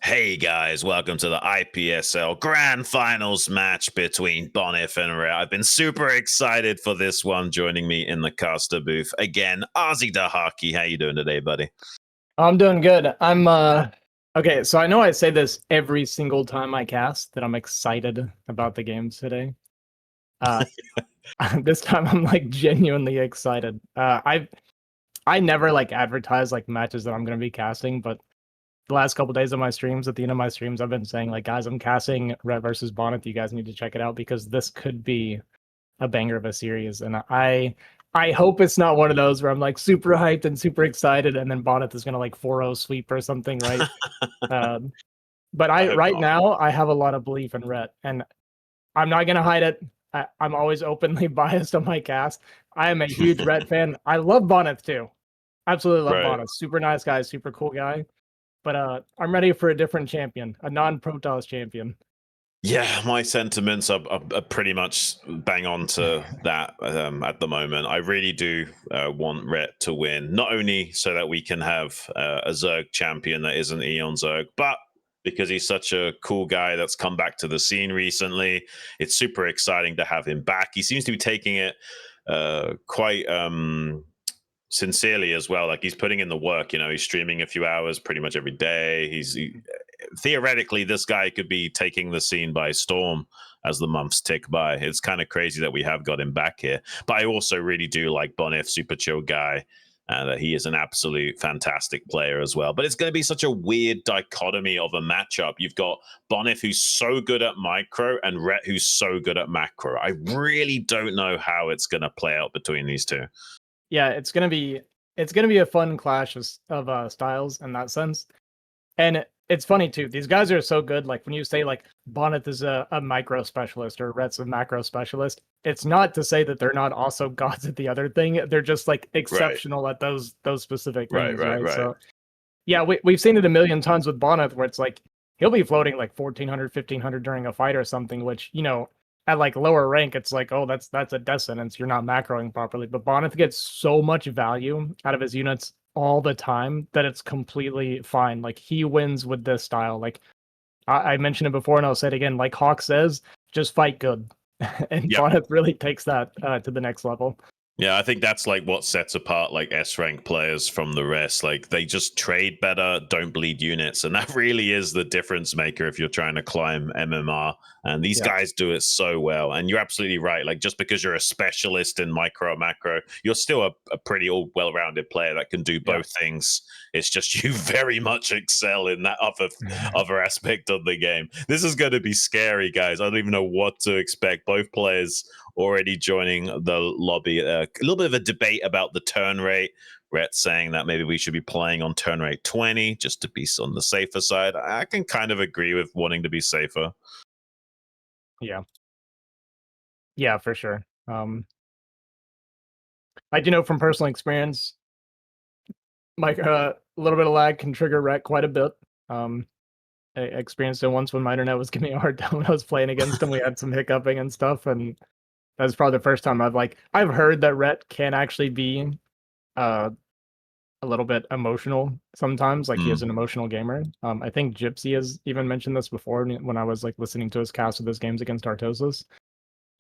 Hey guys, welcome to the IPSL Grand Finals match between Bonyth and Rhett. I've been super excited for this one. Joining me in the caster booth again, Ozzy Dahaki. How you doing today, buddy? I'm doing good. I'm okay, so I know I say this every single time I cast that I'm excited about the games today. This time I'm like genuinely excited. I never like advertise like matches that I'm gonna be casting, but the last couple days of my streams, at the end of my streams, I've been saying like, guys, I'm casting Red versus Bonyth. You guys need to check it out because this could be a banger of a series. And I hope it's not one of those where I'm like super hyped and super excited, and then Bonyth is gonna like 4-0 sweep or something, right? um, but I I hope right not. now I have a lot of belief in Rhett, and I'm not gonna hide it. I'm always openly biased on my cast. I am a huge Rhett fan. I love Bonyth too. Absolutely love Right. Bonyth. Super nice guy, super cool guy. But I'm ready for a different champion, a non-Protoss champion. Yeah, my sentiments are pretty much bang on to that at the moment. I really do want Rhett to win, not only so that we can have a Zerg champion that isn't Eon Zerg, but because he's such a cool guy that's come back to the scene recently. It's super exciting to have him back. He seems to be taking it quite sincerely as well. Like he's putting in the work. He's streaming a few hours pretty much every day. Theoretically, this guy could be taking the scene by storm as the months tick by. It's kind of crazy that we have got him back here. But I also really do like Bonyth, super chill guy. That he is an absolute fantastic player as well. But it's going to be such a weird dichotomy of a matchup. You've got Bonyth, who's so good at micro, and Rhett, who's so good at macro. I really don't know how it's going to play out between these two. Yeah, it's gonna be a fun clash of styles in that sense. And it's funny too. These guys are so good. Like when you say like Bonyth is a micro specialist or Rhett's a macro specialist, it's not to say that they're not also gods at the other thing. They're just like exceptional at those specific things, right? Right. So yeah, we've seen it a million times with Bonyth where it's like he'll be floating like 1400, 1500 during a fight or something, which, at like lower rank, it's like, oh, that's a death sentence. You're not macroing properly. But Bonyth gets so much value out of his units all the time that it's completely fine. Like he wins with this style. Like I mentioned it before and I'll say it again. Like Hawk says, just fight good. And Yep. Bonyth really takes that to the next level. Yeah, I think that's like what sets apart like S rank players from the rest. Like they just trade better, don't bleed units, and that really is the difference maker if you're trying to climb MMR. And these guys do it so well. And you're absolutely right. Like just because you're a specialist in micro or macro, you're still a pretty well-rounded player that can do both things. It's just you very much excel in that other aspect of the game. This is going to be scary, guys. I don't even know what to expect. Both players already joining the lobby. A little bit of a debate about the turn rate. Rhett saying that maybe we should be playing on turn rate 20 just to be on the safer side. I can kind of agree with wanting to be safer. Yeah, for sure. I do know from personal experience, like a little bit of lag can trigger Rhett quite a bit. I experienced it once when my internet was giving me a hard time when I was playing against him. We had some hiccuping and stuff, and that was probably the first time I've heard that Rhett can actually be a little bit emotional sometimes. Like he is an emotional gamer. I think Gypsy has even mentioned this before when I was like listening to his cast of his games against Artosis.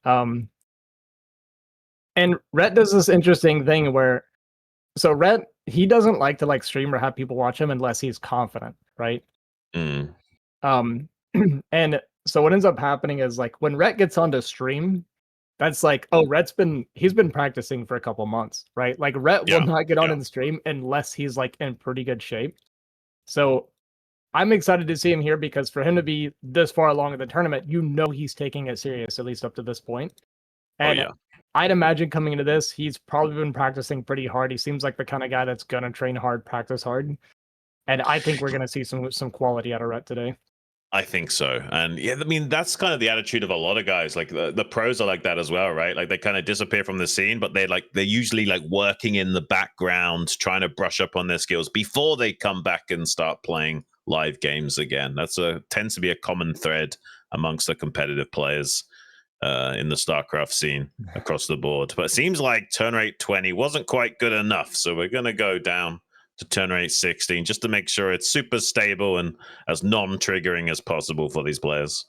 And Rhett does this interesting thing where, so Rhett, he doesn't like to like stream or have people watch him unless he's confident, right? And so what ends up happening is like when Rhett gets onto stream, that's like, oh, he's been practicing for a couple months, right? Like Rhett will not get on in the stream unless he's like in pretty good shape. So I'm excited to see him here because for him to be this far along in the tournament, he's taking it serious, at least up to this point. And I'd imagine coming into this, he's probably been practicing pretty hard. He seems like the kind of guy that's gonna train hard, practice hard. And I think we're gonna see some quality out of Rhett today. I think so. And yeah, I mean, that's kind of the attitude of a lot of guys. Like the pros are like that as well, right? Like they kind of disappear from the scene, but they're usually like working in the background, trying to brush up on their skills before they come back and start playing live games again. Tends to be a common thread amongst the competitive players in the StarCraft scene across the board. But it seems like turn rate 20 wasn't quite good enough. So we're going to go down to turn rate 16, just to make sure it's super stable and as non-triggering as possible for these players.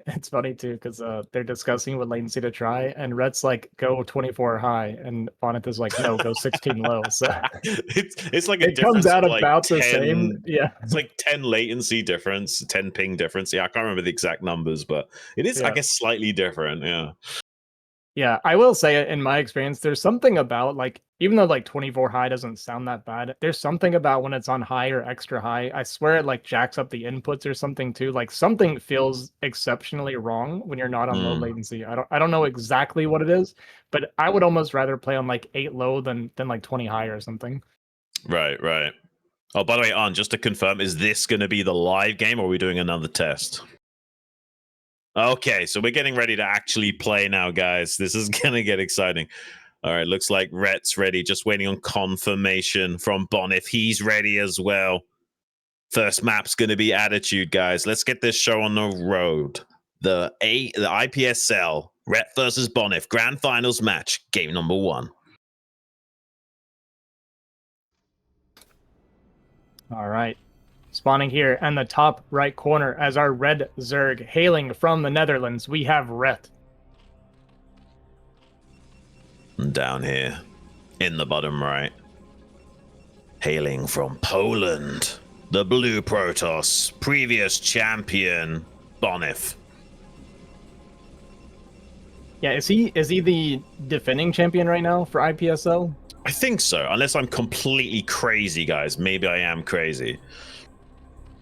It's funny too, because they're discussing what latency to try, and Rhett's like, go 24 high, and Bonyth is like, no, go 16 low. So it's like it comes out like about 10, the same. Yeah, it's like 10 latency difference, 10 ping difference. Yeah, I can't remember the exact numbers, but it is, I guess, slightly different. Yeah. Yeah, I will say in my experience, there's something about like, even though like 24 high doesn't sound that bad, there's something about when it's on high or extra high. I swear it like jacks up the inputs or something too. Like something feels exceptionally wrong when you're not on low latency. I don't know exactly what it is, but I would almost rather play on like 8 low than like 20 high or something. Right. Oh, by the way, On, just to confirm, is this going to be the live game or are we doing another test? Okay, so we're getting ready to actually play now, guys. This is going to get exciting. All right, looks like Rhett's ready. Just waiting on confirmation from Bonyth. He's ready as well. First map's going to be Attitude, guys. Let's get this show on the road. The IPSL, Rhett versus Bonyth, Grand Finals match, game number 1. All right. Spawning here in the top right corner as our red Zerg, hailing from the Netherlands, we have Rhett. Down here in the bottom right, hailing from Poland, the Blue Protoss, previous champion, Bonyth. Yeah, is he the defending champion right now for IPSL? I think so, unless I'm completely crazy, guys. Maybe I am crazy.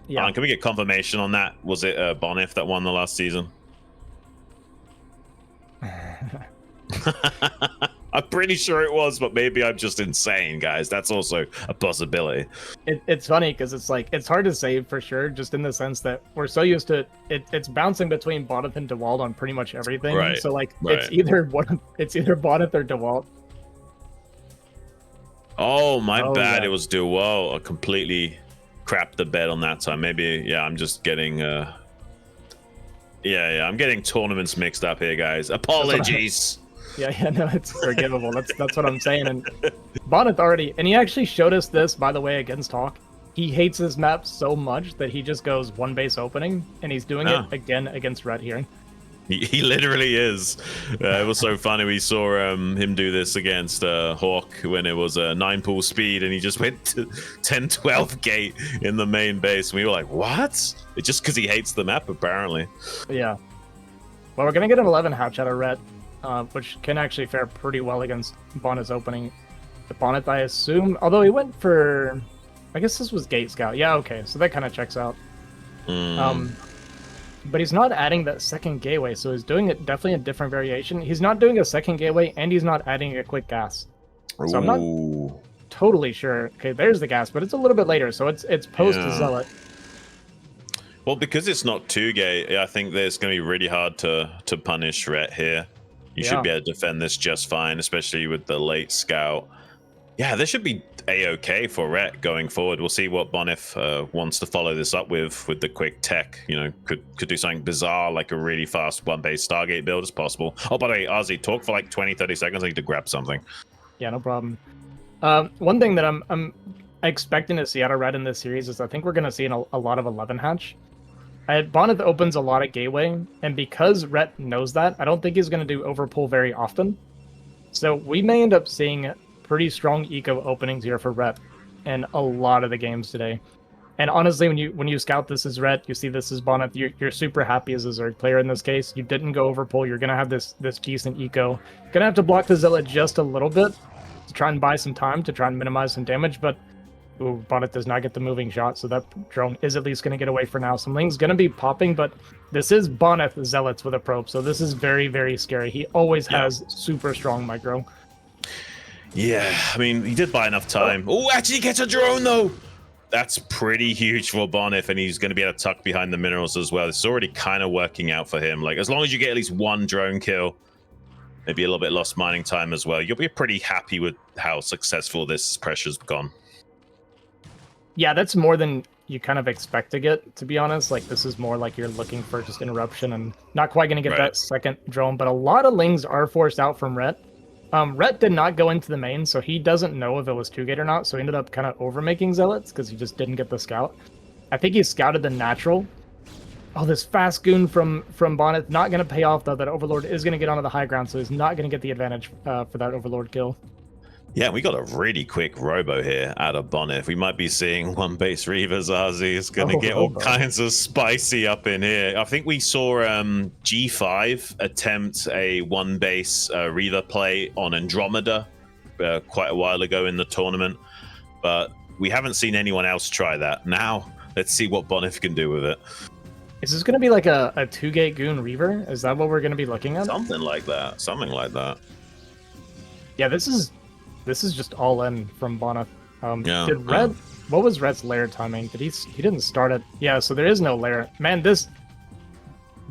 Yeah. Can we get confirmation on that? Was it Bonyth that won the last season? I'm pretty sure it was, but maybe I'm just insane, guys. That's also a possibility. It's funny because it's like it's hard to say for sure, just in the sense that we're so used to it's bouncing between Bonyth and DeWalt on pretty much everything. Right. So like it's either Bonyth or DeWalt. Oh, my bad. Yeah. It was DeWalt. I completely crapped the bed on that time. Maybe, yeah, I'm just getting I'm getting tournaments mixed up here, guys. Apologies. No, it's forgivable. That's what I'm saying. And Bonyth already, and he actually showed us this, by the way, against Hawk. He hates this map so much that he just goes one base opening, and he's doing it again against Rhett here. He literally is. It was so funny. We saw him do this against Hawk when it was 9 pool speed, and he just went to 10-12 gate in the main base. And we were like, what? It's just because he hates the map, apparently. Yeah. Well, we're going to get an 11 hatch out of Rhett, which can actually fare pretty well against Bonyth's opening. The Bonyth, I assume, although he went for... I guess this was Gate Scout. Yeah, okay. So that kind of checks out. But he's not adding that second gateway, so he's doing it definitely a different variation. He's not doing a second gateway, and he's not adding a quick gas. So I'm not totally sure. Okay, there's the gas, but it's a little bit later, so it's post Zealot. Well, because it's not 2-gate, I think that it's going to be really hard to punish Rhett here. You should be able to defend this just fine, especially with the late scout. Yeah, this should be a-okay for Rhett going forward. We'll see what Bonyth wants to follow this up with the quick tech. You know, could do something bizarre like a really fast one-base Stargate build as possible. Oh, by the way, Ozzy, talk for like 20-30 seconds. I need to grab something. Yeah, no problem. One thing that I'm expecting to see out of Rhett in this series is I think we're going to see a lot of 11 hatch. Bonyth opens a lot of gateway, and because Rhett knows that, I don't think he's going to do overpull very often. So we may end up seeing pretty strong eco openings here for Rhett in a lot of the games today. And honestly, when you scout this as Rhett, you see this as Bonyth, you're super happy as a Zerg player in this case. You didn't go overpull. You're going to have this decent eco. Going to have to block the Zealot just a little bit to try and buy some time, to try and minimize some damage, but Bonyth does not get the moving shot, so that drone is at least going to get away for now. Something's going to be popping, but this is Bonyth Zealots with a probe, so this is very, very scary. He always has super strong micro. Yeah, I mean, he did buy enough time. Oh, actually gets a drone, though! That's pretty huge for Bonyth, and he's going to be able to tuck behind the minerals as well. It's already kind of working out for him. Like, as long as you get at least one drone kill, maybe a little bit lost mining time as well, you'll be pretty happy with how successful this pressure's gone. Yeah, that's more than you kind of expect to get, to be honest. Like, this is more like you're looking for just interruption and not quite going to get that second drone, but a lot of lings are forced out from Rhett. Rhett did not go into the main, so he doesn't know if it was 2-gate or not, so he ended up kind of overmaking Zealots because he just didn't get the scout. I think he scouted the natural. Oh, this fast goon from Bonyth, not going to pay off, though. That Overlord is going to get onto the high ground, so he's not going to get the advantage for that Overlord kill. Yeah, we got a really quick robo here out of Bonyth. We might be seeing one base Reavers. Ozzy is going to get all kinds of spicy up in here. I think we saw G5 attempt a one base Reaver play on Andromeda quite a while ago in the tournament, but we haven't seen anyone else try that. Now, let's see what Bonyth can do with it. Is this going to be like a 2-gate goon Reaver? Is that what we're going to be looking at? Something like that. Something like that. Yeah, this is just all in from Bonyth. Did Red? Yeah. What was Red's lair timing? Did he didn't start it? Yeah, so there is no lair. Man, this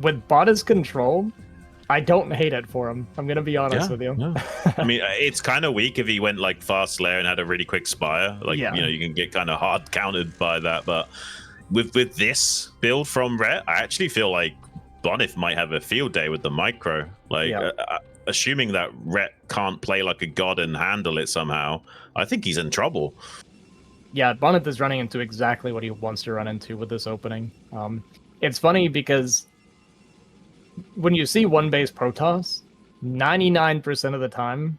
with Bonyth's control, I don't hate it for him. I'm gonna be honest with you. Yeah. I mean, it's kind of weak if he went like fast lair and had a really quick spire. Like you can get kind of hard countered by that. But with this build from Red, I actually feel like Bonyth might have a field day with the micro. Like. Assuming that Rhett can't play like a god and handle it somehow, I think he's in trouble. Yeah, Bonyth is running into exactly what he wants to run into with this opening. It's funny because when you see one base Protoss, 99% of the time,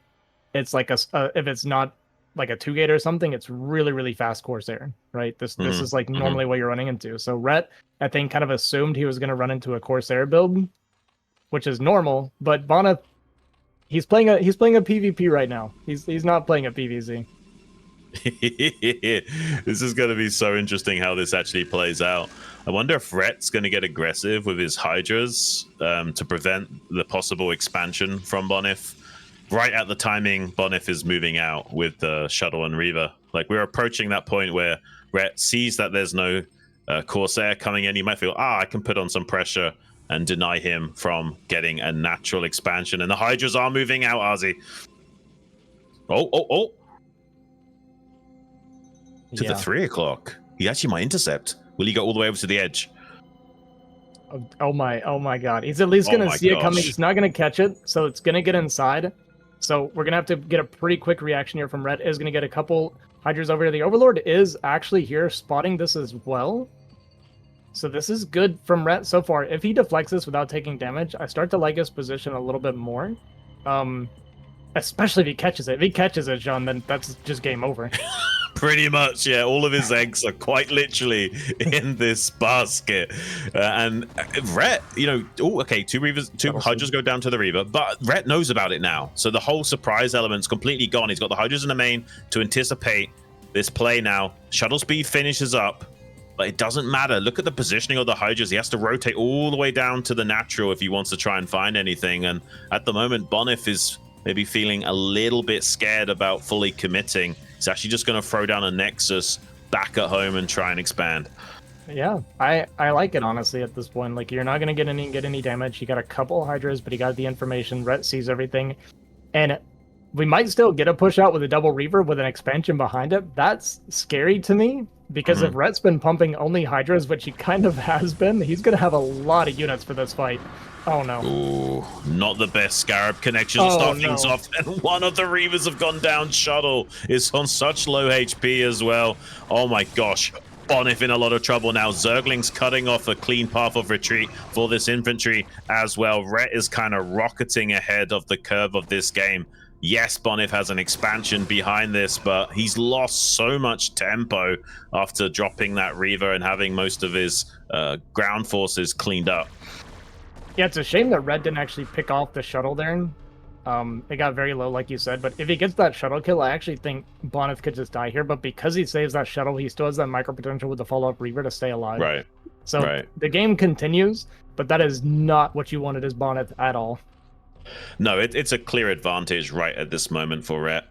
it's like if it's not like a 2-gate or something, it's really, really fast Corsair, right? This is like normally what you're running into. So Rhett, I think, kind of assumed he was going to run into a Corsair build, which is normal, but Bonyth, He's playing a PvP right now. He's not playing a PvZ. This is going to be so interesting how this actually plays out. I wonder if Rhett's going to get aggressive with his Hydras to prevent the possible expansion from Bonyth. Right at the timing Bonyth is moving out with the Shuttle and Reaver. Like, we're approaching that point where Rhett sees that there's no Corsair coming in. He might feel, I can put on some pressure and deny him from getting a natural expansion. And the Hydras are moving out, Ozzy. Oh. To the 3 o'clock. He actually might intercept. Will he go all the way over to the edge? Oh my god. He's at least going to see it coming. He's not going to catch it, so it's going to get inside. So we're going to have to get a pretty quick reaction here from Red. Is going to get a couple Hydras over here. The Overlord is actually here spotting this as well. So this is good from Rhett so far. If he deflects this without taking damage, I start to like his position a little bit more. Especially if he catches it. If he catches it, John, then that's just game over. Pretty much, yeah. All of his eggs are quite literally in this basket. And Rhett, two Hydras go down to the Reaver, but Rhett knows about it now. So the whole surprise element's completely gone. He's got the Hydras in the main to anticipate this play now. Shuttle speed finishes up. But it doesn't matter. Look at the positioning of the Hydras. He has to rotate all the way down to the natural if he wants to try and find anything. And at the moment, Bonyth is maybe feeling a little bit scared about fully committing. He's actually just going to throw down a Nexus back at home and try and expand. Yeah, I like it, honestly, at this point. Like, you're not going to get any damage. You got a couple Hydras, but he got the information. Rhett sees everything. And we might still get a push out with a double Reaver with an expansion behind it. That's scary to me. Because if Rhett's been pumping only Hydras, which he kind of has been, he's going to have a lot of units for this fight. Oh, no. Ooh, not the best Scarab connection to start things off. And one of the Reavers have gone down. Shuttle is on such low HP as well. Oh, my gosh. Bonyth in a lot of trouble now. Zergling's cutting off a clean path of retreat for this infantry as well. Rhett is kind of rocketing ahead of the curve of this game. Yes, Bonyth has an expansion behind this, but he's lost so much tempo after dropping that Reaver and having most of his ground forces cleaned up. Yeah, it's a shame that Red didn't actually pick off the shuttle there. It got very low, like you said, but if he gets that shuttle kill, I actually think Bonyth could just die here, but because he saves that shuttle, he still has that micro potential with the follow-up Reaver to stay alive. Right. So the game continues, but that is not what you wanted as Bonyth at all. No, it's a clear advantage right at this moment for Rhett.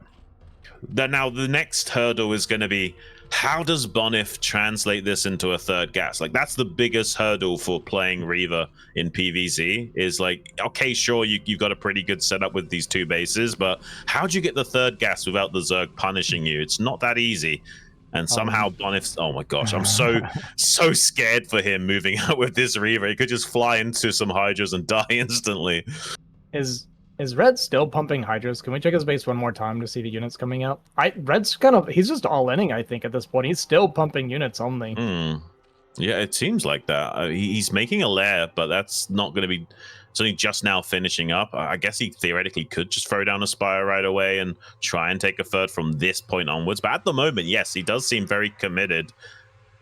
Now, the next hurdle is going to be, how does Bonyth translate this into a third gas? Like, that's the biggest hurdle for playing Reaver in PvZ, is like, okay, sure, you've got a pretty good setup with these two bases, but how do you get the third gas without the Zerg punishing you? It's not that easy. And somehow Bonyth, oh my gosh, I'm so scared for him moving out with this Reaver. He could just fly into some Hydras and die instantly. His Is Red still pumping Hydras? Can we check his base one more time to see the units coming out? Red's he's just all-inning, I think, at this point. He's still pumping units only. Yeah, it seems like that. He's making a lair, but that's not going to be... It's only just now finishing up. I guess he theoretically could just throw down a Spire right away and try and take a third from this point onwards. But at the moment, yes, he does seem very committed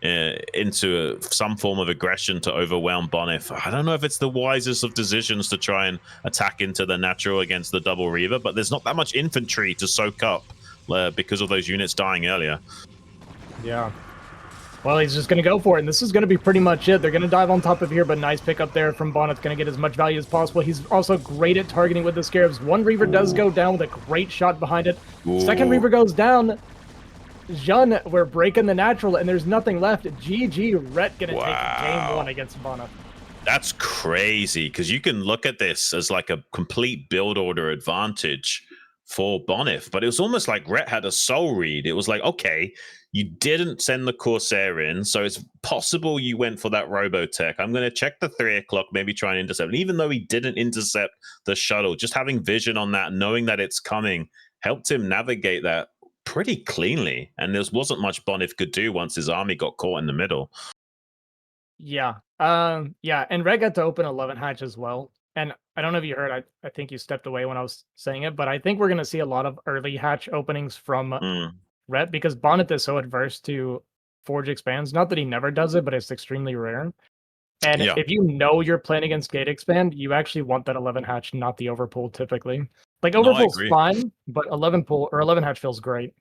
into some form of aggression to overwhelm Bonyth. I don't know if it's the wisest of decisions to try and attack into the natural against the double Reaver, but there's not that much infantry to soak up because of those units dying earlier. Yeah. Well, he's just going to go for it, and this is going to be pretty much it. They're going to dive on top of here, but nice pickup there from Bonyth. Going to get as much value as possible. He's also great at targeting with the Scarabs. One Reaver does go down with a great shot behind it. Second Reaver goes down. Jun, we're breaking the natural, and there's nothing left. GG, Rhett going to take game one against Bonyth. That's crazy, because you can look at this as like a complete build order advantage for Bonyth, but it was almost like Rhett had a soul read. It was like, okay, you didn't send the Corsair in, so it's possible you went for that Robotech. I'm going to check the 3 o'clock, maybe try and intercept. And even though he didn't intercept the shuttle, just having vision on that, knowing that it's coming, helped him navigate that pretty cleanly. And there wasn't much Bonyth could do once his army got caught in the middle. Yeah. Yeah, and Red got to open 11 hatch as well. And I don't know if you heard, I think you stepped away when I was saying it, but I think we're going to see a lot of early hatch openings from Red, because Bonyth is so adverse to Forge expands. Not that he never does it, but it's extremely rare. And if you know you're playing against Gate Expand, you actually want that 11 hatch, not the overpull typically. Like overpull's fine, but 11 hatch feels great.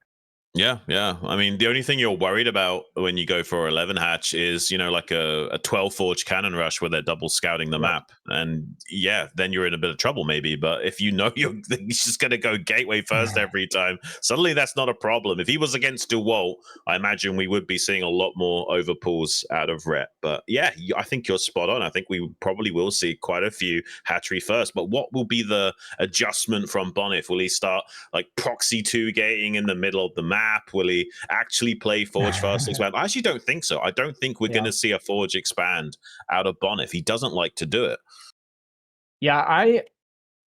Yeah. I mean, the only thing you're worried about when you go for 11 hatch is, you know, like a 12 forge cannon rush where they're double scouting the map. And yeah, then you're in a bit of trouble maybe. But if you know you're just going to go gateway first every time, suddenly that's not a problem. If he was against DeWalt, I imagine we would be seeing a lot more overpulls out of Rhett. But yeah, I think you're spot on. I think we probably will see quite a few hatchery first. But what will be the adjustment from Bonyth? Will he start like proxy 2 gating in the middle of the map? Will he actually play Forge Fast Expand? I actually don't think so. I don't think we're going to see a Forge Expand out of Bonyth. He doesn't like to do it. Yeah,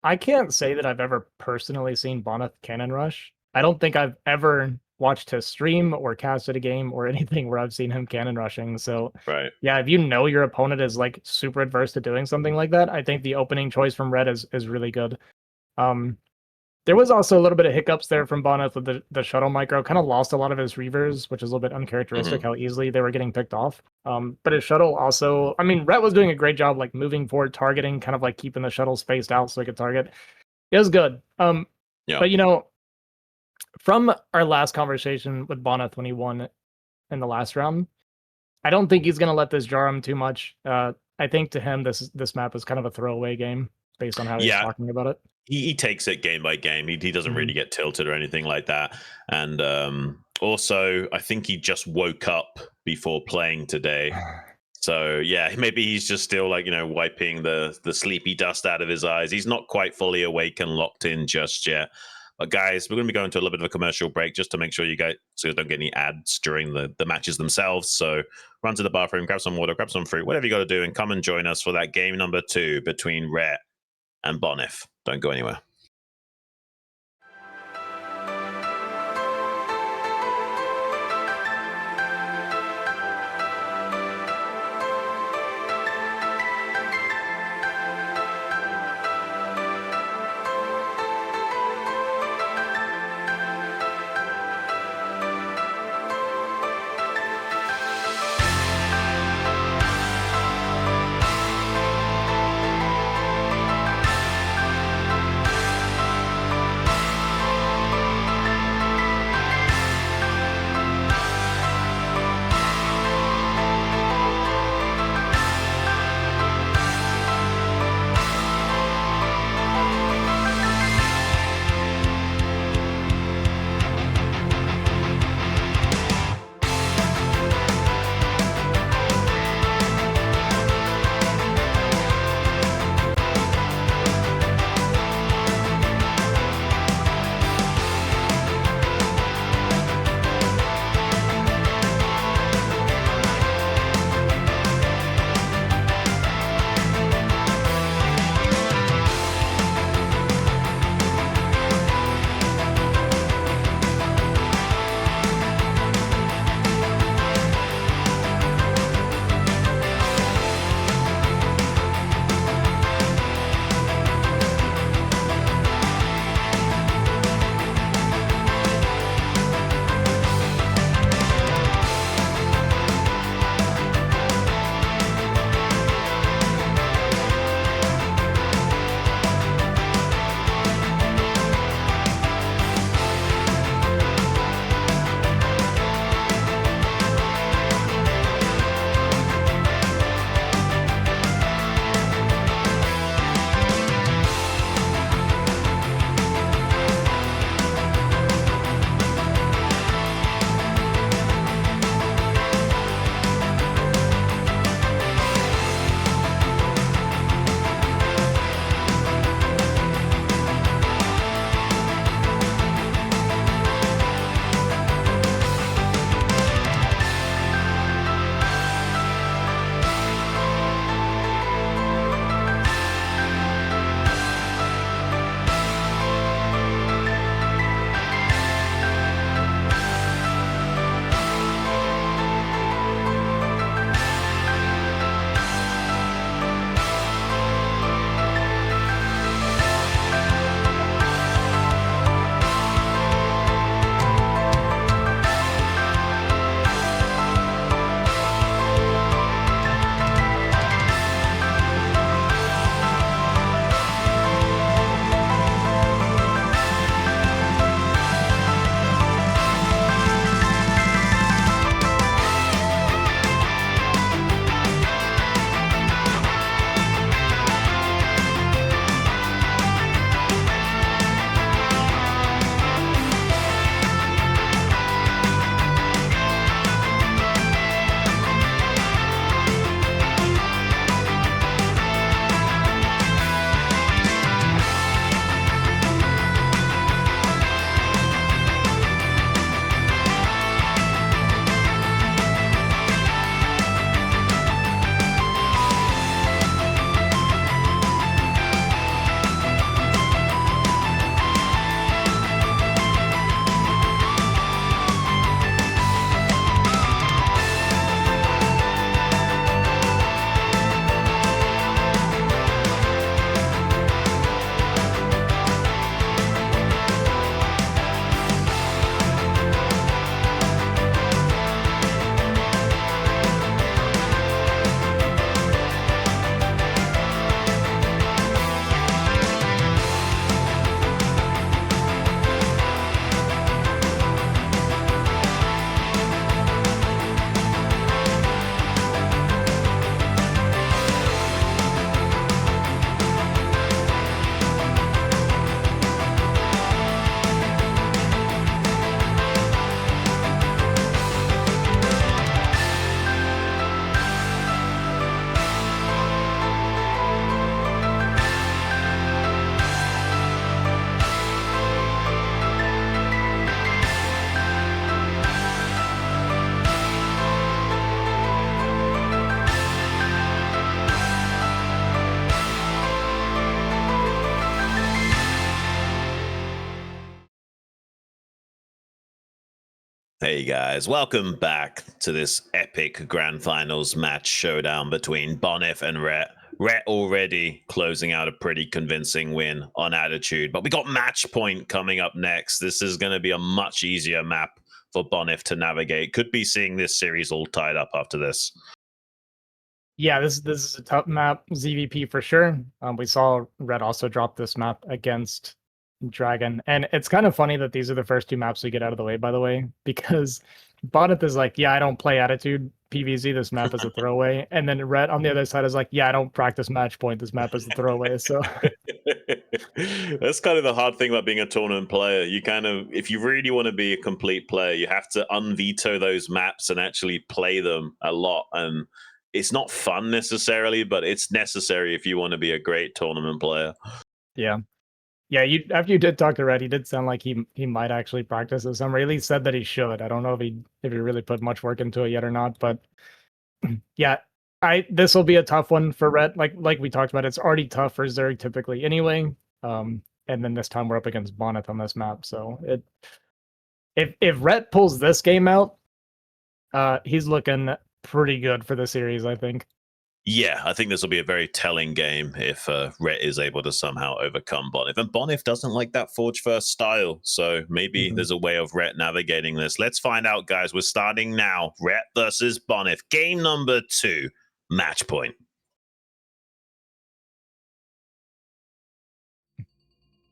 I can't say that I've ever personally seen Bonyth Cannon Rush. I don't think I've ever watched his stream or casted a game or anything where I've seen him cannon rushing. So yeah, if you know your opponent is like super adverse to doing something like that, I think the opening choice from Red is really good. There was also a little bit of hiccups there from Bonyth with the shuttle micro. Kind of lost a lot of his Reavers, which is a little bit uncharacteristic how easily they were getting picked off. But his shuttle also, I mean, Rhett was doing a great job like moving forward, targeting, kind of like keeping the shuttle spaced out so he could target. It was good. But you know, from our last conversation with Bonyth when he won in the last round, I don't think he's going to let this jar him too much. I think to him, this map is kind of a throwaway game based on how he's talking about it. He takes it game by game. He doesn't really get tilted or anything like that. And also, I think he just woke up before playing today. So yeah, maybe he's just still like, you know, wiping the sleepy dust out of his eyes. He's not quite fully awake and locked in just yet. But guys, we're going to be going to a little bit of a commercial break just to make sure you guys don't get any ads during the matches themselves. So run to the bathroom, grab some water, grab some fruit, whatever you got to do, and come and join us for that game number 2 between Rhett and Bonyth. Don't go anywhere. Hey guys, welcome back to this epic grand finals match showdown between Bonyth and Rhett. Rhett already closing out a pretty convincing win on Attitude, but we got match point coming up next. This is going to be a much easier map for Bonyth to navigate. Could be seeing this series all tied up after this. Yeah, this is a tough map, ZVP for sure. We saw Red also drop this map against Dragon, and it's kind of funny that these are the first two maps we get out of the way, by the way, because Bonyth is like, yeah, I don't play Attitude PVZ, this map is a throwaway, and then Red on the other side is like, yeah, I don't practice match point, this map is a throwaway. So that's kind of the hard thing about being a tournament player. You kind of, if you really want to be a complete player, you have to unveto those maps and actually play them a lot. And it's not fun necessarily, but it's necessary if you want to be a great tournament player. Yeah. Yeah, after you did talk to Red, he did sound like he might actually practice this summer. At least said that he should. I don't know if he really put much work into it yet or not, but yeah, this will be a tough one for Red. Like we talked about, it's already tough for Zerg typically anyway. And then this time we're up against Bonyth on this map, so if Red pulls this game out, he's looking pretty good for the series, I think. Yeah, I think this will be a very telling game if Rhett is able to somehow overcome Bonyth. And Bonyth doesn't like that Forge First style, so maybe there's a way of Rhett navigating this. Let's find out, guys. We're starting now. Rhett versus Bonyth. Game number 2, match point.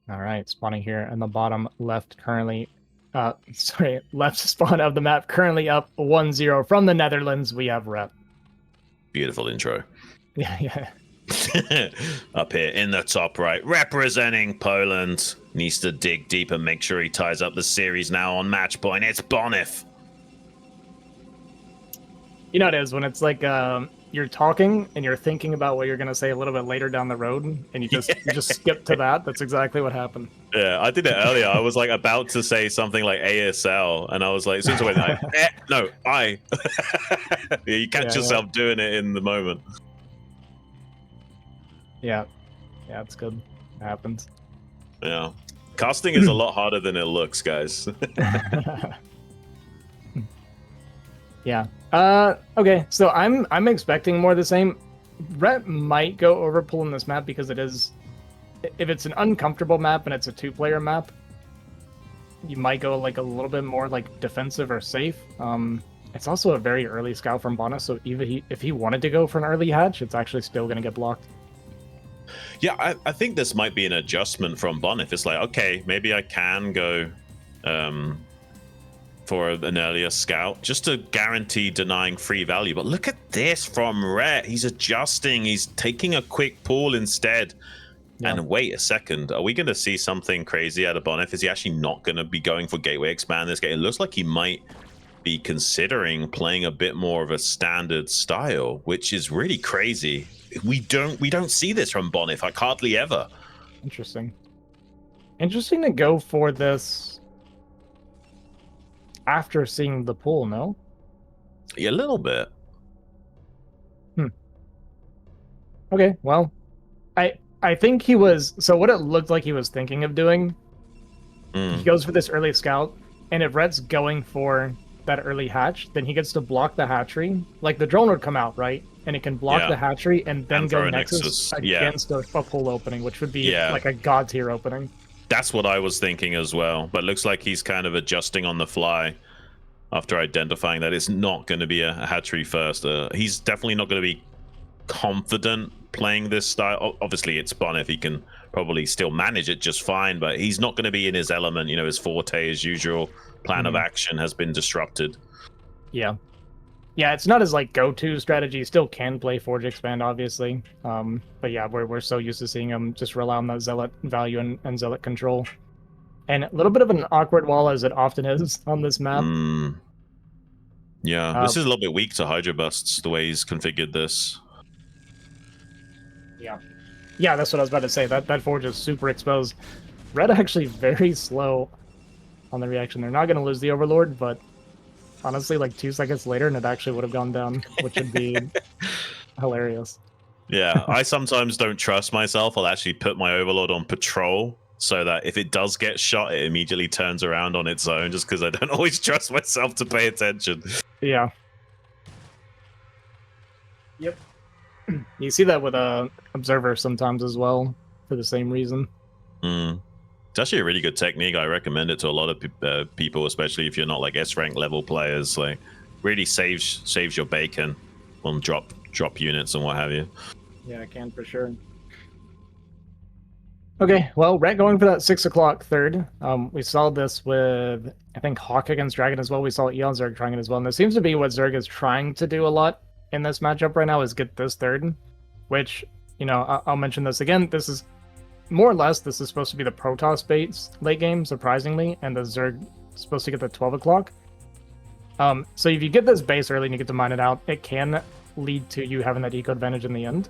All right, spawning here in the bottom left currently. Left spawn of the map currently up 1-0 from the Netherlands. We have Rep. Beautiful intro. Yeah. Up here in the top right, representing Poland. Needs to dig deep and make sure he ties up the series now on match point. It's Bonyth. You know it is when it's like you're talking and you're thinking about what you're going to say a little bit later down the road, and you just skip to that. That's exactly what happened. Yeah, I did it earlier. I was like about to say something like ASL, and I was like, since I went, no, I. Yeah, you catch yourself doing it in the moment. Yeah, it's good. It happens. Yeah, casting is a lot harder than it looks, guys. Yeah. Okay, so I'm expecting more of the same. Rhett might go overpull in this map because it is, if it's an uncomfortable map and it's a 2-player map, you might go like a little bit more like defensive or safe. It's also a very early scout from Bonyth, so even if he wanted to go for an early hatch, it's actually still going to get blocked. Yeah, I think this might be an adjustment from Bonyth. It's like, okay, maybe I can go for an earlier scout just to guarantee denying free value. But look at this from Rhett. He's adjusting. He's taking a quick pull instead. Yeah. And wait a second. Are we going to see something crazy out of Bonyth? Is he actually not going to be going for gateway expand this game? It looks like he might be considering playing a bit more of a standard style, which is really crazy. We don't see this from Bonyth, like hardly ever. Interesting to go for this after seeing the pool, no? Yeah, a little bit. Okay, well, I think he was, so what it looked like he was thinking of doing, he goes for this early scout, and if Red's going for that early hatch, then he gets to block the hatchery. Like the drone would come out, right? And it can block the hatchery and then go Nexus against a pull opening, which would be like a god tier opening. That's what I was thinking as well, but looks like he's kind of adjusting on the fly after identifying that it's not going to be a hatchery first. He's definitely not going to be confident playing this style. Obviously, it's Bonyth. He can probably still manage it just fine, but he's not going to be in his element. You know, his forte, his usual plan of action has been disrupted. Yeah, it's not his like go-to strategy. He still can play Forge Expand, obviously. But yeah, we're so used to seeing him just rely on that Zealot value and Zealot control. And a little bit of an awkward wall, as it often is on this map. Yeah, this is a little bit weak to Hydra Busts, the way he's configured this. Yeah, that's what I was about to say. That Forge is super exposed. Red actually very slow on the reaction. They're not going to lose the Overlord, but honestly, like 2 seconds later, and it actually would have gone down, which would be hilarious. Yeah, I sometimes don't trust myself. I'll actually put my Overlord on patrol so that if it does get shot, it immediately turns around on its own, just because I don't always trust myself to pay attention. Yeah. Yep. You see that with a observer sometimes as well, for the same reason. It's actually a really good technique. I recommend it to a lot of people, especially if you're not like S rank level players. Like, really saves your bacon on drop units and what have you. Yeah, I can for sure. Okay, well, Rhett going for that 6 o'clock third. We saw this with, I think, Hawk against Dragon as well. We saw Eon Zerg trying it as well. And this seems to be what Zerg is trying to do a lot in this matchup right now, is get this third, which, you know, I'll mention this again. This is more or less, this is supposed to be the Protoss baits late game, surprisingly, and the Zerg is supposed to get the 12 o'clock. So if you get this base early and you get to mine it out, it can lead to you having that eco advantage in the end.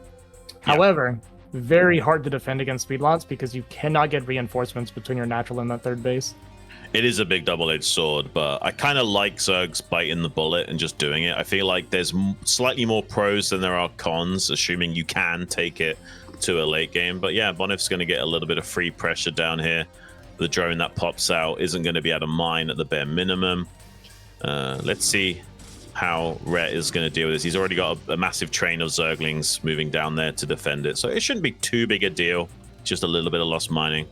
Yeah. However, very hard to defend against speedlots because you cannot get reinforcements between your natural and that third base. It is a big double-edged sword, but I kind of like Zerg's biting the bullet and just doing it. I feel like there's slightly more pros than there are cons, assuming you can take it to a late game. But yeah, Bonyth's going to get a little bit of free pressure down here. The drone that pops out isn't going to be able to mine at the bare minimum. Let's see how Rhett is going to deal with this. He's already got a massive train of Zerglings moving down there to defend it, so it shouldn't be too big a deal. Just a little bit of lost mining.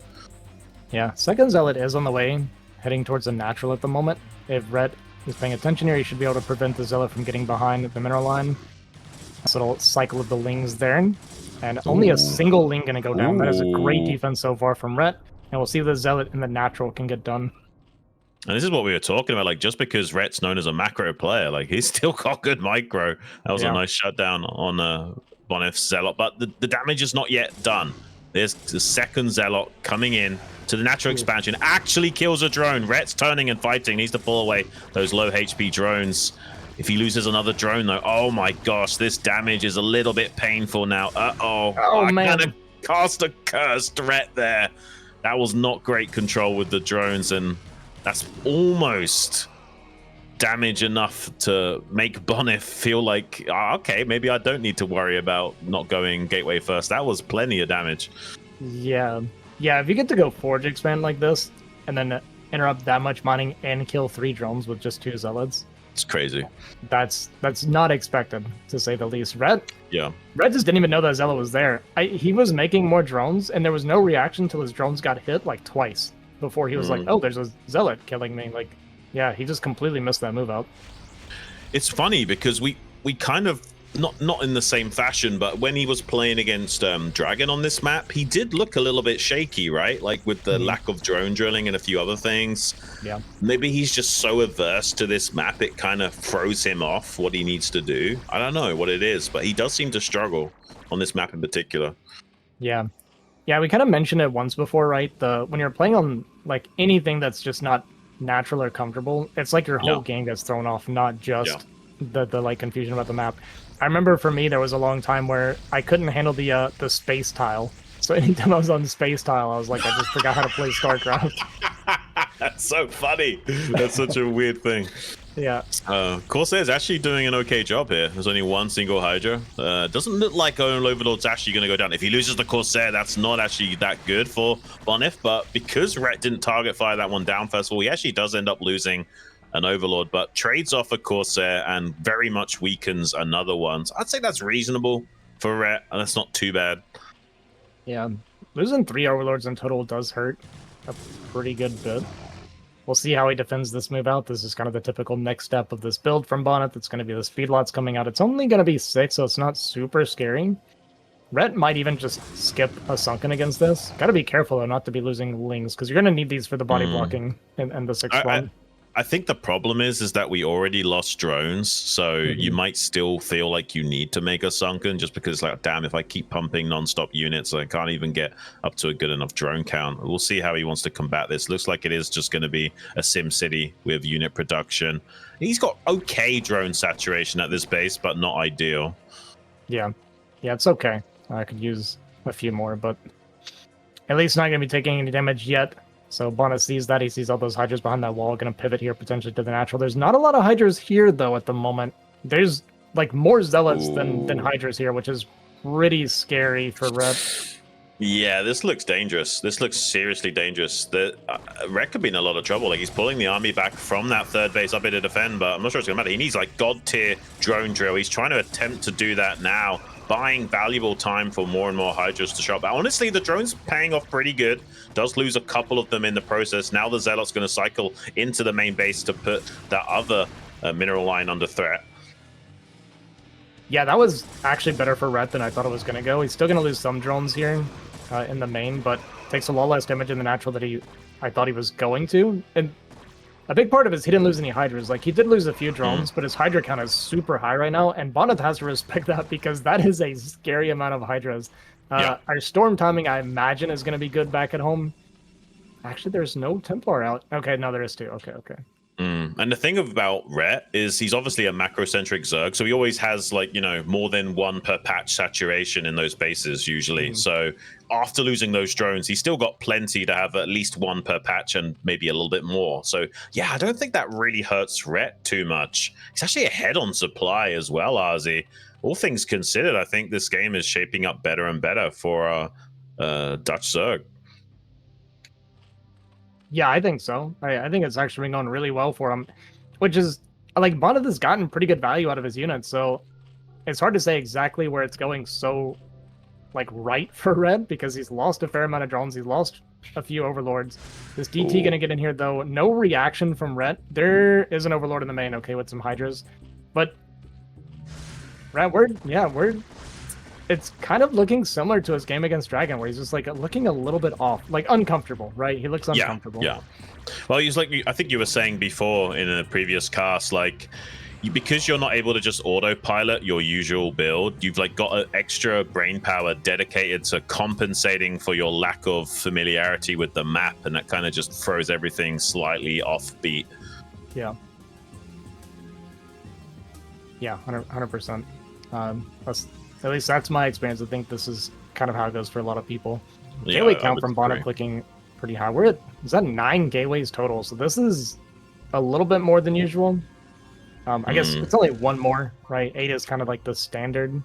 Yeah, second Zealot is on the way, heading towards the natural at the moment. If Rhett is paying attention here, he should be able to prevent the Zealot from getting behind the mineral line. This little cycle of the Lings there, and only a single Ling going to go down. That is a great defense so far from Rhett, and we'll see if the Zealot in the natural can get done. And this is what we were talking about, like, just because Rhett's known as a macro player, like, he's still got good micro. That was a nice shutdown on Bonyth's Zealot, but the damage is not yet done. There's the second Zealot coming in to the natural expansion, actually kills a drone. Rhett's turning and fighting, needs to pull away those low HP drones. If he loses another drone, though, oh my gosh, this damage is a little bit painful now. Oh, man. I'm gonna cast a cursed Rhett there. That was not great control with the drones, and that's almost damage enough to make Bonyth feel like, okay, maybe I don't need to worry about not going gateway first. That was plenty of damage. Yeah. Yeah, if you get to go Forge expand like this, and then interrupt that much mining and kill 3 drones with just 2 Zealots. It's crazy. That's not expected, to say the least. Rhett just didn't even know that Zealot was there. He was making more drones, and there was no reaction until his drones got hit like twice before he was like, oh, there's a Zealot killing me. Like, yeah, he just completely missed that move out. It's funny because we kind of, not in the same fashion, but when he was playing against Dragon on this map, he did look a little bit shaky, right? Like with the lack of drone drilling and a few other things. Yeah. Maybe he's just so averse to this map, it kind of throws him off what he needs to do. I don't know what it is, but he does seem to struggle on this map in particular. Yeah. Yeah, we kind of mentioned it once before, right? When you're playing on like anything that's just not natural or comfortable, it's like your whole game gets thrown off, not just the like confusion about the map. I remember for me there was a long time where I couldn't handle the space tile. So anytime I was on the space tile, I was like, I just forgot how to play StarCraft. That's so funny. That's such a weird thing. Yeah. Corsair's actually doing an okay job here. There's only one single Hydra. Doesn't look like Overlord's actually going to go down. If he loses the Corsair, that's not actually that good for Bonyth. But because Rhett didn't target fire that one down first of all, he actually does end up losing an Overlord, but trades off a Corsair and very much weakens another one. So I'd say that's reasonable for Rhett, and that's not too bad. Yeah. Losing 3 Overlords in total does hurt a pretty good bit. We'll see how he defends this move out. This is kind of the typical next step of this build from Bonyth. It's going to be the speedlots coming out. It's only going to be 6, so it's not super scary. Rhett might even just skip a Sunken against this. Got to be careful, though, not to be losing Lings, because you're going to need these for the body blocking and the 6th one. I think the problem is that we already lost drones, so you might still feel like you need to make a Sunken just because, like, damn, if I keep pumping non-stop units, I can't even get up to a good enough drone count. We'll see how he wants to combat this. Looks like it is just going to be a Sim City with unit production. He's got okay drone saturation at this base, but not ideal. Yeah. Yeah, it's okay. I could use a few more, but at least not going to be taking any damage yet. So Bonyth sees that. He sees all those Hydras behind that wall. Going to pivot here potentially to the natural. There's not a lot of Hydras here, though, at the moment. There's like more Zealots than Hydras here, which is pretty scary for Rhett. Yeah, this looks dangerous. This looks seriously dangerous. The Rhett could be in a lot of trouble. Like, he's pulling the army back from that third base up here to defend, but I'm not sure it's gonna matter. He needs like god tier drone drill. He's trying to attempt to do that now, buying valuable time for more and more Hydras to show up. But honestly, the drone's paying off pretty good. Does lose a couple of them in the process. Now the Zealot's going to cycle into the main base to put that other mineral line under threat. Yeah, that was actually better for Rhett than I thought it was going to go. He's still going to lose some drones here in the main, but takes a lot less damage in the natural that I thought he was going to. And a big part of it is he didn't lose any Hydras. Like, he did lose a few drones, but his Hydra count is super high right now, and Bonyth has to respect that because that is a scary amount of Hydras. Our storm timing, I imagine, is going to be good back at home. Actually, there's no Templar out. Okay, no, there is two. Okay. And the thing about Rhett is he's obviously a macrocentric Zerg, so he always has, like, you know, more than one per patch saturation in those bases usually. So after losing those drones, he's still got plenty to have at least one per patch and maybe a little bit more. So yeah, I don't think that really hurts Rhett too much. He's actually ahead on supply as well, RZ. All things considered, I think this game is shaping up better and better for Dutch Zerg. Yeah, I think so. I think it's actually been going really well for him, which is, like, Bonyth has gotten pretty good value out of his units, so it's hard to say exactly where it's going so, like, right for Red, because he's lost a fair amount of drones, he's lost a few overlords. This DT gonna get in here, though. No reaction from Red. There is an overlord in the main, okay, with some Hydras, but Red, it's kind of looking similar to his game against Dragon, where he's just, like, looking a little bit off, like, uncomfortable, right? He looks uncomfortable. Yeah. Well, he's like, I think you were saying before in a previous cast, like, because you're not able to just autopilot your usual build, you've, like, got an extra brain power dedicated to compensating for your lack of familiarity with the map, and that kind of just throws everything slightly offbeat. Yeah. Yeah, 100%. At least that's my experience. I think this is kind of how it goes for a lot of people. Gateway count from Bonyth looking pretty high. Is that 9 gateways total? So this is a little bit more than usual. I guess it's only one more, right? 8 is kind of like the standard.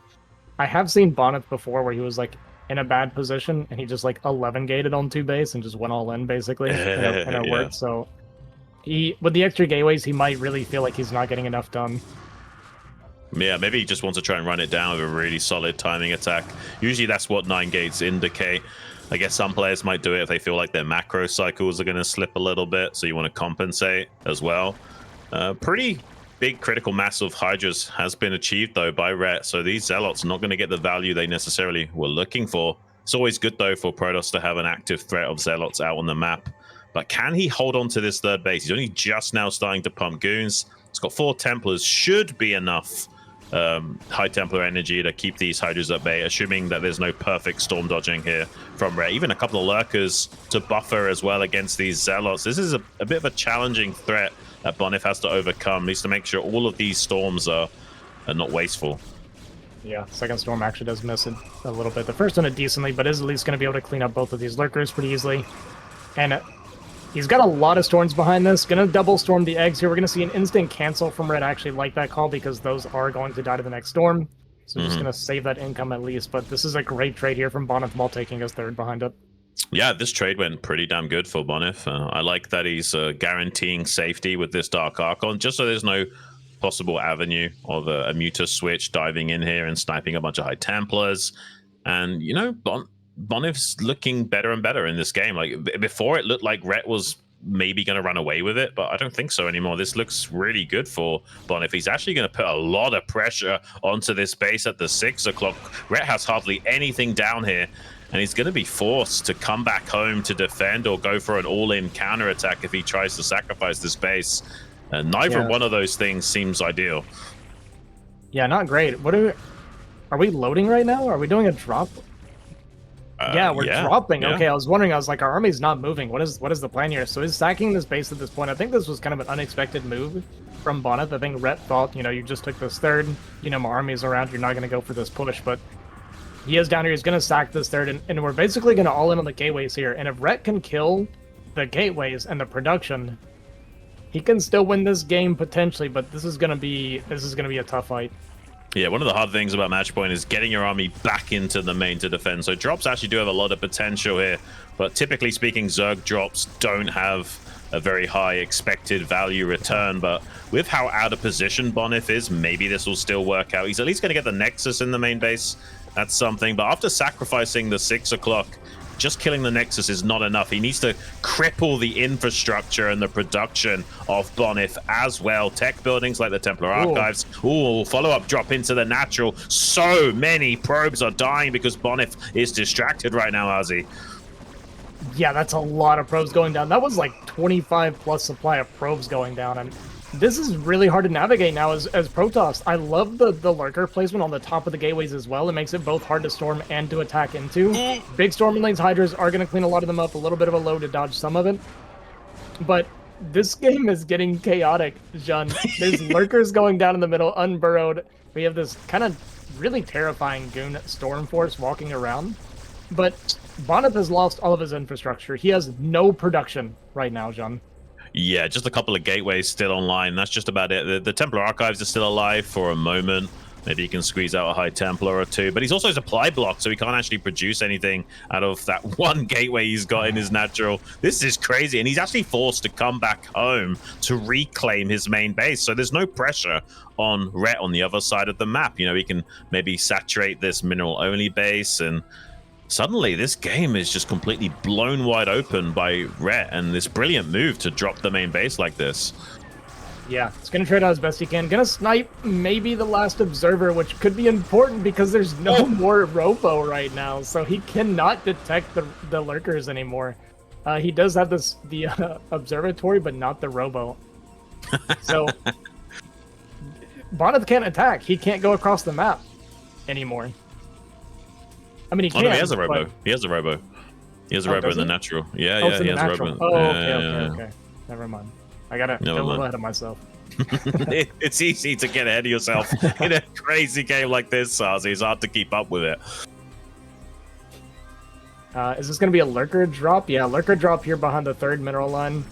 I have seen Bonyth before where he was, like, in a bad position and he just, like, 11 gated on 2 base and just went all in, basically, and it worked. So with the extra gateways, he might really feel like he's not getting enough done. Yeah, maybe he just wants to try and run it down with a really solid timing attack. Usually that's what 9 gates indicate. I guess some players might do it if they feel like their macro cycles are going to slip a little bit, so you want to compensate as well. Pretty big critical mass of Hydras has been achieved, though, by Rhett, so these Zealots are not going to get the value they necessarily were looking for. It's always good, though, for Protoss to have an active threat of Zealots out on the map. But can he hold on to this third base? He's only just now starting to pump goons. He's got 4 Templars, should be enough high Templar energy to keep these Hydras at bay, assuming that there's no perfect storm dodging here from Rhett. Even a couple of Lurkers to buffer as well against these Zealots. This is a bit of a challenging threat that Bonyth has to overcome. Needs to make sure all of these storms are not wasteful. Yeah, second storm actually does miss it a little bit. The first one, decently, but is at least going to be able to clean up both of these Lurkers pretty easily. And he's got a lot of storms behind this. Going to double storm the eggs here. We're going to see an instant cancel from Red. I actually like that call because those are going to die to the next storm. So just going to save that income at least. But this is a great trade here from Bonyth while taking his third behind it. Yeah, this trade went pretty damn good for Bonyth. I like that he's guaranteeing safety with this Dark Archon, just so there's no possible avenue of a Muta switch diving in here and sniping a bunch of High Templars. And, you know, Bonyth's looking better and better in this game. Like, before it looked like Rhett was maybe going to run away with it, but I don't think so anymore. This looks really good for Bonyth. He's actually going to put a lot of pressure onto this base at the 6 o'clock. Rhett has hardly anything down here, and he's going to be forced to come back home to defend or go for an all-in counterattack if he tries to sacrifice this base. Neither one of those things seems ideal. Yeah, not great. Are we loading right now? Are we doing a drop? Yeah, we're dropping. Okay, I was wondering. I was like, our army's not moving. What is the plan here? So he's sacking this base at this point. I think this was kind of an unexpected move from Bonyth. I think Rhett thought, you know, you just took this third. You know, my army's around. You're not going to go for this push. But he is down here. He's going to sack this third. And we're basically going to all in on the gateways here. And if Rhett can kill the gateways and the production, he can still win this game potentially. But this is going to be a tough fight. Yeah, one of the hard things about match point is getting your army back into the main to defend. So drops actually do have a lot of potential here, but typically speaking, Zerg drops don't have a very high expected value return. But with how out of position Bonyth is, maybe this will still work out. He's at least going to get the Nexus in the main base. That's something. But after sacrificing the 6 o'clock, just killing the Nexus is not enough. He needs to cripple the infrastructure and the production of Bonyth as well. Tech buildings like the Templar Archives. Ooh, follow-up drop into the natural. So many probes are dying because Bonyth is distracted right now, Ozzy. Yeah, that's a lot of probes going down. That was like 25 plus supply of probes going down, and this is really hard to navigate now as Protoss. I love the lurker placement on the top of the gateways as well. It makes it both hard to storm and to attack into. Big storming lanes, Hydras are going to clean a lot of them up, a little bit of a load to dodge some of it. But this game is getting chaotic, John. There's lurkers going down in the middle, unburrowed. We have this kind of really terrifying goon storm force walking around. But Bonyth has lost all of his infrastructure. He has no production right now, John. Yeah, just a couple of gateways still online. That's just about it. The Templar Archives are still alive for a moment. Maybe he can squeeze out a High Templar or two. But he's also supply blocked, so he can't actually produce anything out of that one gateway he's got in his natural. This is crazy. And he's actually forced to come back home to reclaim his main base. So there's no pressure on Rhett on the other side of the map. You know, he can maybe saturate this mineral-only base, and suddenly this game is just completely blown wide open by Rhett, and this brilliant move to drop the main base like this. Yeah, it's going to trade out as best he can. Going to snipe maybe the last observer, which could be important because there's no more robo right now, so he cannot detect the lurkers anymore. He does have the observatory, but not the robo. So Bonyth can't attack. He can't go across the map anymore. I mean, he can. No, he has a robo. He has a robo. He has a robo in the natural. Yeah, yeah, he has a robo. Oh, okay. Never mind. I gotta get a little ahead of myself. It's easy to get ahead of yourself in a crazy game like this, Sazi. It's hard to keep up with it. Is this going to be a lurker drop? Yeah, lurker drop here behind the 3rd mineral line.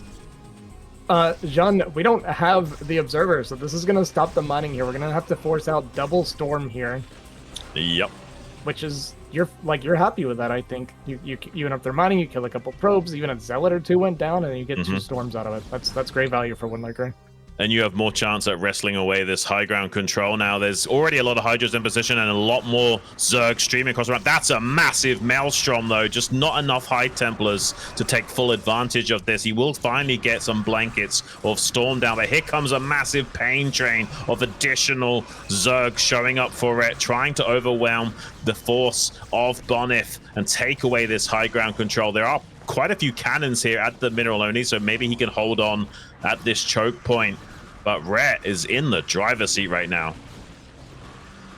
Jean, we don't have the observer, so this is going to stop the mining here. We're going to have to force out double storm here. Yep. Which is, you're happy with that, I think. You even up their mining, you kill a couple probes, even a zealot or two went down, and you get 2 storms out of it. That's great value for one lurker. And you have more chance at wrestling away this high ground control now. There's already a lot of Hydras in position and a lot more Zerg streaming across the map. That's a massive maelstrom, though. Just not enough High Templars to take full advantage of this. He will finally get some blankets of storm down, but here comes a massive pain train of additional Zerg showing up for it, trying to overwhelm the force of Bonyth and take away this high ground control. There are quite a few cannons here at the mineral only, so maybe he can hold on at this choke point. But Rhett is in the driver's seat right now.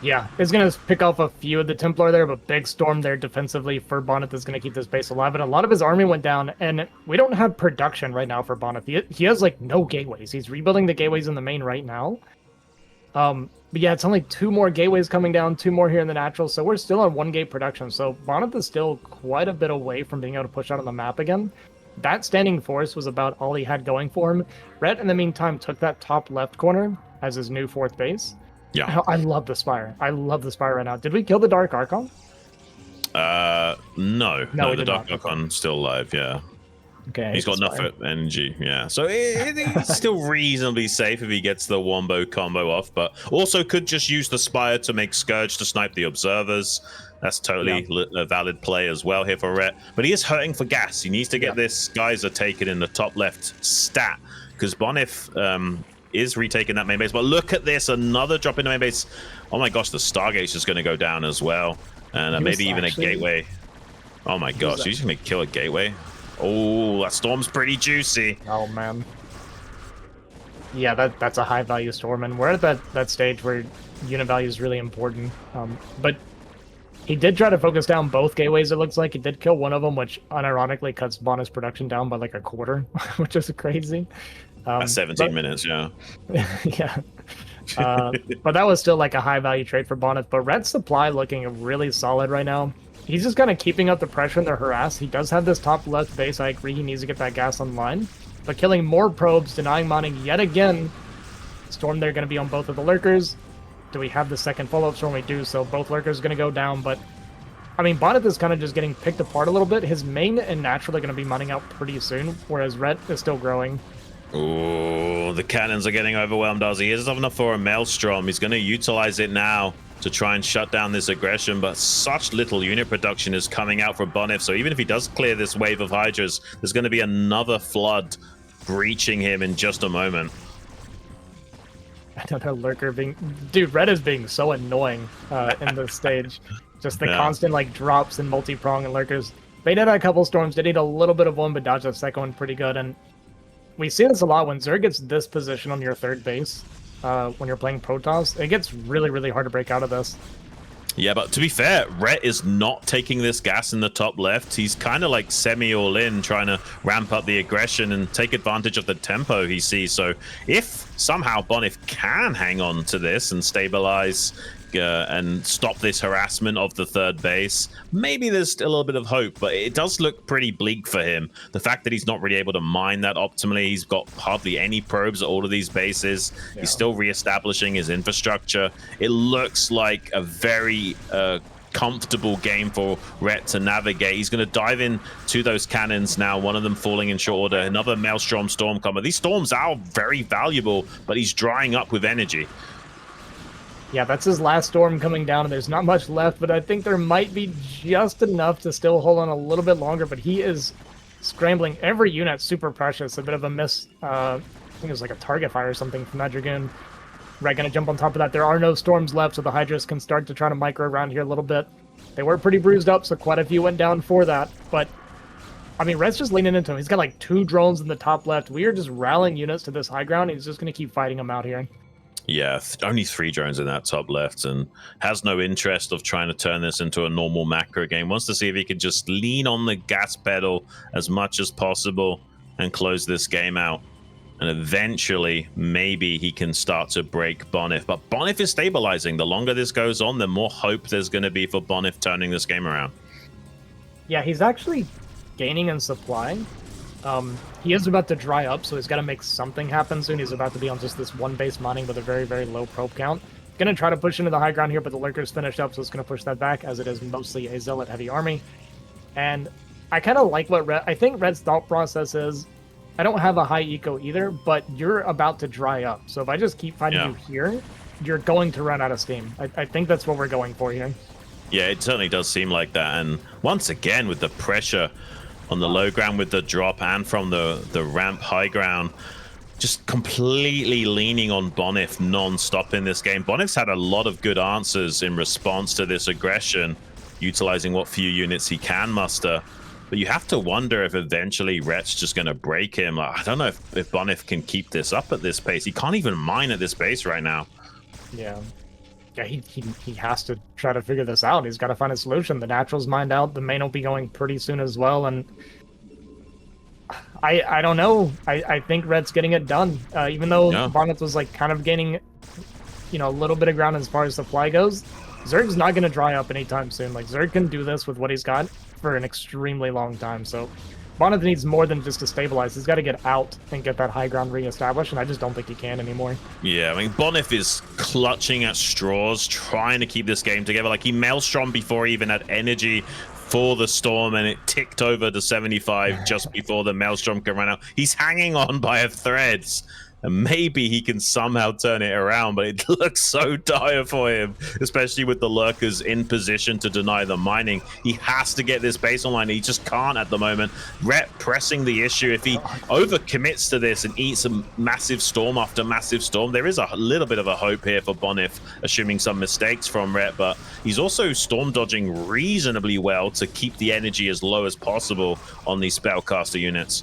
Yeah, he's going to pick off a few of the Templar there, but big storm there defensively for Bonyth is going to keep this base alive. And a lot of his army went down, and we don't have production right now for Bonyth. He has, like, no gateways. He's rebuilding the gateways in the main right now. But yeah, it's only 2 more gateways coming down, 2 more here in the natural, so we're still on 1 gate production. So Bonyth is still quite a bit away from being able to push out on the map again. That standing force was about all he had going for him. Rhett, in the meantime, took that top left corner as his new 4th base. Yeah. I love the Spire. I love the Spire right now. Did we kill the Dark Archon? No, the Dark Archon's still alive, yeah. Okay. He's got enough energy, yeah. So he's still reasonably safe if he gets the Wombo combo off, but also could just use the Spire to make Scourge to snipe the Observers. That's totally a valid play as well here for Rhett. But he is hurting for gas. He needs to get this Geyser taken in the top left stat, because Bonyth is retaking that main base. But look at this, another drop in the main base. Oh my gosh, the Stargate's just going to go down as well. And maybe even a gateway. Oh my gosh, he's going to kill a gateway. Oh, that storm's pretty juicy. Oh, man. Yeah, that's a high-value storm, and we're at that stage where unit value is really important. But he did try to focus down both gateways, it looks like. He did kill one of them, which unironically cuts Bonyth's production down by like a quarter, which is crazy. At 17 minutes, yeah. Yeah. But that was still like a high-value trade for Bonyth. But Red's supply looking really solid right now. He's just kind of keeping up the pressure in the harass. He does have this top left base. I agree he needs to get that gas online. But killing more probes, denying mining yet again. Storm, they're going to be on both of the lurkers. Do we have the second follow-up storm? We do, so both lurkers going to go down, but I mean, Bonyth is kind of just getting picked apart a little bit. His main and natural are going to be mining out pretty soon, whereas Ret is still growing. Oh, the cannons are getting overwhelmed, Ozzy. He is enough for a Maelstrom. He's going to utilize it now to try and shut down this aggression, but such little unit production is coming out from Bonyth, so even if he does clear this wave of Hydras, there's going to be another flood breaching him in just a moment. I don't know, Lurker being... Dude, Red is being so annoying in this stage. Just the constant, like, drops and multi-prong and Lurkers. They did a couple storms, did eat a little bit of one, but dodged the second one pretty good, and we see this a lot when Zerg gets this position on your third base. When you're playing Protoss, it gets really, really hard to break out of this. Yeah, but to be fair, Rhett is not taking this gas in the top left. He's kind of like semi-all in, trying to ramp up the aggression and take advantage of the tempo he sees. So if somehow Bonyth can hang on to this and stabilize and stop this harassment of the third base, maybe there's a little bit of hope, but it does look pretty bleak for him. The fact that he's not really able to mine that optimally, he's got hardly any probes at all of these bases. Yeah. He's still reestablishing his infrastructure. It looks like a very comfortable game for Rhett to navigate. He's going to dive in to those cannons now, one of them falling in short order. Another Maelstrom Stormcomer. These storms are very valuable, but he's drying up with energy. Yeah, that's his last storm coming down, and there's not much left, but I think there might be just enough to still hold on a little bit longer, but he is scrambling. Every unit super precious. A bit of a miss. I think it was like a target fire or something from that Dragoon. Red gonna jump on top of that. There are no storms left, so the Hydras can start to try to micro around here a little bit. They were pretty bruised up, so quite a few went down for that, but I mean, Red's just leaning into him. He's got like 2 drones in the top left. We are just rallying units to this high ground. He's just gonna keep fighting them out here. Yeah, only 3 drones in that top left, and has no interest of trying to turn this into a normal macro game. Wants to see if he can just lean on the gas pedal as much as possible and close this game out. And eventually, maybe he can start to break Bonyth. But Bonyth is stabilizing. The longer this goes on, the more hope there's going to be for Bonyth turning this game around. Yeah, he's actually gaining in supply. He is about to dry up, so he's got to make something happen soon. He's about to be on just this one base mining with a very, very low probe count. Going to try to push into the high ground here, but the Lurker's finished up, so it's going to push that back, as it is mostly a Zealot heavy army. And I kind of like what Red... I think Red's thought process is, I don't have a high eco either, but you're about to dry up. So if I just keep fighting you here, you're going to run out of steam. I think that's what we're going for here. Yeah, it certainly does seem like that. And once again, with the pressure on the low ground with the drop and from the ramp high ground, just completely leaning on Bonyth non-stop in this game. Bonyth's had a lot of good answers in response to this aggression, utilizing what few units he can muster. But you have to wonder if eventually Rhett's just going to break him. I don't know if Bonyth can keep this up at this pace. He can't even mine at this pace right now. Yeah. Yeah, he has to try to figure this out. He's got to find a solution. The natural's mined out. The main will be going pretty soon as well. And I don't know. I think Red's getting it done. Even though Bonyth was like kind of gaining, a little bit of ground as far as supply goes, Zerg's not going to dry up anytime soon. Like, Zerg can do this with what he's got for an extremely long time. So Bonyth needs more than just to stabilize. He's got to get out and get that high ground reestablished, and I just don't think he can anymore. Yeah, I mean, Bonyth is clutching at straws, trying to keep this game together. Like, he Maelstrom before he even had energy for the storm, and it ticked over to 75 just before the Maelstrom can run out. He's hanging on by a thread, and maybe he can somehow turn it around, but it looks so dire for him, especially with the lurkers in position to deny the mining. He has to get this base online. He just can't at the moment. Rhett pressing the issue. If he overcommits to this and eats a massive storm after massive storm, there is a little bit of a hope here for Bonyth, assuming some mistakes from Rhett, but he's also storm dodging reasonably well to keep the energy as low as possible on these spellcaster units.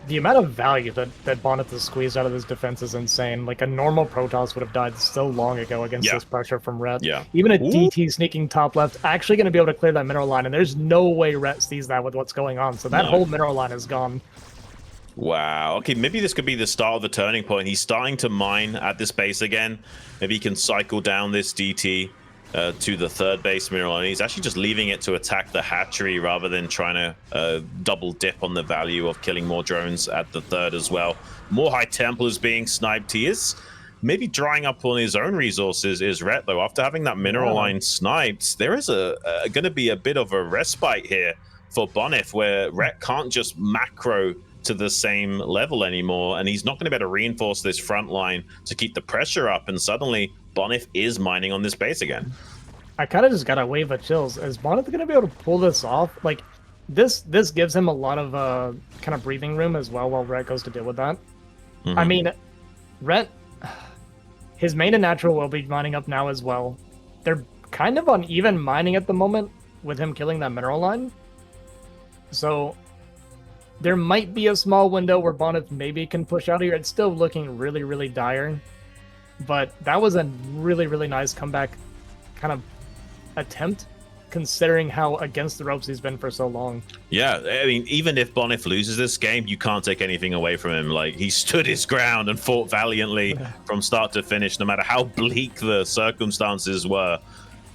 The amount of value that Bonyth has squeezed out of this defense is insane. Like, a normal Protoss would have died so long ago against this pressure from Rhett. Yeah. Even a DT sneaking top left, actually going to be able to clear that mineral line, and there's no way Rhett sees that with what's going on. So that whole mineral line is gone. Wow. Okay, maybe this could be the start of the turning point. He's starting to mine at this base again. Maybe he can cycle down this DT to the third base mineral, and he's actually just leaving it to attack the hatchery rather than trying to double dip on the value of killing more drones at the third as well. More High Templars being sniped. He is maybe drying up on his own resources is Rhett, though. After having that mineral line sniped, there is going to be a bit of a respite here for Bonyth, where Rhett can't just macro to the same level anymore, and he's not going to be able to reinforce this front line to keep the pressure up, and suddenly Bonyth is mining on this base again. I kind of just got a wave of chills. Is Bonyth going to be able to pull this off? Like, this gives him a lot of kind of breathing room as well while Rhett goes to deal with that. I mean, Rhett, his main and natural will be mining up now as well. They're kind of on even mining at the moment with him killing that mineral line. So there might be a small window where Bonyth maybe can push out here. It's still looking really, really dire. But that was a really, really nice comeback kind of attempt, considering how against the ropes he's been for so long. Yeah, I mean, even if Bonyth loses this game, you can't take anything away from him. Like, he stood his ground and fought valiantly from start to finish, no matter how bleak the circumstances were.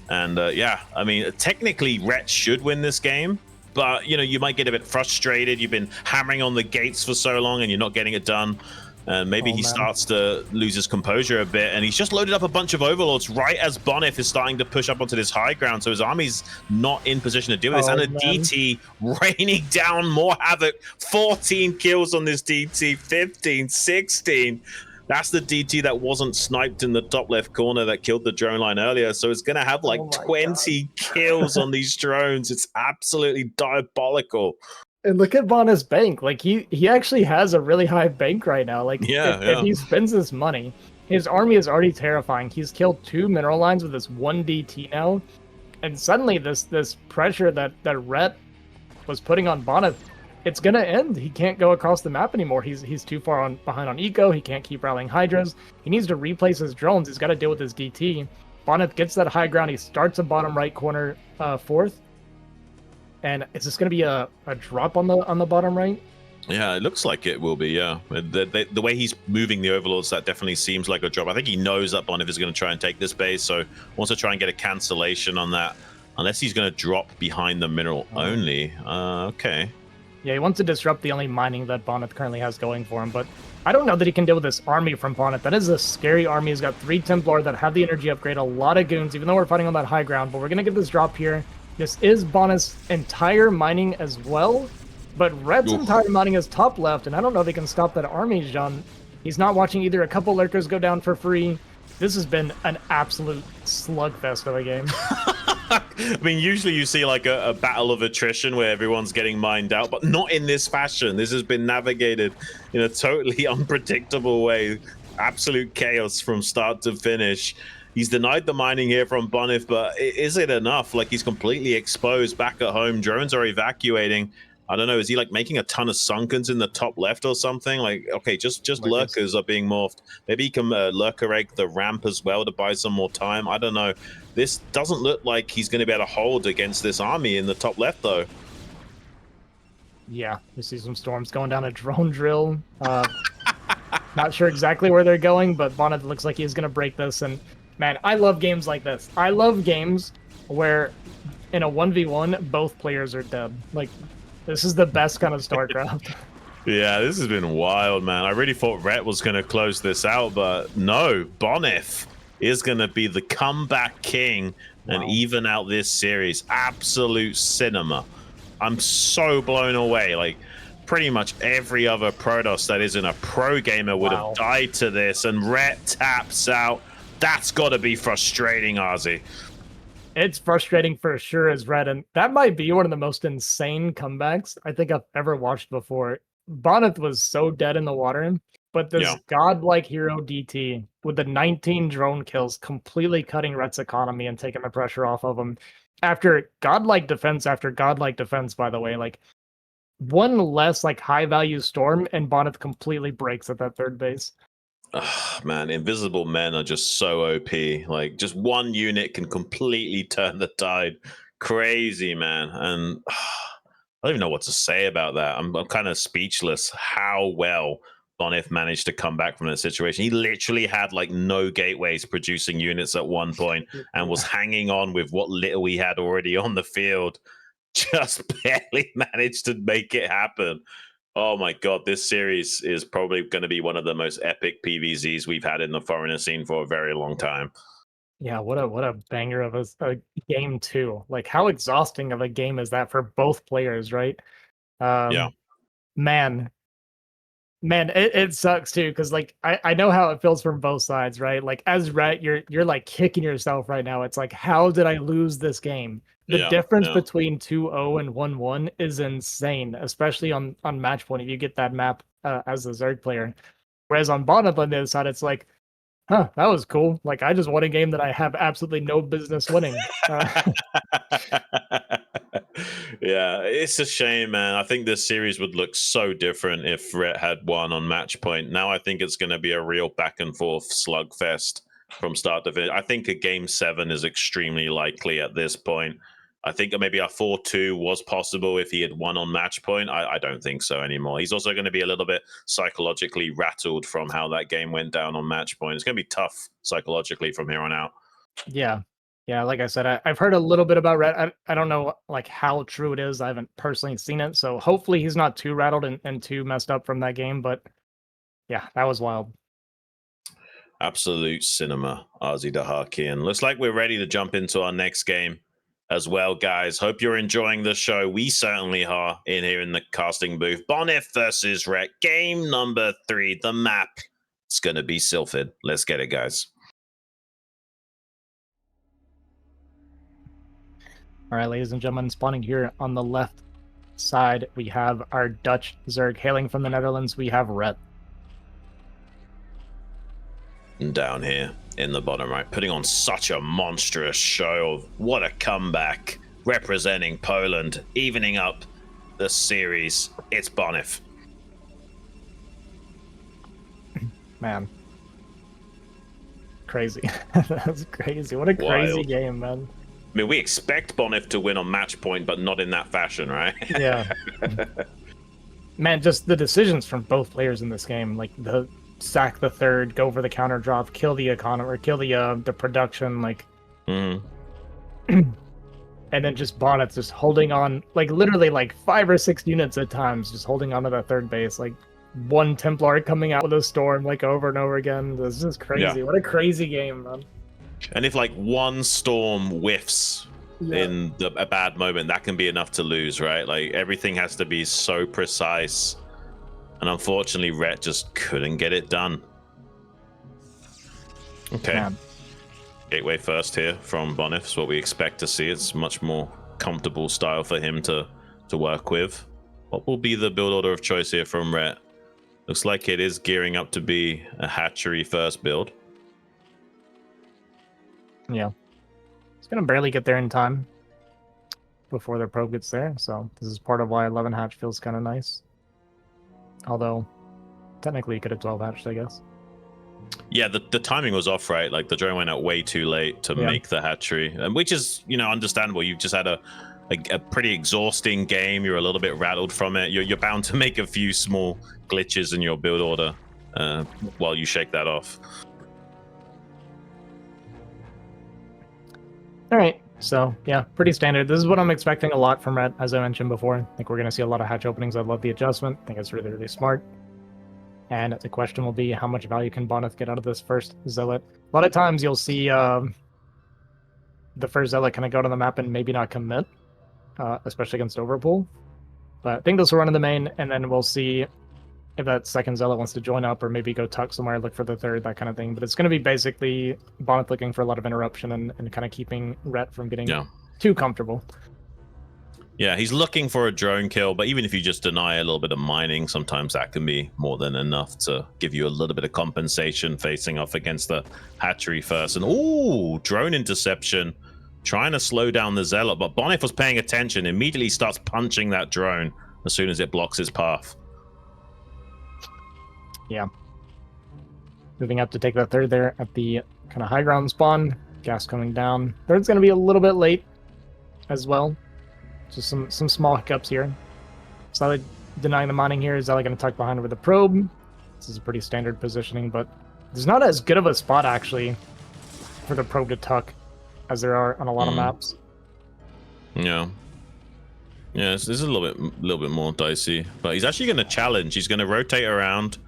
And yeah, I mean, technically, Rhett should win this game. But, you know, you might get a bit frustrated. You've been hammering on the gates for so long and you're not getting it done. And maybe he starts to lose his composure a bit. And he's just loaded up a bunch of overlords right as Bonyth is starting to push up onto this high ground. So his army's not in position to do this. And a DT raining down more havoc. 14 kills on this DT, 15, 16. That's the DT that wasn't sniped in the top left corner that killed the drone line earlier. So it's going to have like 20 kills on these drones. It's absolutely diabolical. And look at Bonyth's bank. Like, he actually has a really high bank right now. Like, if he spends this money, his army is already terrifying. He's killed 2 mineral lines with this 1 DT now. And suddenly this pressure that Rhett was putting on Bonyth, it's gonna end. He can't go across the map anymore. He's too far behind on eco. He can't keep rallying hydras. He needs to replace his drones. He's got to deal with his DT. Bonyth gets that high ground. He starts a bottom right corner fourth. And is this gonna be a drop on the bottom right? Yeah, it looks like it will be. Yeah, the way he's moving the overlords, that definitely seems like a drop. I think he knows that Bonyth is going to try and take this base, so wants to try and get a cancellation on that. Unless he's going to drop behind the mineral only. Okay. Yeah, he wants to disrupt the only mining that Bonyth currently has going for him, but I don't know that he can deal with this army from Bonyth. That is a scary army. He's got 3 Templar that have the energy upgrade, a lot of goons, even though we're fighting on that high ground, but we're going to get this drop here. This is Bonyth's entire mining as well, but Red's entire mining is top left, and I don't know if they can stop that army, Jean. He's not watching either a couple lurkers go down for free. This has been an absolute slugfest of a game. I mean, usually you see like a battle of attrition where everyone's getting mined out, but not in this fashion. This has been navigated in a totally unpredictable way. Absolute chaos from start to finish. He's denied the mining here from Bonyth, but is it enough? Like, he's completely exposed back at home. Drones are evacuating. I don't know. Is he like making a ton of sunkens in the top left or something? Like, okay, just lurkers are being morphed. Maybe he can lurker egg the ramp as well to buy some more time. I don't know. This doesn't look like he's going to be able to hold against this army in the top left, though. Yeah, we see some storms going down a drone drill. Not sure exactly where they're going, but Bonyth looks like he's going to break this. And man, I love games like this. I love games where in a 1v1, both players are dead. Like, this is the best kind of StarCraft. Yeah, this has been wild, man. I really thought Rhett was going to close this out, but no, Bonyth is going to be the comeback king and even out this series. Absolute cinema. I'm so blown away. Like, pretty much every other Protoss that isn't a pro gamer would have died to this, and Rhett taps out. That's got to be frustrating, Ozzy. It's frustrating for sure as Rhett, and that might be one of the most insane comebacks I think I've ever watched before. Bonyth was so dead in the water, but this godlike hero DT with the 19 drone kills completely cutting Rhett's economy and taking the pressure off of him. After godlike defense, by the way, like one less like high value storm and Bonyth completely breaks at that third base. Man, invisible men are just so OP. Like, just one unit can completely turn the tide. Crazy, man. And I don't even know what to say about that. I'm kind of speechless how well Bonyth managed to come back from that situation. He literally had like no gateways producing units at one point and was hanging on with what little he had already on the field. Just barely managed to make it happen. Oh my god, this series is probably going to be one of the most epic PvZs we've had in the foreigner scene for a very long time. Yeah, what a banger of a game too. Like, how exhausting of a game is that for both players, right? Yeah. Man, it sucks too, because like I know how it feels from both sides, right? Like as Rhett, you're like kicking yourself right now. It's like, how did I lose this game? The difference between 2-0 and 1-1 is insane, especially on match point if you get that map as a Zerg player. Whereas on Bonyth on the other side, it's like, huh, that was cool. Like, I just won a game that I have absolutely no business winning. Yeah, it's a shame, man. I think this series would look so different if Rhett had won on match point. Now I think it's going to be a real back and forth slugfest from start to finish. I think a game 7 is extremely likely at this point. I think maybe a 4-2 was possible if he had won on match point. I don't think so anymore. He's also going to be a little bit psychologically rattled from how that game went down on match point. It's going to be tough psychologically from here on out. Yeah. Yeah, like I said, I've heard a little bit about Rhett. I don't know like how true it is. I haven't personally seen it, so hopefully he's not too rattled and too messed up from that game. But yeah, that was wild. Absolute cinema, Arzi Dahaki. And looks like we're ready to jump into our next game as well, guys. Hope you're enjoying the show. We certainly are in here in the casting booth. Bonyth versus Rhett. Game number 3. The map. It's going to be Sylphid. Let's get it, guys. All right, ladies and gentlemen, spawning here on the left side, we have our Dutch Zerg. Hailing from the Netherlands, we have Rhett. And down here in the bottom right, putting on such a monstrous show of what a comeback, representing Poland, evening up the series. It's Bonyth. Man. Crazy. That's crazy. What a crazy game, man. I mean, we expect Bonyth to win on match point, but not in that fashion, right? Yeah. Man, just the decisions from both players in this game, like the sack the third, go for the counter drop, kill the economy, or kill the production, like, and then just Bonyth just holding on, like literally like 5 or 6 units at times, just holding on to that third base, like one Templar coming out with a storm, like over and over again. This is crazy. Yeah. What a crazy game, man. And if like one storm whiffs in a bad moment, that can be enough to lose, right? Like everything has to be so precise. And unfortunately, Rhett just couldn't get it done. Okay. Man. Gateway first here from Bonyth is what we expect to see. It's much more comfortable style for him to work with. What will be the build order of choice here from Rhett? Looks like it is gearing up to be a hatchery first build. Yeah. It's going to barely get there in time before their probe gets there. So this is part of why 11 hatch feels kind of nice. Although, technically you could have 12 hatched, I guess. Yeah, the timing was off, right? Like the drone went out way too late to make the hatchery, which is, understandable. You've just had a pretty exhausting game. You're a little bit rattled from it. You're bound to make a few small glitches in your build order while you shake that off. All right, so yeah, pretty standard. This is what I'm expecting a lot from Rhett, as I mentioned before. I think we're going to see a lot of hatch openings. I love the adjustment. I think it's really, really smart. And the question will be, how much value can Bonyth get out of this first Zealot? A lot of times you'll see the first Zealot kind of go to the map and maybe not commit, especially against Overpool. But I think this will run in the main, and then we'll see if that second Zealot wants to join up or maybe go tuck somewhere, look for the third, that kind of thing. But it's going to be basically Bonyth looking for a lot of interruption and kind of keeping Rhett from getting too comfortable. Yeah, he's looking for a drone kill, but even if you just deny a little bit of mining, sometimes that can be more than enough to give you a little bit of compensation facing off against the hatchery first. And ooh, drone interception, trying to slow down the Zealot, but Bonyth was paying attention, immediately starts punching that drone as soon as it blocks his path. Yeah. Moving up to take that third there at the kind of high ground spawn. Gas coming down. Third's going to be a little bit late as well. Just some small hiccups here. Slightly denying the mining here. Zealot going to tuck behind with the probe. This is a pretty standard positioning, but there's not as good of a spot actually for the probe to tuck as there are on a lot of maps. Yeah. Yeah, this is a little bit more dicey, but he's actually going to challenge. He's going to rotate around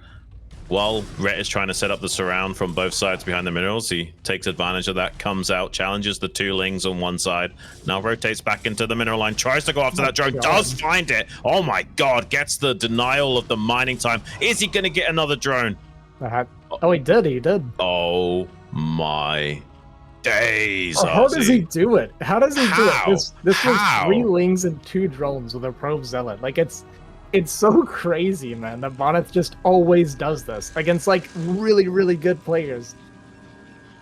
while Rhett is trying to set up the surround from both sides behind the minerals. He takes advantage of that, comes out, challenges the two lings on one side, now rotates back into the mineral line, tries to go after that drone, does find it. Oh my god, gets the denial of the mining time. Is he going to get another drone? Oh, he did. Oh my days. Oh, how does he do it? How does he do it? This was 3 lings and 2 drones with a probe zealot. Like, it's so crazy, man, that Bonyth just always does this against like really, really good players.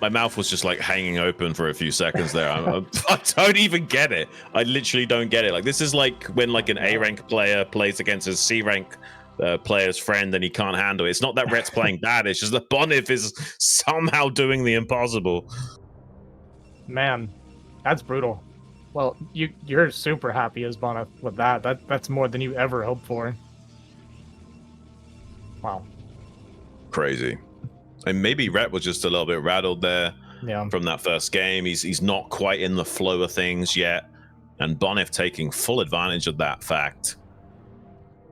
My mouth was just like hanging open for a few seconds there. I don't even get it. I literally don't get it. Like, this is like when like an A rank player plays against a C rank player's friend and he can't handle it. It's not that Rhett's playing bad. It's just that Bonyth is somehow doing the impossible. Man, that's brutal. Well, you're super happy as Bonyth with that. That's more than you ever hoped for. Wow. Crazy. And maybe Rhett was just a little bit rattled there from that first game. He's not quite in the flow of things yet. And Bonyth taking full advantage of that fact.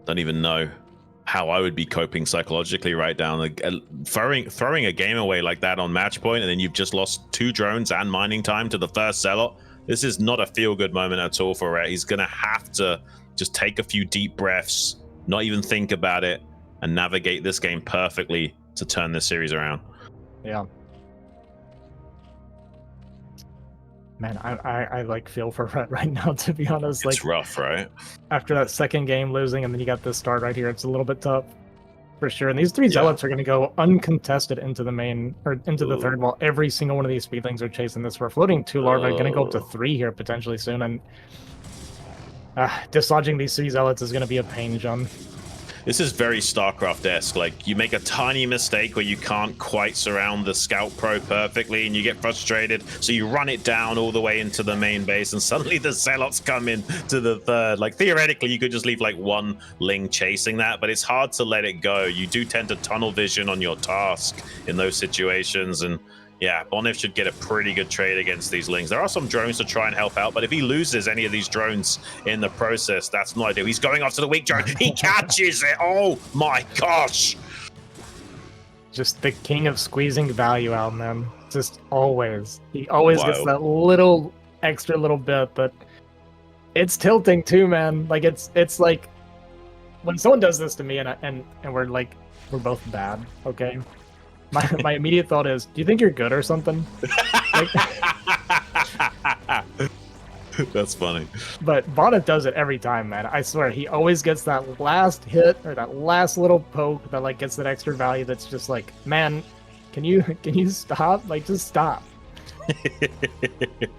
Don't even know how I would be coping psychologically right down. Like, throwing a game away like that on match point, and then you've just lost 2 drones and mining time to the first zealot. This is not a feel-good moment at all for Rhett. He's going to have to just take a few deep breaths, not even think about it, and navigate this game perfectly to turn this series around. Yeah. Man, I like feel for Rhett right now, to be honest. It's rough, right? After that second game losing, and then you got this start right here, it's a little bit tough. For sure. And these 3 zealots are going to go uncontested into the main, or into the third, while every single one of these speedlings are chasing this. We're floating 2 larvae, going to go up to 3 here potentially soon. And dislodging these 3 zealots is going to be a pain, John. This is very StarCraft-esque. Like, you make a tiny mistake where you can't quite surround the Scout Pro perfectly, and you get frustrated, so you run it down all the way into the main base, and suddenly the Zealots come in to the third. Like, theoretically, you could just leave, like, 1 ling chasing that, but it's hard to let it go. You do tend to tunnel vision on your task in those situations, and yeah, Bonyth should get a pretty good trade against these lings. There are some drones to try and help out, but if he loses any of these drones in the process, that's not ideal. He's going after the weak drone. He catches it. Oh my gosh. Just the king of squeezing value out, man. Just always. He always gets that little extra little bit, but it's tilting too, man. Like, it's like when someone does this to me and we're like, we're both bad, okay? My immediate thought is, do you think you're good or something? Like, that's funny. But Bonyth does it every time, man. I swear, he always gets that last hit or that last little poke that like gets that extra value. That's just like, man, can you stop? Like, just stop.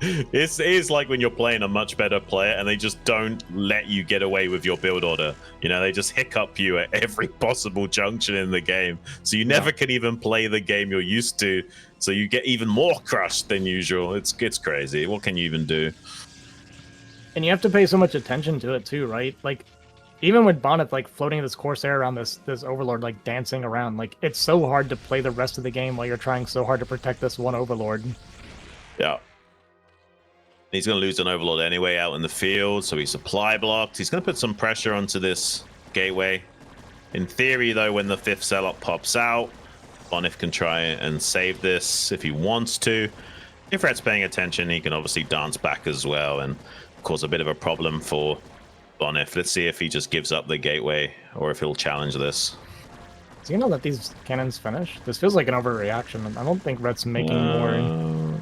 It's like when you're playing a much better player and they just don't let you get away with your build order. You know, they just hiccup you at every possible junction in the game, so you never can even play the game you're used to, so you get even more crushed than usual. It's crazy. What can you even do? And you have to pay so much attention to it too, right? Like, even with Bonyth like floating this Corsair around this Overlord, like dancing around, like, it's so hard to play the rest of the game while you're trying so hard to protect this one Overlord. Yeah. He's going to lose an Overlord anyway out in the field, so he's supply blocked. He's going to put some pressure onto this gateway. In theory, though, when the 5th Zealot pops out, Bonyth can try and save this if he wants to. If Rhett's paying attention, he can obviously dance back as well and cause a bit of a problem for Bonyth. Let's see if he just gives up the gateway or if he'll challenge this. Is he gonna let these cannons finish? This feels like an overreaction. I don't think Rhett's making more.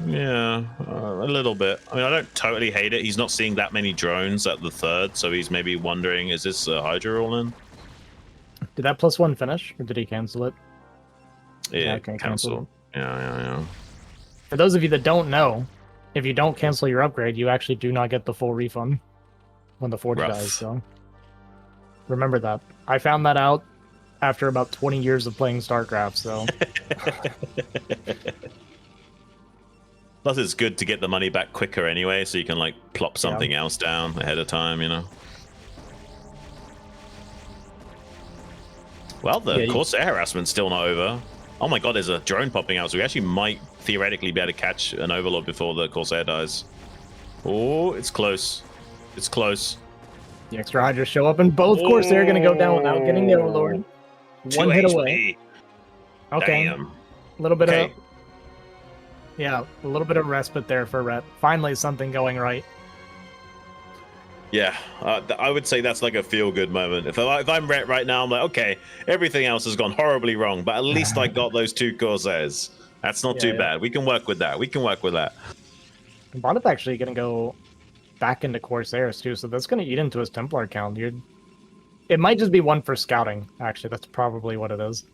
Yeah, a little bit. I mean, I don't totally hate it. He's not seeing that many drones at the 3rd, so he's maybe wondering, is this a Hydra all in? Did that +1 finish, or did he cancel it? Yeah, cancel. Yeah. For those of you that don't know, if you don't cancel your upgrade, you actually do not get the full refund when the Forge dies, so remember that. I found that out after about 20 years of playing StarCraft, so... Plus, it's good to get the money back quicker anyway, so you can, like, plop something else down ahead of time, you know? Well, the Corsair harassment's still not over. Oh my god, there's a drone popping out, so we actually might theoretically be able to catch an Overlord before the Corsair dies. Oh, it's close. It's close. The extra Hydras show up, and both Corsair are going to go down without getting the Overlord. One hit away. Okay. Damn. A little bit of... Yeah, a little bit of respite there for Rhett. Finally something going right. Yeah, I would say that's like a feel-good moment. If I'm Rhett right now, I'm like, okay, everything else has gone horribly wrong, but at least I got those 2 Corsairs. That's not too bad. We can work with that. Bonyth actually going to go back into Corsairs too, so that's going to eat into his Templar count. It might just be one for scouting, actually. That's probably what it is.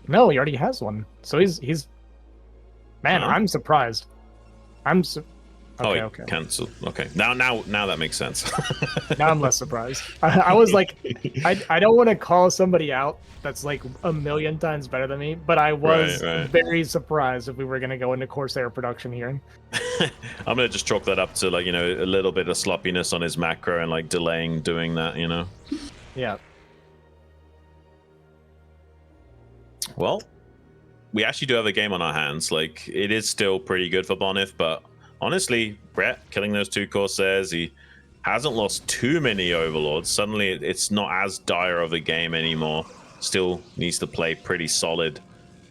No, he already has one. So he's... Man, I'm surprised. Okay. Cancelled. Okay, now that makes sense. Now I'm less surprised. I was like, I don't want to call somebody out that's like a million times better than me, but I was very surprised if we were going to go into Corsair production here. I'm going to just chalk that up to like, a little bit of sloppiness on his macro and like delaying doing that, Yeah. Well, we actually do have a game on our hands. Like, it is still pretty good for Bonyth, but honestly, Rhett killing those 2 Corsairs, he hasn't lost too many Overlords. Suddenly, it's not as dire of a game anymore. Still needs to play pretty solid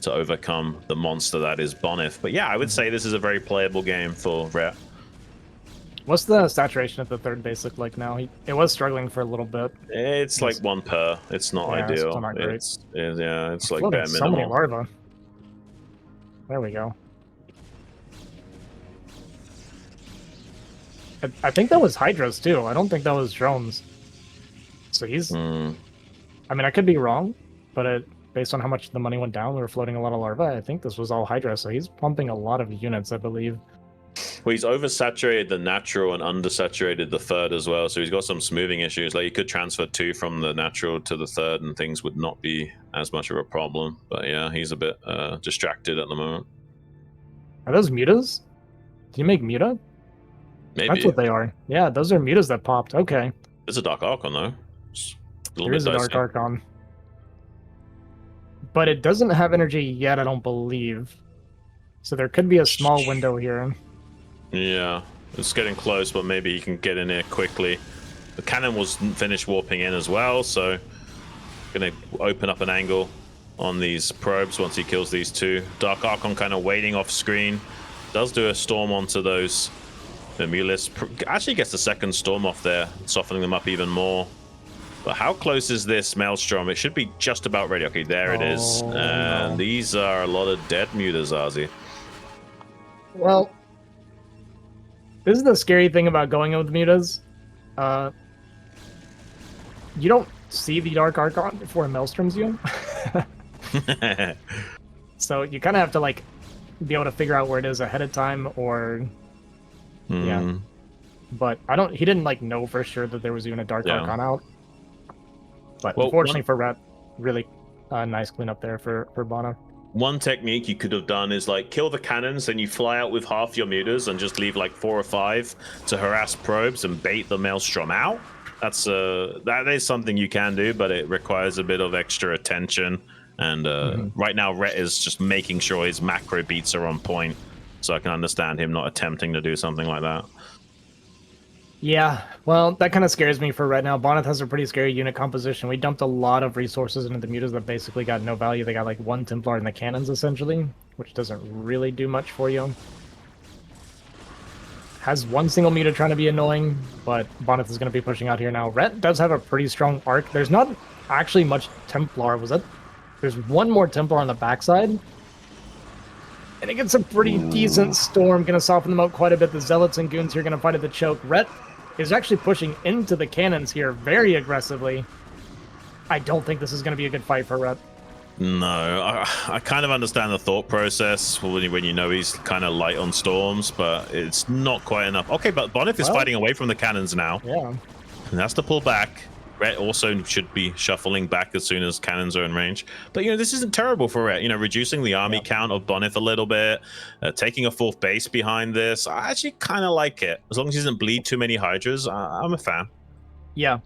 to overcome the monster that is Bonyth. But yeah, I would say this is a very playable game for Rhett. What's the saturation at the 3rd basic like now? It was struggling for a little bit. It's like 1 per. It's not ideal. It's not great. It's like bare minimal. So many larvae. There we go. I think that was Hydras too. I don't think that was drones. So he's... I mean, I could be wrong, but based on how much the money went down, we were floating a lot of larvae. I think this was all Hydra, so he's pumping a lot of units, I believe. Well, he's oversaturated the natural and undersaturated the 3rd as well, so he's got some smoothing issues. Like, he could transfer 2 from the natural to the 3rd, and things would not be as much of a problem. But yeah, he's a bit distracted at the moment. Are those mutas? Can you make muta? Maybe. That's what they are. Yeah, those are mutas that popped. Okay. There's a Dark Archon, though. There is a Dark Archon. But it doesn't have energy yet, I don't believe. So there could be a small window here. Yeah, it's getting close, but maybe he can get in here quickly. The cannon was finished warping in as well, so gonna open up an angle on these probes once he kills these 2. Dark Archon kind of waiting off screen. Does do a storm onto those. The Mulus actually gets the 2nd storm off there, softening them up even more. But how close is this Maelstrom? It should be just about ready. Okay, there it is. And these are a lot of dead mutas, Ozzy. Well, this is the scary thing about going with mutas. You don't see the Dark Archon before it Maelstroms you. So you kind of have to like be able to figure out where it is ahead of time, or yeah. But he didn't like know for sure that there was even a Dark Archon out. But unfortunately for Rhett, really nice cleanup there for Bonyth. One technique you could have done is like kill the cannons, then you fly out with half your mutas and just leave like 4 or 5 to harass probes and bait the Maelstrom out. That is something you can do, but it requires a bit of extra attention. And right now, Rhett is just making sure his macro beats are on point, so I can understand him not attempting to do something like that. Yeah, well, that kind of scares me for right now. Bonyth has a pretty scary unit composition. We dumped a lot of resources into the mutas that basically got no value. They got like 1 Templar in the cannons, essentially, which doesn't really do much for you. Has 1 single muta trying to be annoying, but Bonyth is going to be pushing out here now. Rhett does have a pretty strong arc. There's not actually much Templar. There's 1 more Templar on the backside. And it gets a pretty decent storm. Going to soften them out quite a bit. The Zealots and Goons here going to fight at the choke. Rhett is actually pushing into the cannons here very aggressively. I don't think this is going to be a good fight for Rhett. No, I kind of understand the thought process when you know he's kind of light on storms, but it's not quite enough. Okay, but Bonyth is fighting away from the cannons now. Yeah. And has to pull back. Rhett also should be shuffling back as soon as cannons are in range. But, this isn't terrible for Rhett. Reducing the army count of Bonyth a little bit, taking a 4th base behind this. I actually kind of like it. As long as he doesn't bleed too many Hydras, I'm a fan. Yeah.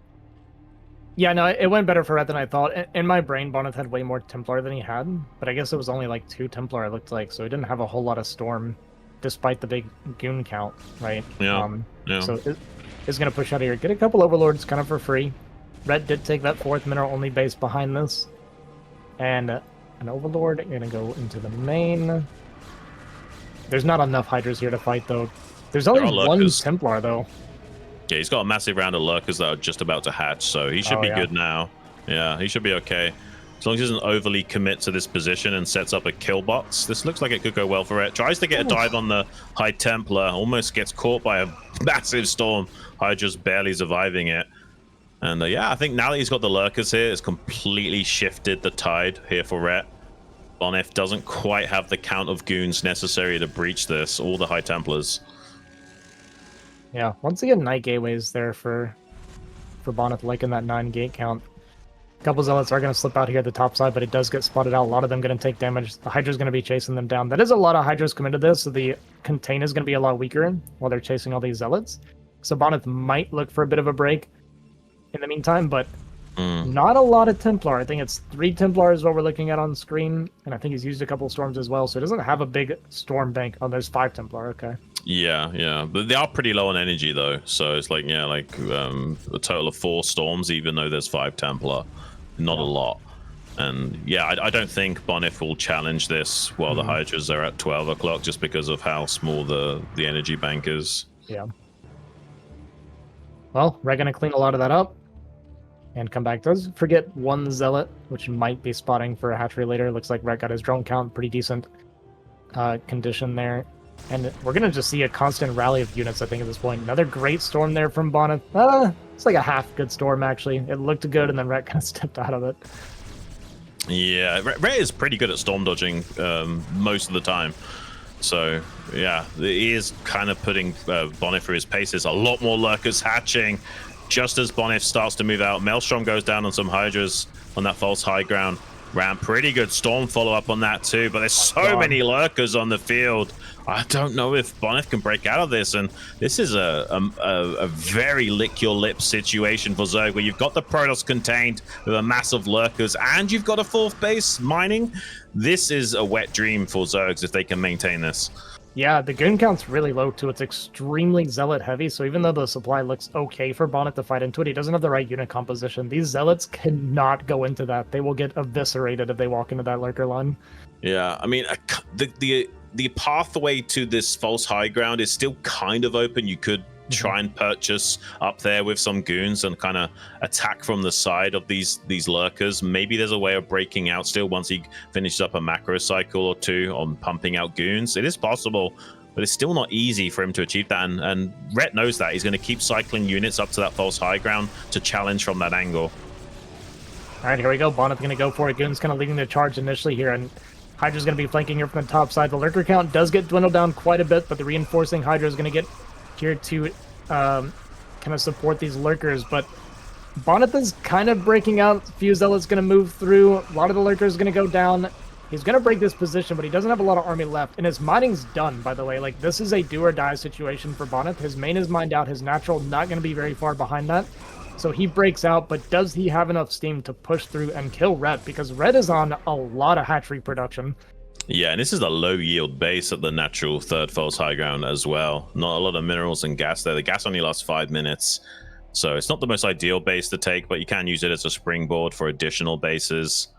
Yeah, no, it went better for Rhett than I thought. In my brain, Bonyth had way more Templar than he had, but I guess it was only like 2 Templar, it looked like, so he didn't have a whole lot of Storm, despite the big Goon count, right? Yeah. So is going to push out here. Get a couple Overlords kind of for free. Red did take that 4th mineral-only base behind this. And an Overlord going to go into the main. There's not enough Hydras here to fight, though. There's only one Templar, though. Yeah, he's got a massive round of Lurkers that are just about to hatch, so he should be good now. Yeah, he should be okay. As long as he doesn't overly commit to this position and sets up a kill box, this looks like it could go well for it. Tries to get a dive on the High Templar, almost gets caught by a massive storm. Hydra's barely surviving it. And yeah, I think now that he's got the Lurkers here, it's completely shifted the tide here for Rhett. Bonyth doesn't quite have the count of goons necessary to breach this, all the High Templars. Yeah, once again, Night Gateways there for Bonyth, liking that 9 gate count. A couple Zealots are going to slip out here at the top side, but it does get spotted out. A lot of them going to take damage. The Hydra's going to be chasing them down. That is a lot of Hydras come into this, so the contain is going to be a lot weaker while they're chasing all these Zealots. So Bonyth might look for a bit of a break in the meantime, but not a lot of Templar. I think it's 3 Templar is what we're looking at on screen, and I think he's used a couple Storms as well, so he doesn't have a big Storm bank. Oh, there's 5 Templar, okay. Yeah, but they are pretty low on energy though, so it's like, yeah, like a total of 4 Storms, even though there's 5 Templar. Not a lot. And yeah, I don't think Bonyth will challenge this while the Hydras are at 12 o'clock, just because of how small the energy bank is. Yeah. Well, we're going to clean a lot of that up and come back. Does forget 1 Zealot, which might be spotting for a hatchery later. Looks like Red got his drone count, pretty decent condition there. And we're going to just see a constant rally of units, I think, at this point. Another great storm there from Bonyth. It's like a half good storm, actually. It looked good, and then Rhett kind of stepped out of it. Yeah, Rhett is pretty good at storm dodging most of the time. So, yeah, he is kind of putting Bonyth through his paces. A lot more Lurkers hatching. Just as Bonyth starts to move out, Maelstrom goes down on some Hydras on that false high ground ramp. Pretty good storm follow-up on that too, but there's so many Lurkers on the field. I don't know if Bonyth can break out of this, and this is a very lick-your-lip situation for Zerg, where you've got the Protoss contained with a massive Lurkers, and you've got a 4th base mining. This is a wet dream for Zergs if they can maintain this. Yeah, the goon count's really low too. It's extremely Zealot heavy, so even though the supply looks okay for Bonyth to fight into it, he doesn't have the right unit composition. These Zealots cannot go into that. They will get eviscerated if they walk into that Lurker line. Yeah, I mean, the pathway to this false high ground is still kind of open. You could try and purchase up there with some goons and kind of attack from the side of these Lurkers. Maybe there's a way of breaking out still once he finishes up a macro cycle or 2 on pumping out goons. It is possible, but it's still not easy for him to achieve that, and Rhett knows that. He's going to keep cycling units up to that false high ground to challenge from that angle. All right, here we go. Bonyth going to go for it. Goon's kind of leading the charge initially here, and Hydra's going to be flanking here from the top side. The Lurker count does get dwindled down quite a bit, but the reinforcing Hydra is going to get here to kind of support these Lurkers. But Bonyth is kind of breaking out. A few Zealots going to move through. A lot of the Lurkers going to go down. He's going to break this position, but he doesn't have a lot of army left. And his mining's done, by the way. Like, this is a do-or-die situation for Bonyth. His main is mined out. His natural not going to be very far behind that. So he breaks out, but does he have enough steam to push through and kill Red? Because Red is on a lot of hatchery production. Yeah, and this is a low yield base at the natural 3rd false high ground as well. Not a lot of minerals and gas there. The gas only lasts 5 minutes. So it's not the most ideal base to take, but you can use it as a springboard for additional bases,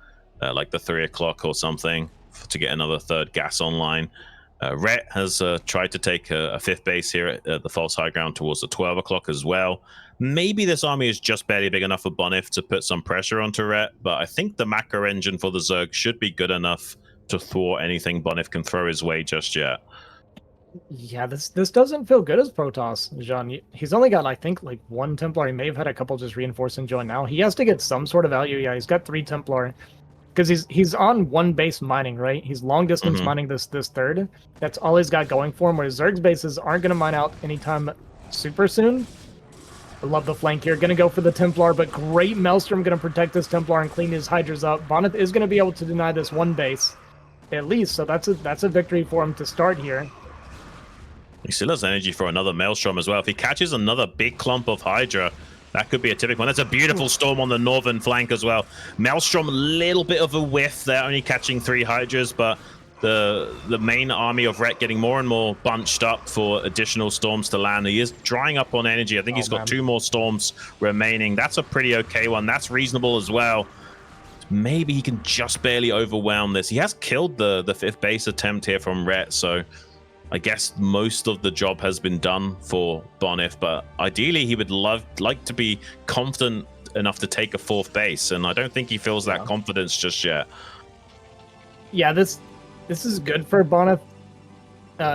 like the 3 o'clock or something, to get another 3rd gas online. Rhett has tried to take a 5th base here at the false high ground towards the 12 o'clock as well. Maybe this army is just barely big enough for Bonyth to put some pressure onto Rhett, but I think the macro engine for the Zerg should be good enough to thwart anything Bonyth can throw his way just yet. Yeah, this doesn't feel good as Protoss, Jean. He's only got, I think, like 1 Templar. He may have had a couple just reinforcing join now. He has to get some sort of value. Yeah, he's got 3 Templar. Because he's on 1 base mining, right? He's long distance mining this 3rd. That's all he's got going for him, whereas Zerg's bases aren't going to mine out anytime super soon. I love the flank here. Going to go for the Templar, but great Maelstrom going to protect this Templar and clean his Hydras up. Bonyth is going to be able to deny this 1 base, at least, so that's a victory for him to start here. He still has energy for another Maelstrom as well. If he catches another big clump of Hydra, that could be a typical one. That's a beautiful storm on the northern flank as well. Maelstrom, a little bit of a whiff there, only catching 3 Hydras, but the main army of Rhett getting more and more bunched up for additional storms to land. He is drying up on energy. I think he's got 2 more storms remaining. That's a pretty okay one. That's reasonable as well. Maybe he can just barely overwhelm this. He has killed the 5th base attempt here from Rhett, so I guess most of the job has been done for Bonyth, but ideally he would like to be confident enough to take a 4th base, and I don't think he feels that confidence just yet. Yeah, this is good for Bonyth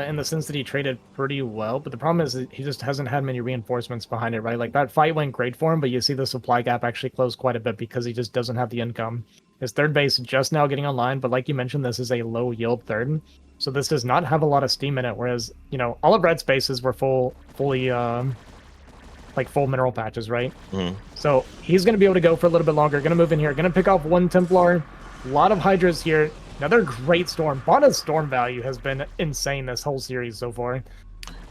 in the sense that he traded pretty well, but the problem is he just hasn't had many reinforcements behind it, right? Like, that fight went great for him, but you see the supply gap actually close quite a bit because he just doesn't have the income. His 3rd base just now getting online, but like you mentioned, this is a low yield 3rd, so this does not have a lot of steam in it, whereas, you know, all of Red's bases were fully like full mineral patches, right? So he's going to be able to go for a little bit longer, going to move in here, going to pick off 1 Templar, a lot of Hydras here. Another great storm. Bonyth's storm value has been insane this whole series so far.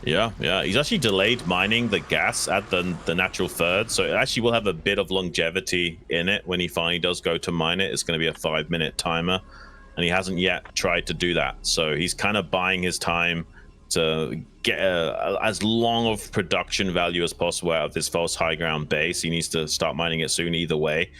Yeah. He's actually delayed mining the gas at the natural 3rd, so it actually will have a bit of longevity in it when he finally does go to mine it. It's going to be a 5-minute timer, and he hasn't yet tried to do that. So he's kind of buying his time to get as long of production value as possible out of this false high ground base. He needs to start mining it soon either way.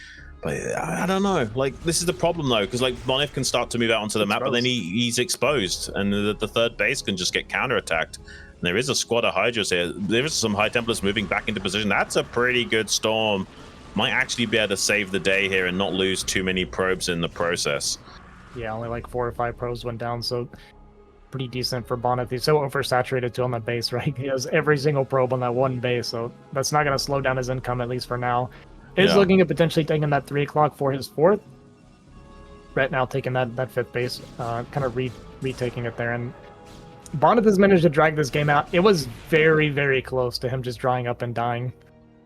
But I don't know. Like, this is the problem though, because like Bonyth can start to move out onto the map, but then he's exposed, and the 3rd base can just get counterattacked. And there is a squad of Hydras here. There is some High Templars moving back into position. That's a pretty good storm. Might actually be able to save the day here and not lose too many probes in the process. Yeah, only like 4 or 5 probes went down, so pretty decent for Bonyth. He's so oversaturated too on that base, right? He has every single probe on that one base, so that's not going to slow down his income, at least for now. Is looking at potentially taking that 3 o'clock for his 4th. Rhett now taking that 5th base, kind of retaking it there. And Bonyth has managed to drag this game out. It was very, very close to him just drying up and dying.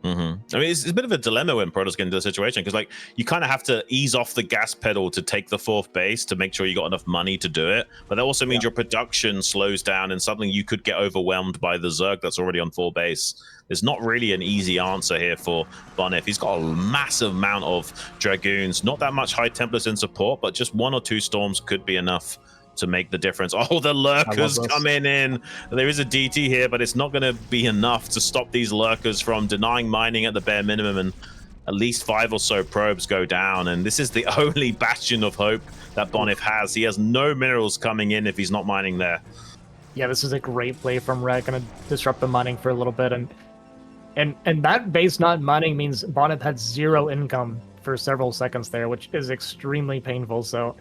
I mean, it's a bit of a dilemma when Protoss get into the situation, because like you kind of have to ease off the gas pedal to take the 4th base to make sure you got enough money to do it. But that also means your production slows down, and suddenly you could get overwhelmed by the Zerg that's already on 4 base. There's not really an easy answer here for Bonyth. He's got a massive amount of Dragoons, not that much High Templars in support, but just 1 or 2 storms could be enough to make the difference. Oh, the lurkers coming in. There is a DT here, but it's not going to be enough to stop these lurkers from denying mining at the bare minimum, and at least 5 or so probes go down. And this is the only bastion of hope that Bonyth has. He has no minerals coming in if he's not mining there. Yeah, this is a great play from Rhett. Going to disrupt the mining for a little bit, and that base not mining means Bonyth had 0 income for several seconds there, which is extremely painful. So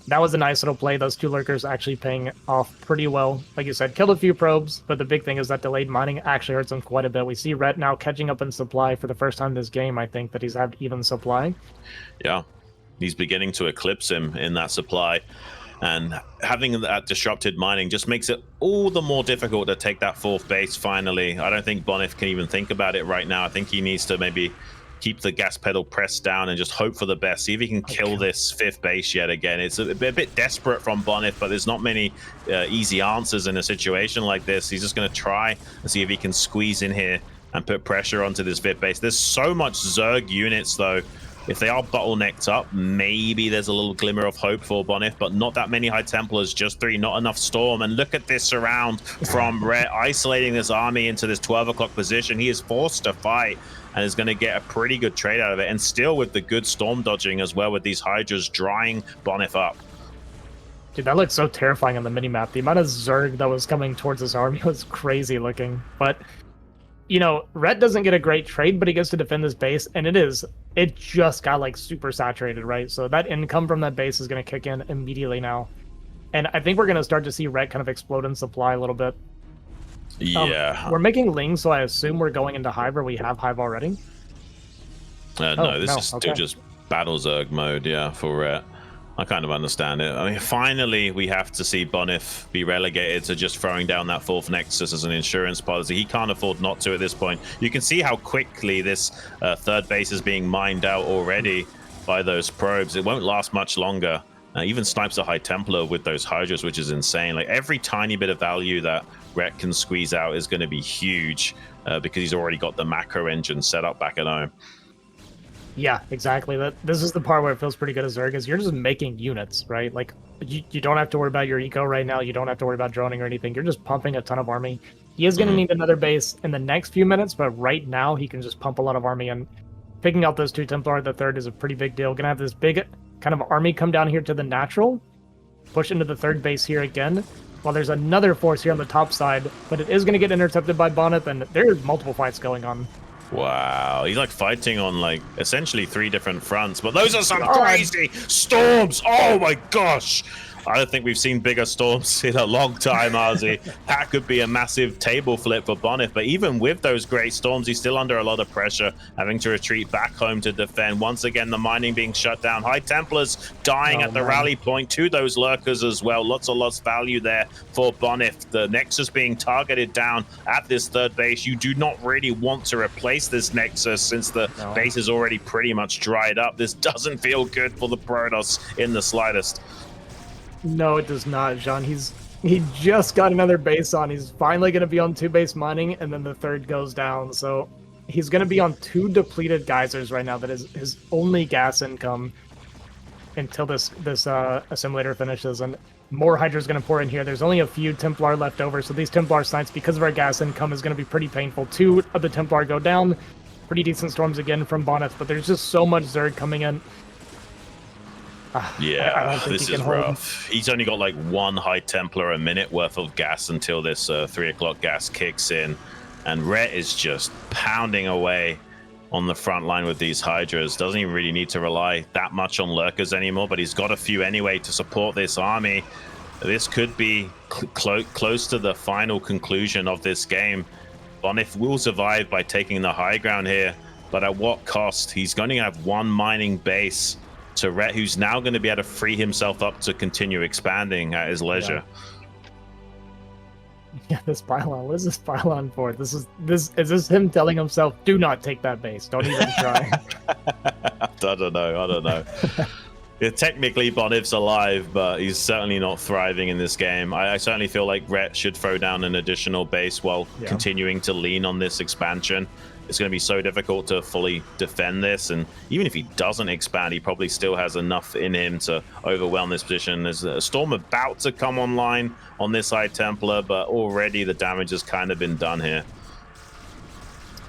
that was a nice little play. Those 2 lurkers actually paying off pretty well. Like you said, killed a few probes, but the big thing is that delayed mining actually hurts him quite a bit. We see Rhett now catching up in supply for the first time this game, I think, that he's had even supply. Yeah, he's beginning to eclipse him in that supply. And having that disrupted mining just makes it all the more difficult to take that 4th base finally. I don't think Bonyth can even think about it right now. I think he needs to maybe keep the gas pedal pressed down and just hope for the best. See if he can kill this 5th base yet again. It's a bit desperate from Bonyth, but there's not many easy answers in a situation like this. He's just going to try and see if he can squeeze in here and put pressure onto this 5th base. There's so much Zerg units, though. If they are bottlenecked up, maybe there's a little glimmer of hope for Bonyth, but not that many High Templars, just 3, not enough Storm. And look at this surround from Rhett, isolating this army into this 12 o'clock position. He is forced to fight and is going to get a pretty good trade out of it. And still with the good Storm dodging as well, with these Hydras drying Bonyth up. Dude, that looked so terrifying on the minimap. The amount of Zerg that was coming towards this army was crazy looking. But, you know, Rhett doesn't get a great trade, but he gets to defend this base, and it just got like super saturated, right? So that income from that base is going to kick in immediately now. And I think we're going to start to see Rhett kind of explode in supply a little bit. Yeah. We're making Ling, so I assume we're going into Hive, or we have Hive already. No, this is still just Battle Zerg mode, yeah, for Rhett. I kind of understand it. I mean, finally, we have to see Bonyth be relegated to just throwing down that 4th Nexus as an insurance policy. He can't afford not to at this point. You can see how quickly this 3rd base is being mined out already by those probes. It won't last much longer. Even snipes a High Templar with those Hydras, which is insane. Like, every tiny bit of value that Rhett can squeeze out is going to be huge because he's already got the macro engine set up back at home. Yeah, exactly. This is the part where it feels pretty good as Zerg, is you're just making units, right? Like you don't have to worry about your eco right now. You don't have to worry about droning or anything. You're just pumping a ton of army. He is going to need another base in the next few minutes, but right now he can just pump a lot of army, and picking out those 2 Templar at the third is a pretty big deal. Gonna have this big kind of army come down here to the natural, push into the third base here again. While there's another force here on the top side, but it is going to get intercepted by Bonyth, and there's multiple fights going on. Wow, he's like fighting on like essentially 3 different fronts, but those are some crazy storms. Oh my gosh. I don't think we've seen bigger storms in a long time, Ozzy. That could be a massive table flip for Bonyth, but even with those great storms, he's still under a lot of pressure, having to retreat back home to defend. Once again, the mining being shut down. High Templars dying at the rally point to those lurkers as well. Lots of lost value there for Bonyth. The Nexus being targeted down at this third base. You do not really want to replace this Nexus since the base is already pretty much dried up. This doesn't feel good for the Protoss in the slightest. No, it does not, Jean. He just got another base on. He's finally going to be on 2 base mining, and then the third goes down. So he's going to be on 2 depleted geysers right now. That is his only gas income until this assimilator finishes, and more Hydra is going to pour in here. There's only a few Templar left over, so these Templar Snites, because of our gas income, is going to be pretty painful. 2 of the Templar go down. Pretty decent storms again from Bonyth, but there's just so much Zerg coming in. Yeah, this is rough. He's only got like 1 High Templar a minute worth of gas until this 3 o'clock gas kicks in. And Rhett is just pounding away on the front line with these Hydras. Doesn't even really need to rely that much on lurkers anymore, but he's got a few anyway to support this army. This could be close to the final conclusion of this game. Bonyth will survive by taking the high ground here, but at what cost? He's going to have 1 mining base to Rhett, who's now going to be able to free himself up to continue expanding at his leisure. Yeah, this pylon. What is this pylon for? Is this him telling himself, "Do not take that base. Don't even try." I don't know. Yeah, technically, Bonyth's alive, but he's certainly not thriving in this game. I certainly feel like Rhett should throw down an additional base while continuing to lean on this expansion. It's going to be so difficult to fully defend this, and even if he doesn't expand, he probably still has enough in him to overwhelm this position. There's a storm about to come online on this High Templar, but already the damage has kind of been done here.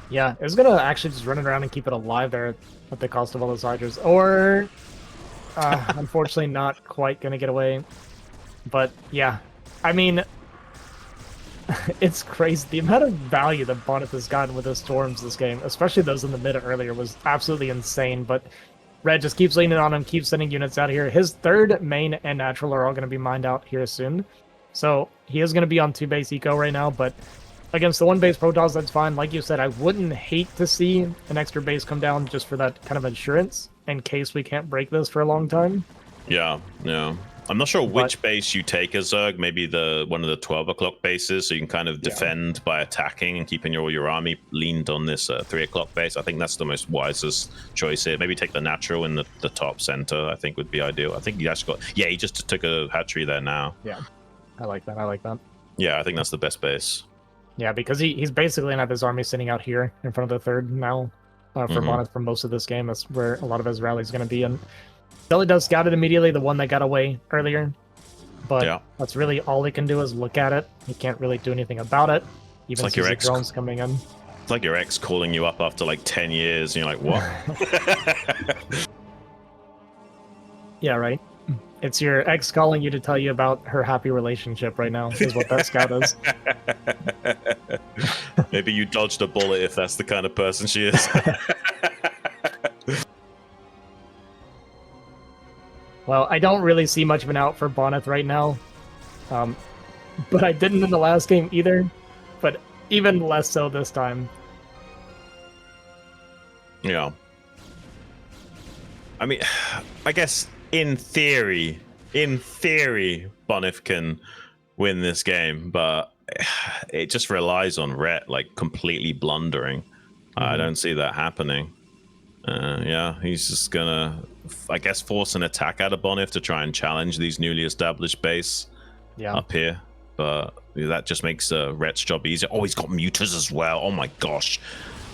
Yeah, it's going to actually just run it around and keep it alive there at the cost of all those Hydras. Or, unfortunately, not quite going to get away. But, yeah, I mean, it's crazy. The amount of value that Bonyth has gotten with his storms this game, especially those in the mid earlier, was absolutely insane. But Red just keeps leaning on him, keeps sending units out here. His third, main, and natural are all going to be mined out here soon. So he is going to be on 2 base eco right now, but against the 1 base Protoss, that's fine. Like you said, I wouldn't hate to see an extra base come down just for that kind of insurance in case we can't break this for a long time. Yeah. I'm not sure which base you take as Zerg. Maybe one of the 12 o'clock bases, so you can kind of defend by attacking and keeping your army leaned on this 3 o'clock base. I think that's the most wisest choice here. Maybe take the natural in the top center, I think would be ideal. I think he actually got... Yeah, he just took a hatchery there now. Yeah, I like that. Yeah, I think that's the best base. Yeah, because he's basically going to have his army sitting out here in front of the third now for Bonyth for most of this game. That's where a lot of his rally's going to be. And Billy does scout it immediately, the one that got away earlier. But that's really all he can do is look at it. He can't really do anything about it. Even like your drones coming in. It's like your ex calling you up after like 10 years, and you're like, what? Yeah, right. It's your ex calling you to tell you about her happy relationship right now, is what that scout is. Maybe you dodged a bullet if that's the kind of person she is. Well, I don't really see much of an out for Bonyth right now. But I didn't in the last game either. But even less so this time. Yeah. I mean, I guess in theory, Bonyth can win this game, but it just relies on Rhett like completely blundering. I don't see that happening. Yeah, he's just gonna, I guess, force an attack out of Bonyth to try and challenge these newly established base up here. But that just makes Rhett's job easier. Oh, he's got muters as well. Oh my gosh.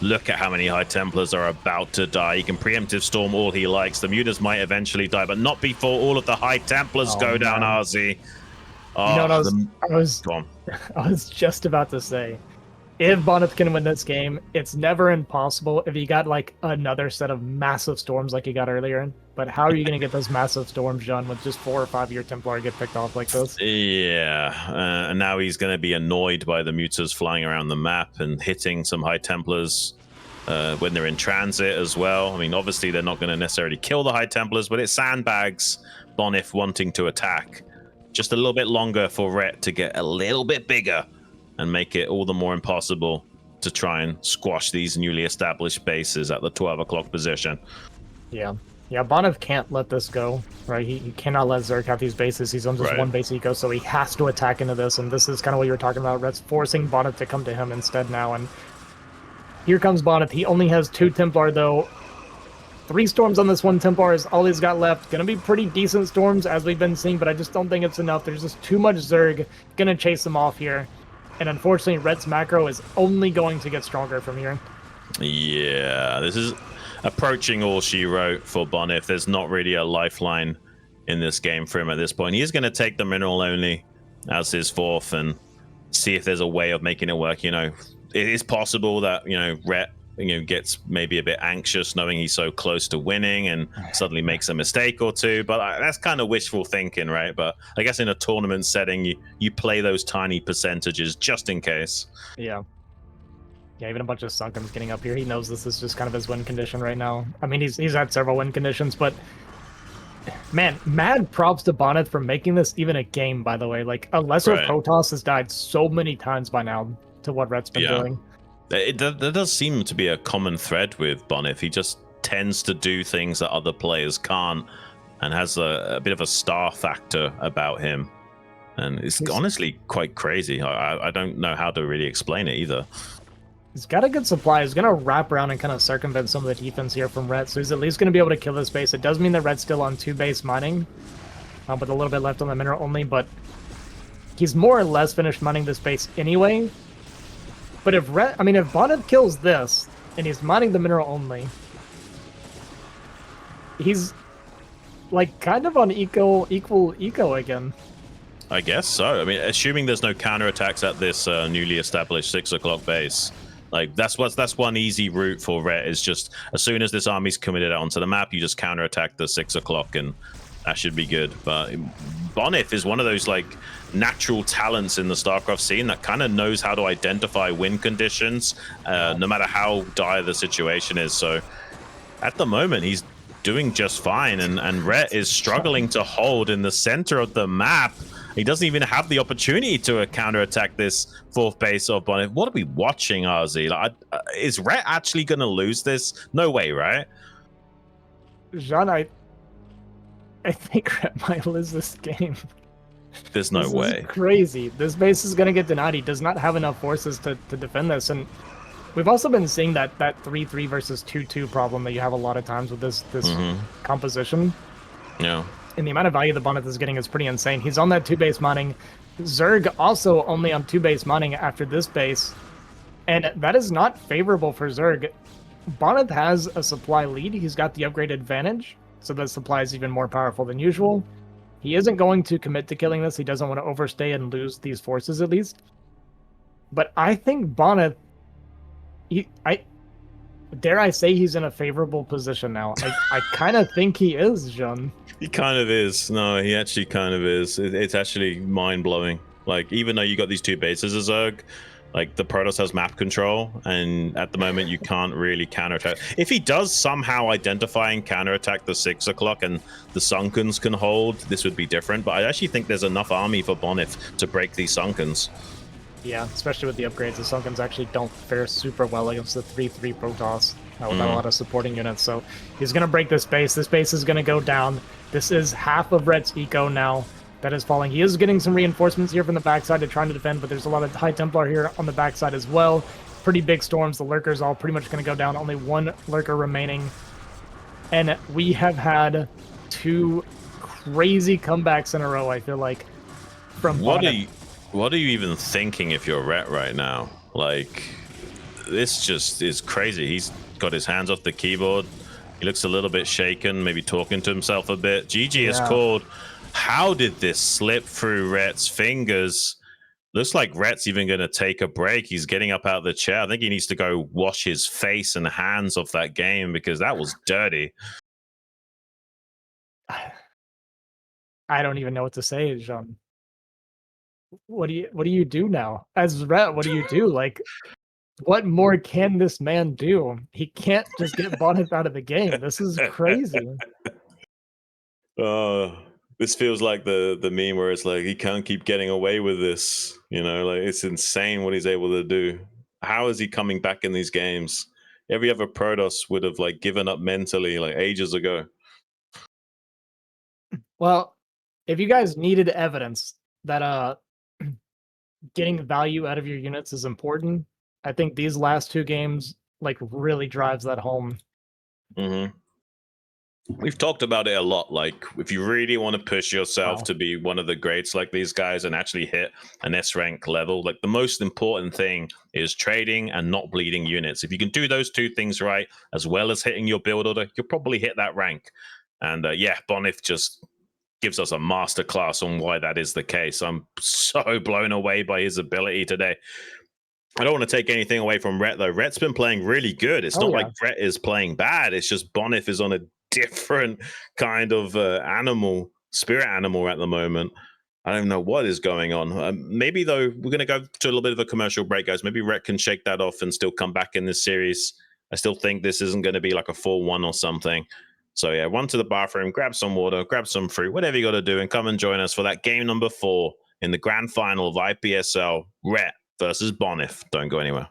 Look at how many High Templars are about to die. He can preemptive storm all he likes. The mutas might eventually die, but not before all of the High Templars go down, RZ. Oh, you know what I was just about to say. If Bonyth can win this game, it's never impossible if he got like another set of massive storms like he got earlier. But how are you going to get those massive storms done with just 4 or 5 year Templar get picked off like this? Yeah, and now he's going to be annoyed by the mutas flying around the map and hitting some High Templars when they're in transit as well. I mean, obviously they're not going to necessarily kill the High Templars, but it sandbags Bonyth wanting to attack. Just a little bit longer for Rhett to get a little bit bigger and make it all the more impossible to try and squash these newly established bases at the 12 o'clock position. Yeah, Bonyth can't let this go, right? He cannot let Zerg have these bases. He's on just one base eco, so he has to attack into this, and this is kind of what you were talking about. Rhett's forcing Bonyth to come to him instead now, and here comes Bonyth. He only has 2 Templar, though. 3 storms on this one Templar is all he's got left. Gonna be pretty decent storms, as we've been seeing, but I just don't think it's enough. There's just too much Zerg. Gonna chase them off here. And unfortunately, Rhett's macro is only going to get stronger from here. Yeah, this is approaching all she wrote for Bonyth. There's not really a lifeline in this game for him at this point. He's going to take the mineral only as his 4th and see if there's a way of making it work. You know, it is possible that, you know, Rhett, you know, gets maybe a bit anxious knowing he's so close to winning and suddenly makes a mistake or two, but that's kind of wishful thinking, right? But I guess in a tournament setting, you play those tiny percentages just in case. Yeah, even a bunch of Sunkens getting up here. He knows this is just kind of his win condition right now. I mean, he's had several win conditions, but man, mad props to Bonyth for making this even a game, by the way. Like, a lesser Protoss has died so many times by now to what Rhett's been doing. There does seem to be a common thread with Bonyth. He just tends to do things that other players can't and has a bit of a star factor about him. And it's honestly quite crazy. I don't know how to really explain it either. He's got a good supply. He's going to wrap around and kind of circumvent some of the defense here from Rhett. So he's at least going to be able to kill this base. It does mean that Rhett's still on 2 base mining, with a little bit left on the mineral only. But he's more or less finished mining this base anyway. But if Bonyth kills this, and he's mining the mineral only, he's, like, kind of on equal eco again. I guess so. I mean, assuming there's no counterattacks at this newly established 6 o'clock base, like, that's one easy route for Rhett, is just, as soon as this army's committed out onto the map, you just counterattack the 6 o'clock, and that should be good. But Bonyth is one of those, like, natural talents in the StarCraft scene that kind of knows how to identify win conditions, no matter how dire the situation is. So at the moment, he's doing just fine, and Rhett is struggling to hold in the center of the map. He doesn't even have the opportunity to counterattack this 4th base of Bonyth. What are we watching, RZ? Like, is Rhett actually going to lose this? No way, right? Jean, I think Rhett might lose this game. There's no way. This is crazy. This base is going to get denied. He does not have enough forces to defend this. And we've also been seeing that 3-3 versus 2-2 problem that you have a lot of times with this composition. Yeah. And the amount of value the Bonyth is getting is pretty insane. He's on that 2 base mining. Zerg also only on 2 base mining after this base. And that is not favorable for Zerg. Bonyth has a supply lead. He's got the upgrade advantage, so the supply is even more powerful than usual. He isn't going to commit to killing this. He doesn't want to overstay and lose these forces, at least. But I think Bonyth, dare I say, he's in a favorable position now. I kind of think he is, Jean. He kind of is. No, he actually kind of is. It's actually mind-blowing. Like, even though you got these 2 bases as Zerg, like, the Protoss has map control, and at the moment you can't really counterattack. If he does somehow identify and counterattack the 6 o'clock and the Sunkens can hold, this would be different. But I actually think there's enough army for Bonyth to break these Sunkens. Yeah, especially with the upgrades. The Sunkens actually don't fare super well against the 3-3 Protoss without a lot of supporting units. So he's going to break this base. This base is going to go down. This is half of Rhett's eco now that is falling. He is getting some reinforcements here from the backside to trying to defend, but there's a lot of High Templar here on the backside as well. Pretty big storms. The Lurkers all pretty much going to go down. Only 1 Lurker remaining. And we have had 2 crazy comebacks in a row, I feel like, from What are you even thinking if you're Rhett right now? Like, this just is crazy. He's got his hands off the keyboard. He looks a little bit shaken, maybe talking to himself a bit. GG is called. How did this slip through Rhett's fingers? Looks like Rhett's even going to take a break. He's getting up out of the chair. I think he needs to go wash his face and hands off that game because that was dirty. I don't even know what to say, Jean. What do you do now? As Rhett, what do you do? Like, what more can this man do? He can't just get Bonyth out of the game. This is crazy. This feels like the meme where it's like he can't keep getting away with this. You know, like it's insane what he's able to do. How is he coming back in these games? Every other Protoss would have like given up mentally like ages ago. Well, if you guys needed evidence that getting value out of your units is important, I think these last 2 games like really drives that home. Mm-hmm. We've talked about it a lot. Like, if you really want to push yourself to be one of the greats like these guys and actually hit an S rank level, like the most important thing is trading and not bleeding units. If you can do those 2 things right, as well as hitting your build order, you'll probably hit that rank. And yeah, Bonyth just gives us a masterclass on why that is the case. I'm so blown away by his ability today. I don't want to take anything away from Rhett, though. Rhett's been playing really good. It's not like Rhett is playing bad. It's just Bonyth is on a different kind of spirit animal at the moment. I don't know what is going on. Maybe, though, we're going to go to a little bit of a commercial break, guys. Maybe Rhett can shake that off and still come back in this series. I still think this isn't going to be like a 4-1 or something. So, yeah, run to the bathroom, grab some water, grab some fruit, whatever you got to do, and come and join us for that game number 4 in the grand final of IPSL. Rhett versus Bonyth. Don't go anywhere.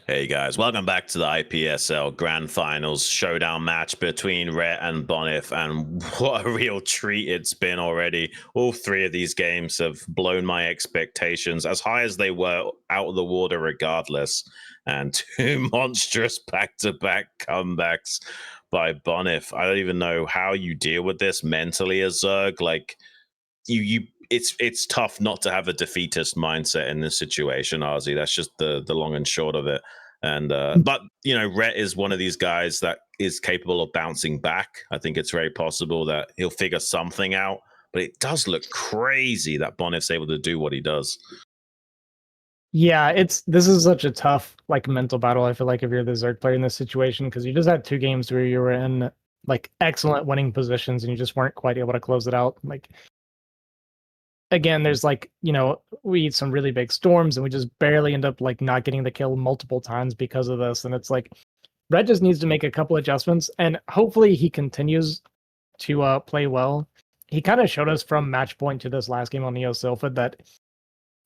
Hey guys, welcome back to the IPSL Grand Finals showdown match between Rhett and Bonyth, and what a real treat it's been already. All three of these games have blown my expectations as high as they were out of the water regardless, and two monstrous back-to-back comebacks by Bonyth. I don't even know how you deal with this mentally as Zerg. Like, it's tough not to have a defeatist mindset in this situation, Ozzy. That's just the long and short of it. And but Rhett is one of these guys that is capable of bouncing back. I think it's very possible that he'll figure something out. But it does look crazy that Bonyth's able to do what he does. Yeah, this is such a tough mental battle. I feel like if you're the Zerg player in this situation, because you just had two games where you were in excellent winning positions and you just weren't quite able to close it out. Again, there's we eat some really big storms and we just barely end up not getting the kill multiple times because of this. And it's Red just needs to make a couple adjustments and hopefully he continues to play well. He kind of showed us from match point to this last game on Neo Silpha that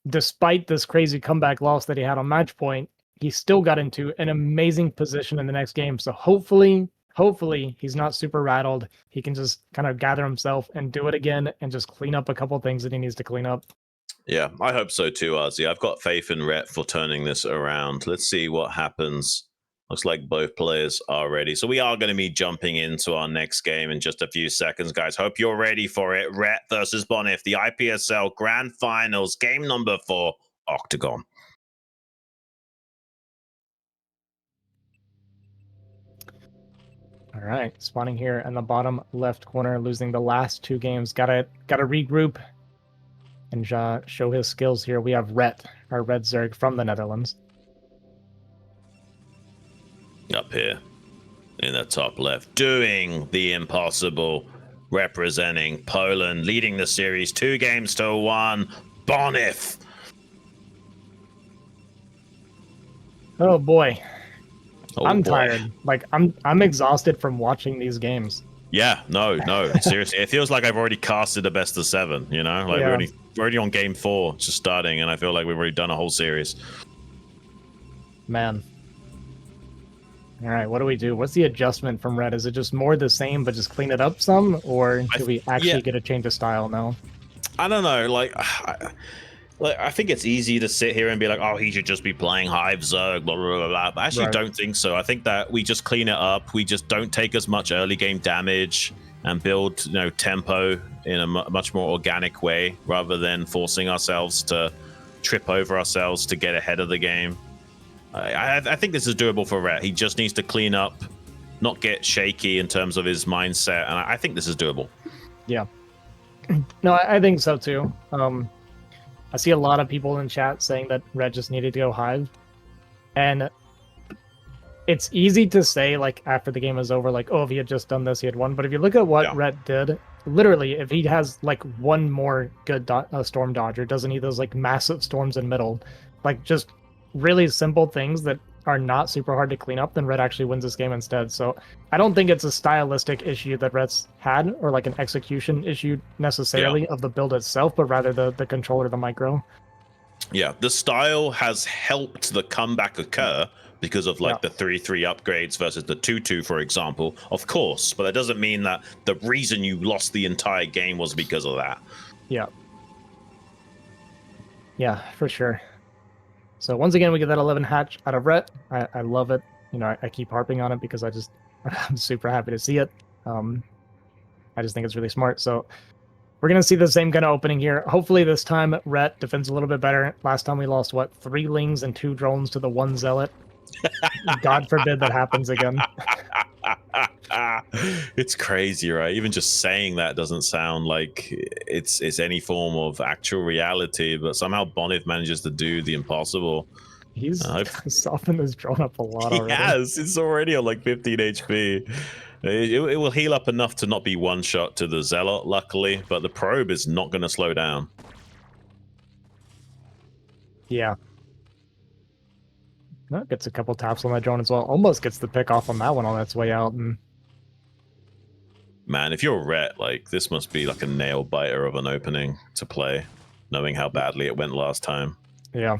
despite this crazy comeback loss that he had on match point, he still got into an amazing position in the next game. So hopefully he's not super rattled. He can just kind of gather himself and do it again and just clean up a couple things that he needs to clean up. Yeah, I hope so too, Ozzy. I've got faith in Rhett for turning this around. Let's see what happens. Looks like both players are ready. So we are going to be jumping into our next game in just a few seconds, guys. Hope you're ready for it. Rhett versus Bonyth, the IPSL Grand Finals, game number 4, Octagon. All right, spawning here in the bottom left corner, losing the last two games. Gotta regroup and show his skills here. We have Rhett, our Red Zerg from the Netherlands. Up here in the top left, doing the impossible, representing Poland, leading the series 2-1, Bonyth. Oh boy. I'm tired. I'm exhausted from watching these games. Yeah, no, seriously. It feels like I've already casted a best of 7, yeah. We're already on game 4, just starting, and I feel like we've already done a whole series. Man. All right, what do we do? What's the adjustment from Red? Is it just more the same, but just clean it up some? Or do we actually get a change of style now? I don't know. I think it's easy to sit here and be like, oh, he should just be playing Hive Zerg, blah, blah, blah, blah. But I actually don't think so. I think that we just clean it up. We just don't take as much early game damage and build, tempo in a much more organic way rather than forcing ourselves to trip over ourselves to get ahead of the game. I think this is doable for Rhett. He just needs to clean up, not get shaky in terms of his mindset. And I think this is doable. Yeah. No, I think so too. I see a lot of people in chat saying that Red just needed to go Hive. And it's easy to say, after the game is over, oh, if he had just done this, he had won. But if you look at what Red did, literally, if he has, one more good Storm Dodger, doesn't need those, massive storms in middle, just really simple things that are not super hard to clean up, then Red actually wins this game instead. So I don't think it's a stylistic issue that Red's had, or an execution issue necessarily of the build itself, but rather the controller, the micro. Yeah, the style has helped the comeback occur because of the 3-3 upgrades versus the 2-2, for example, of course, but that doesn't mean that the reason you lost the entire game was because of that. Yeah. Yeah, for sure. So once again, we get that 11 hatch out of Rhett. I love it. I keep harping on it because I'm super happy to see it. I just think it's really smart. So we're going to see the same kind of opening here. Hopefully this time Rhett defends a little bit better. Last time we lost, 3 Lings and 2 drones to the 1 Zealot. God forbid that happens again. It's crazy, right? Even just saying that doesn't sound like it's any form of actual reality, but somehow Bonyth manages to do the impossible. He's softened his drone up a lot already. Yes, it's already on 15 HP. It will heal up enough to not be one shot to the Zealot, luckily, but the probe is not going to slow down. Yeah. No, gets a couple taps on that drone as well. Almost gets the pick off on that one on its way out. And man, if you're Rhett, this must be a nail biter of an opening to play, knowing how badly it went last time. Yeah.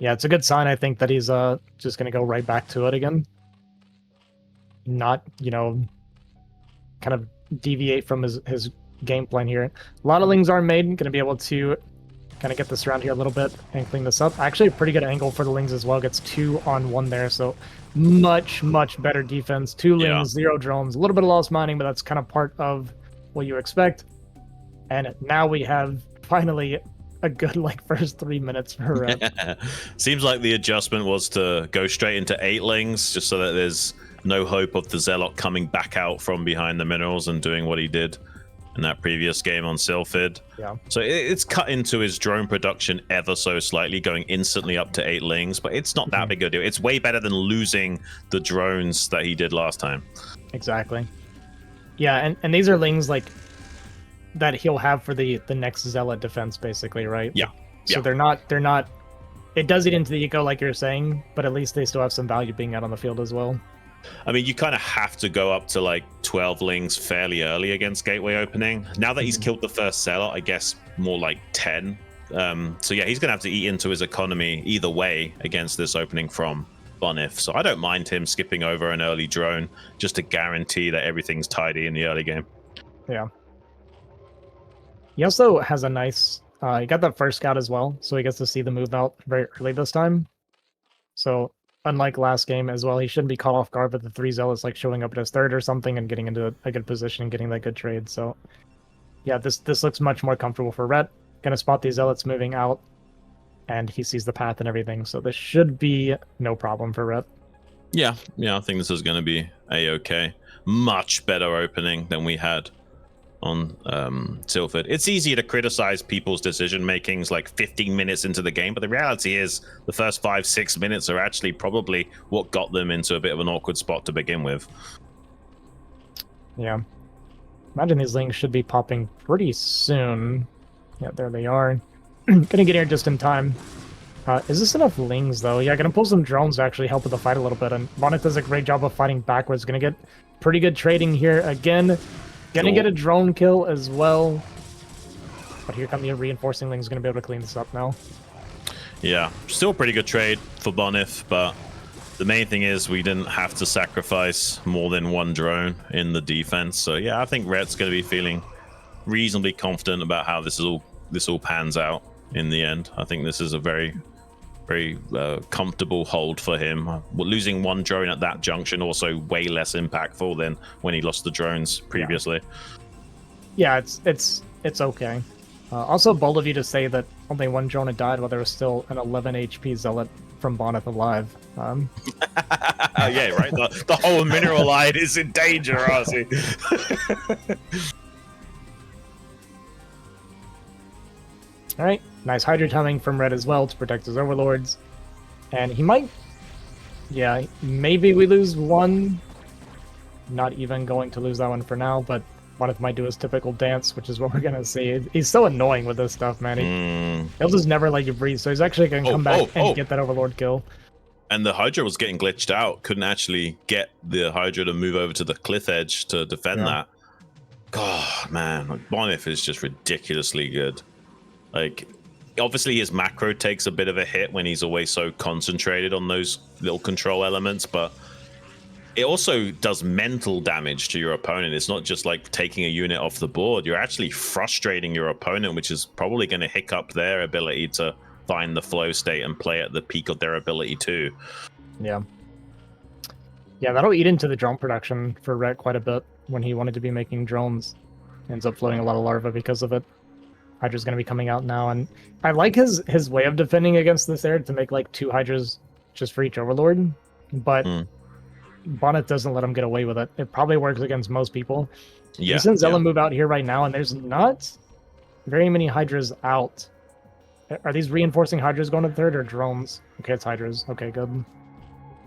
Yeah, it's a good sign, I think, that he's just going to go right back to it again. Not, you know, kind of deviate from his game plan here. A lot of lings are made. Going to be able to kind of get this around here a little bit and clean this up. Actually, a pretty good angle for the lings as well. Gets 2 on 1 there, so much better defense. 2 lings, 0 drones. A little bit of lost mining, but that's kind of part of what you expect. And now we have finally a good first 3 minutes for Red. Seems like the adjustment was to go straight into 8 lings, just so that there's no hope of the Zealot coming back out from behind the minerals and doing what he did in that previous game on Sylphid. Yeah. So it's cut into his drone production ever so slightly, going instantly up to 8 lings, but it's not that big a deal. It's way better than losing the drones that he did last time. Exactly. Yeah, and these are lings that he'll have for the next Zealot defense, basically, right? Yeah. So they're not. It does eat into the eco, like you're saying, but at least they still have some value being out on the field as well. I mean, you kind of have to go up to 12 lings fairly early against gateway opening. Now that he's killed the first Zealot, I guess more like 10. So yeah, he's gonna have to eat into his economy either way against this opening from Bonyth. So I don't mind him skipping over an early drone just to guarantee that everything's tidy in the early game. Yeah. He also has a nice. He got that first scout as well, so he gets to see the move out very early this time. So unlike last game as well, he shouldn't be caught off guard with the 3 Zealots showing up at his 3rd or something and getting into a good position and getting that good trade. So yeah, this looks much more comfortable for Rhett. Gonna spot these Zealots moving out, and he sees the path and everything. So this should be no problem for Rhett. Yeah, I think this is going to be a-okay. Much better opening than we had on Sylphid. It's easier to criticize people's decision makings 15 minutes into the game, but the reality is the first 5-6 minutes are actually probably what got them into a bit of an awkward spot to begin with. Yeah. Imagine these lings should be popping pretty soon. Yeah, there they are. Gonna get here just in time. Is this enough lings, though? Yeah, gonna pull some drones to actually help with the fight a little bit, and Bonyth does a great job of fighting backwards. Gonna get pretty good trading here again. Gonna get a drone kill as well. But here come the reinforcing lings. Gonna be able to clean this up now. Yeah, still a pretty good trade for Bonyth, but the main thing is we didn't have to sacrifice more than 1 drone in the defense. So yeah, I think Rhett's gonna be feeling reasonably confident about how this all pans out in the end. I think this is a very comfortable hold for him. Losing 1 drone at that junction also way less impactful than when he lost the drones previously. Yeah, it's okay. Also bold of you to say that only 1 drone had died while there was still an 11 HP Zealot from Bonyth alive. Yeah, right. The whole mineral line is in danger, Ozzy. All right, nice Hydra timing from Red as well to protect his overlords. And he might... Yeah, maybe we lose 1. Not even going to lose that one for now, but Bonyth might do his typical dance, which is what we're going to see. He's so annoying with this stuff, man. He'll just never let you breathe, so he's actually going to come back and get that overlord kill. And the Hydra was getting glitched out. Couldn't actually get the Hydra to move over to the cliff edge to defend that. God, man. Bonyth is just ridiculously good. Obviously his macro takes a bit of a hit when he's always so concentrated on those little control elements, but it also does mental damage to your opponent. It's not just taking a unit off the board. You're actually frustrating your opponent, which is probably going to hiccup their ability to find the flow state and play at the peak of their ability too. Yeah, that'll eat into the drone production for Rhett quite a bit when he wanted to be making drones. Ends up floating a lot of larvae because of it. Hydra's going to be coming out now, and I like his way of defending against this air to make 2 Hydras just for each overlord, but Bonyth doesn't let him get away with it. It probably works against most people. He sends Zella move out here right now, and there's not very many Hydras out. Are these reinforcing Hydras going to 3rd or drones? Okay, it's Hydras. Okay, good.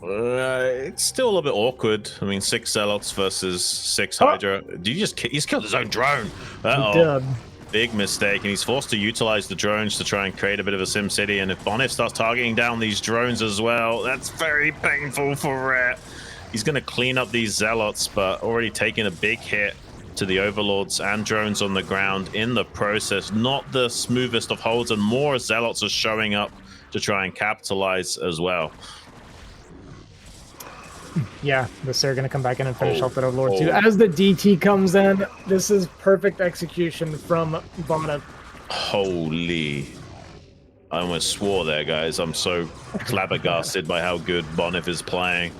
It's still a little bit awkward. I mean, 6 Zealots versus 6 Hydra. He's killed his own drone. He did. Big mistake, and he's forced to utilize the drones to try and create a bit of a sim city. And if Bonyth starts targeting down these drones as well, that's very painful for Rhett. He's going to clean up these Zealots, but already taking a big hit to the overlords and drones on the ground in the process. Not the smoothest of holds, and more Zealots are showing up to try and capitalize as well. Yeah, the Sir going to come back in and finish off that Overlord too. As the DT comes in, this is perfect execution from Bonyth. Holy. I almost swore there, guys. I'm so flabbergasted by how good Bonyth is playing.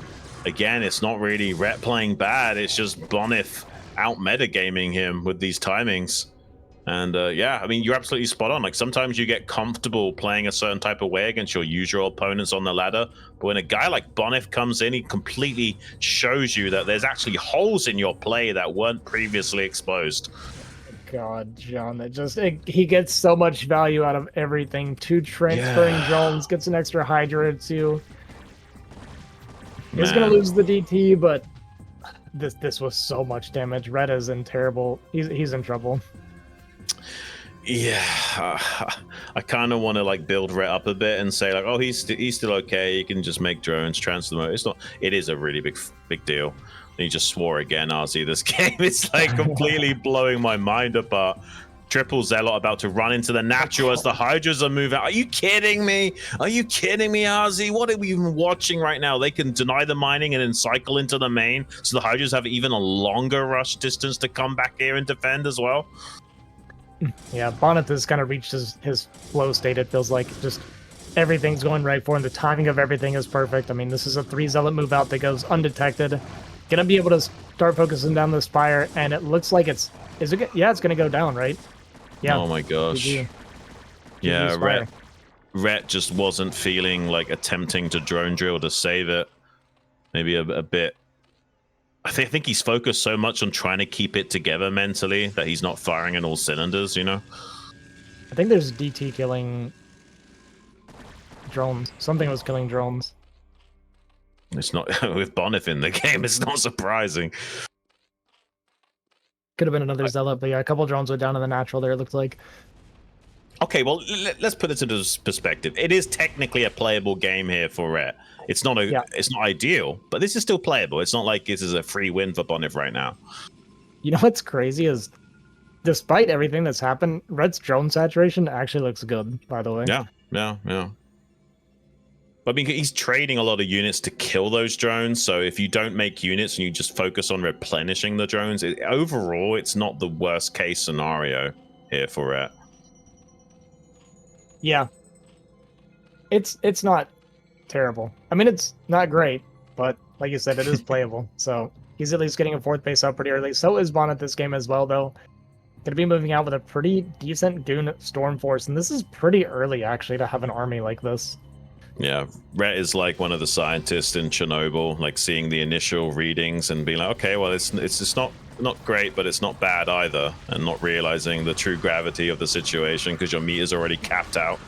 Again, it's not really Rhett playing bad. It's just Bonyth out metagaming him with these timings. And yeah, I mean, you're absolutely spot on. Like, sometimes you get comfortable playing a certain type of way against your usual opponents on the ladder. But when a guy like Bonyth comes in, he completely shows you that there's actually holes in your play that weren't previously exposed. God, John, he gets so much value out of everything. 2 transferring drones, gets an extra Hydra too. He's gonna lose the DT, but this was so much damage. Red is in terrible. He's in trouble. Yeah, I kind of want to like build Rhett up a bit and say like, oh, he's still okay. He can just make drones, transfer them. It's not. It is a really big deal. And he just swore again, RZ. This game is like completely blowing my mind apart. Triple Zealot about to run into the natural as the Hydras are moving. Are you kidding me? Are you kidding me, RZ? What are we even watching right now? They can deny the mining and then cycle into the main, so the Hydras have even a longer rush distance to come back here and defend as well. Yeah, Bonyth has kind of reached his flow state, it feels like. Just everything's going right for him. The timing of everything is perfect. I mean, this is a 3 Zealot move out that goes undetected. Gonna be able to start focusing down the Spire, and it looks like it's gonna go down, right? Yeah. Oh my gosh. GG. Yeah, Rhett just wasn't feeling like attempting to drone drill to save it. Maybe a bit. I think he's focused so much on trying to keep it together mentally that he's not firing in all cylinders, you know? I think there's DT killing drones. Something was killing drones. It's not with Bonyth in the game. It's not surprising. Could have been another Zealot, but yeah, a couple drones went down in the natural there, it looked like. Okay, well, let's put it into perspective. It is technically a playable game here for Rhett. It's not it's not ideal, but this is still playable. It's not like this is a free win for Bonyth right now. You know what's crazy is, despite everything that's happened, Rhett's drone saturation actually looks good, by the way. Yeah. I mean, he's trading a lot of units to kill those drones, so if you don't make units and you just focus on replenishing the drones, overall, it's not the worst case scenario here for Rhett. Yeah. It's not terrible. I mean, it's not great, but like you said, it is playable. So he's at least getting a 4th base up pretty early. So is Bonyth this game as well, though. Going to be moving out with a pretty decent Goon Storm Force, and this is pretty early, actually, to have an army like this. Yeah, Rhett is like one of the scientists in Chernobyl, like seeing the initial readings and being like, okay, well, it's not great, but it's not bad either, and not realizing the true gravity of the situation because your meter's already capped out.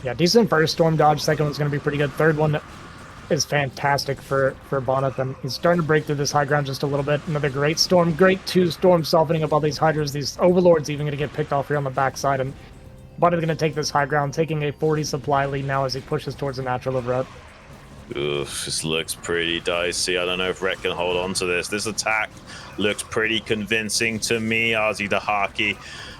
Yeah, decent first storm dodge. Second one's going to be pretty good. Third one is fantastic for Bonyth, and he's starting to break through this high ground just a little bit. Another great storm, great 2 storms softening up all these Hydras. These Overlords even going to get picked off here on the backside, and Bonyth going to take this high ground, taking a 40 supply lead now as he pushes towards the natural of Rhett. Oof, this looks pretty dicey. I don't know if Rhett can hold on to this. This attack looks pretty convincing to me, RZ the Haki.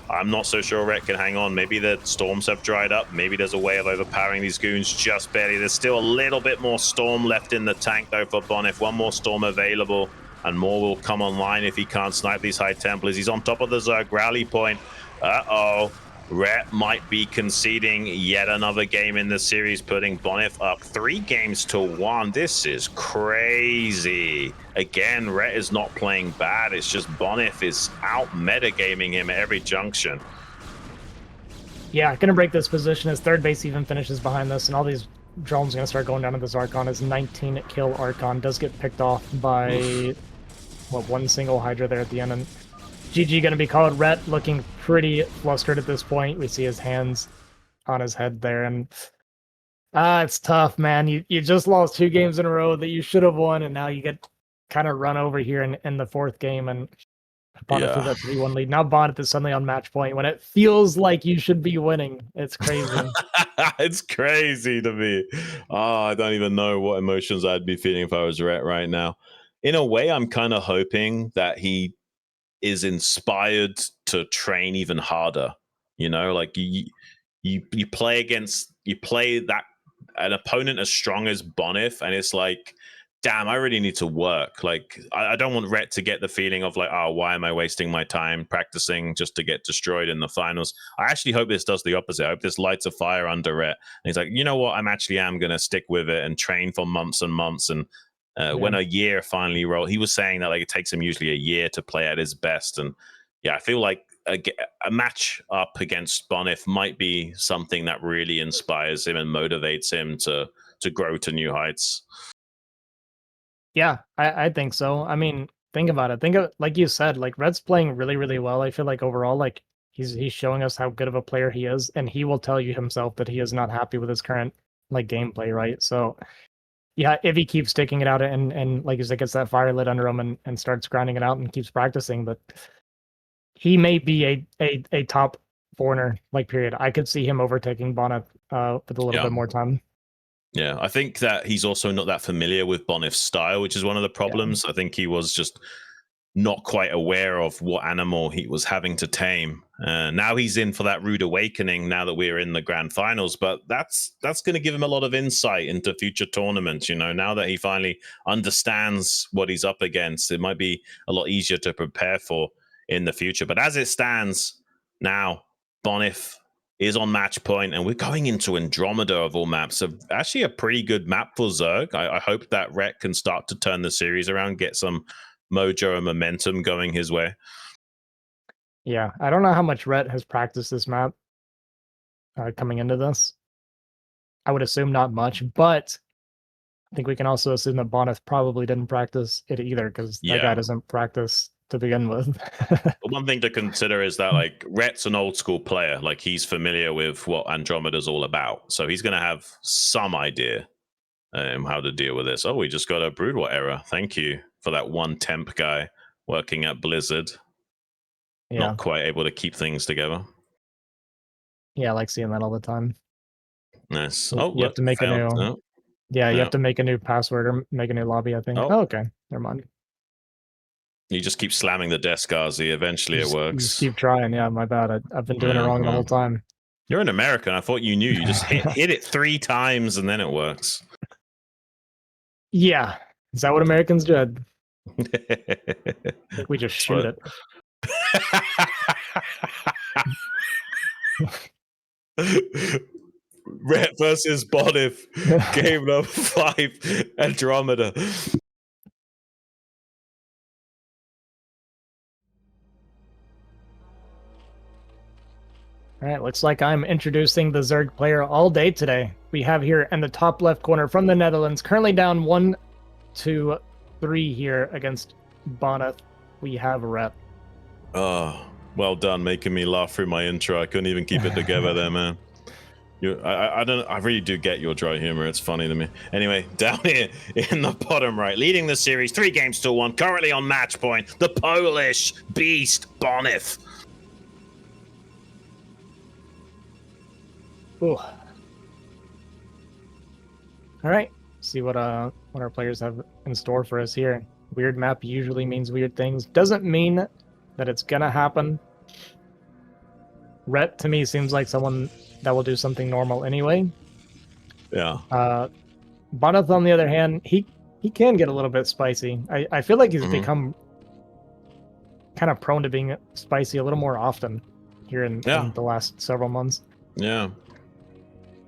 I'm not so sure Rhett can hang on. Maybe the storms have dried up. Maybe there's a way of overpowering these goons just barely. There's still a little bit more storm left in the tank, though, for Bonyth. One more storm available, and more will come online if he can't snipe these High Templars. He's on top of the Zerg rally point. Uh-oh. Rhett might be conceding yet another game in the series, putting Bonyth up 3-1. This is crazy. Again, Rhett is not playing bad. It's just Bonyth is out metagaming him at every junction. Yeah, gonna break this position. His 3rd base even finishes behind this, and all these drones are gonna start going down to this Archon. His 19 kill Archon does get picked off by one single Hydra there at the end, and GG gonna be called. Rhett looking pretty flustered at this point. We see his hands on his head there, and it's tough, man. You just lost 2 games in a row that you should have won, and now you get kind of run over here in the 4th game, and Bonyth with that 3-1 lead. Now Bonyth is suddenly on match point when it feels like you should be winning. It's crazy. It's crazy to me. Oh, I don't even know what emotions I'd be feeling if I was Rhett right now. In a way, I'm kind of hoping that he is inspired to train even harder. You know, like you play that an opponent as strong as Bonyth, and it's like, damn, I really need to work. Like, I don't want Rhett to get the feeling of like, oh, why am I wasting my time practicing just to get destroyed in the finals? I actually hope this does the opposite. I hope this lights a fire under Rhett. And he's like, you know what? I'm going to stick with it and train for months and months. And when a year finally rolled, he was saying that like it takes him usually a year to play at his best. And yeah, I feel like a match up against Bonyth might be something that really inspires him and motivates him to grow to new heights. Yeah, I think so. I mean, think about it. Think of, like you said, like Red's playing really, really well. I feel like overall, like he's showing us how good of a player he is, and he will tell you himself that he is not happy with his current like gameplay, right? So yeah, if he keeps sticking it out and like you said, gets that fire lit under him and starts grinding it out and keeps practicing, but he may be a top foreigner, like period. I could see him overtaking Bonyth with a little bit more time. Yeah, I think that he's also not that familiar with Bonyth's style, which is one of the problems. I think he was just not quite aware of what animal he was having to tame. Now he's in for that rude awakening now that we're in the grand finals, but that's going to give him a lot of insight into future tournaments. You know, now that he finally understands what he's up against, it might be a lot easier to prepare for in the future. But as it stands now, Bonyth is on match point, and we're going into Andromeda of all maps. So actually a pretty good map for Zerg. I hope that Rhett can start to turn the series around, get some mojo and momentum going his way. Yeah, I don't know how much Rhett has practiced this map coming into this. I would assume not much, but I think we can also assume that Bonyth probably didn't practice it either, because that guy doesn't practice to begin with. One thing to consider is that like Rhett's an old school player. Like he's familiar with what Andromeda's all about. So he's going to have some idea how to deal with this. Oh, we just got a Brood War error. Thank you for that one temp guy working at Blizzard. Yeah. Not quite able to keep things together. Yeah, I like seeing that all the time. Nice. You have to make a new... Yeah, you have to make a new password or make a new lobby, I think. Oh, okay. Never mind. You just keep slamming the desk, Gazi. Eventually it works. You just keep trying. Yeah, my bad. I've been doing it wrong the whole time. You're an American. I thought you knew. You just hit it 3 times and then it works. Yeah. Is that what Americans did? Like we just shoot it. Rhett versus Bonyth. Game number 5. Andromeda. All right, looks like I'm introducing the Zerg player all day today. We have here in the top left corner from the Netherlands, currently down 1-3 here against Bonyth. We have Rhett. Oh, well done, making me laugh through my intro. I couldn't even keep it together there, man. I really do get your dry humor. It's funny to me. Anyway, down here in the bottom right, leading the series 3-1, currently on match point, the Polish beast Bonyth. Ooh. All right, see what our players have in store for us here. Weird map usually means weird things. Doesn't mean that it's gonna happen. Rhett to me seems like someone that will do something normal anyway. Yeah. Bonyth, on the other hand, he can get a little bit spicy. I feel like he's become kind of prone to being spicy a little more often here in the last several months. Yeah.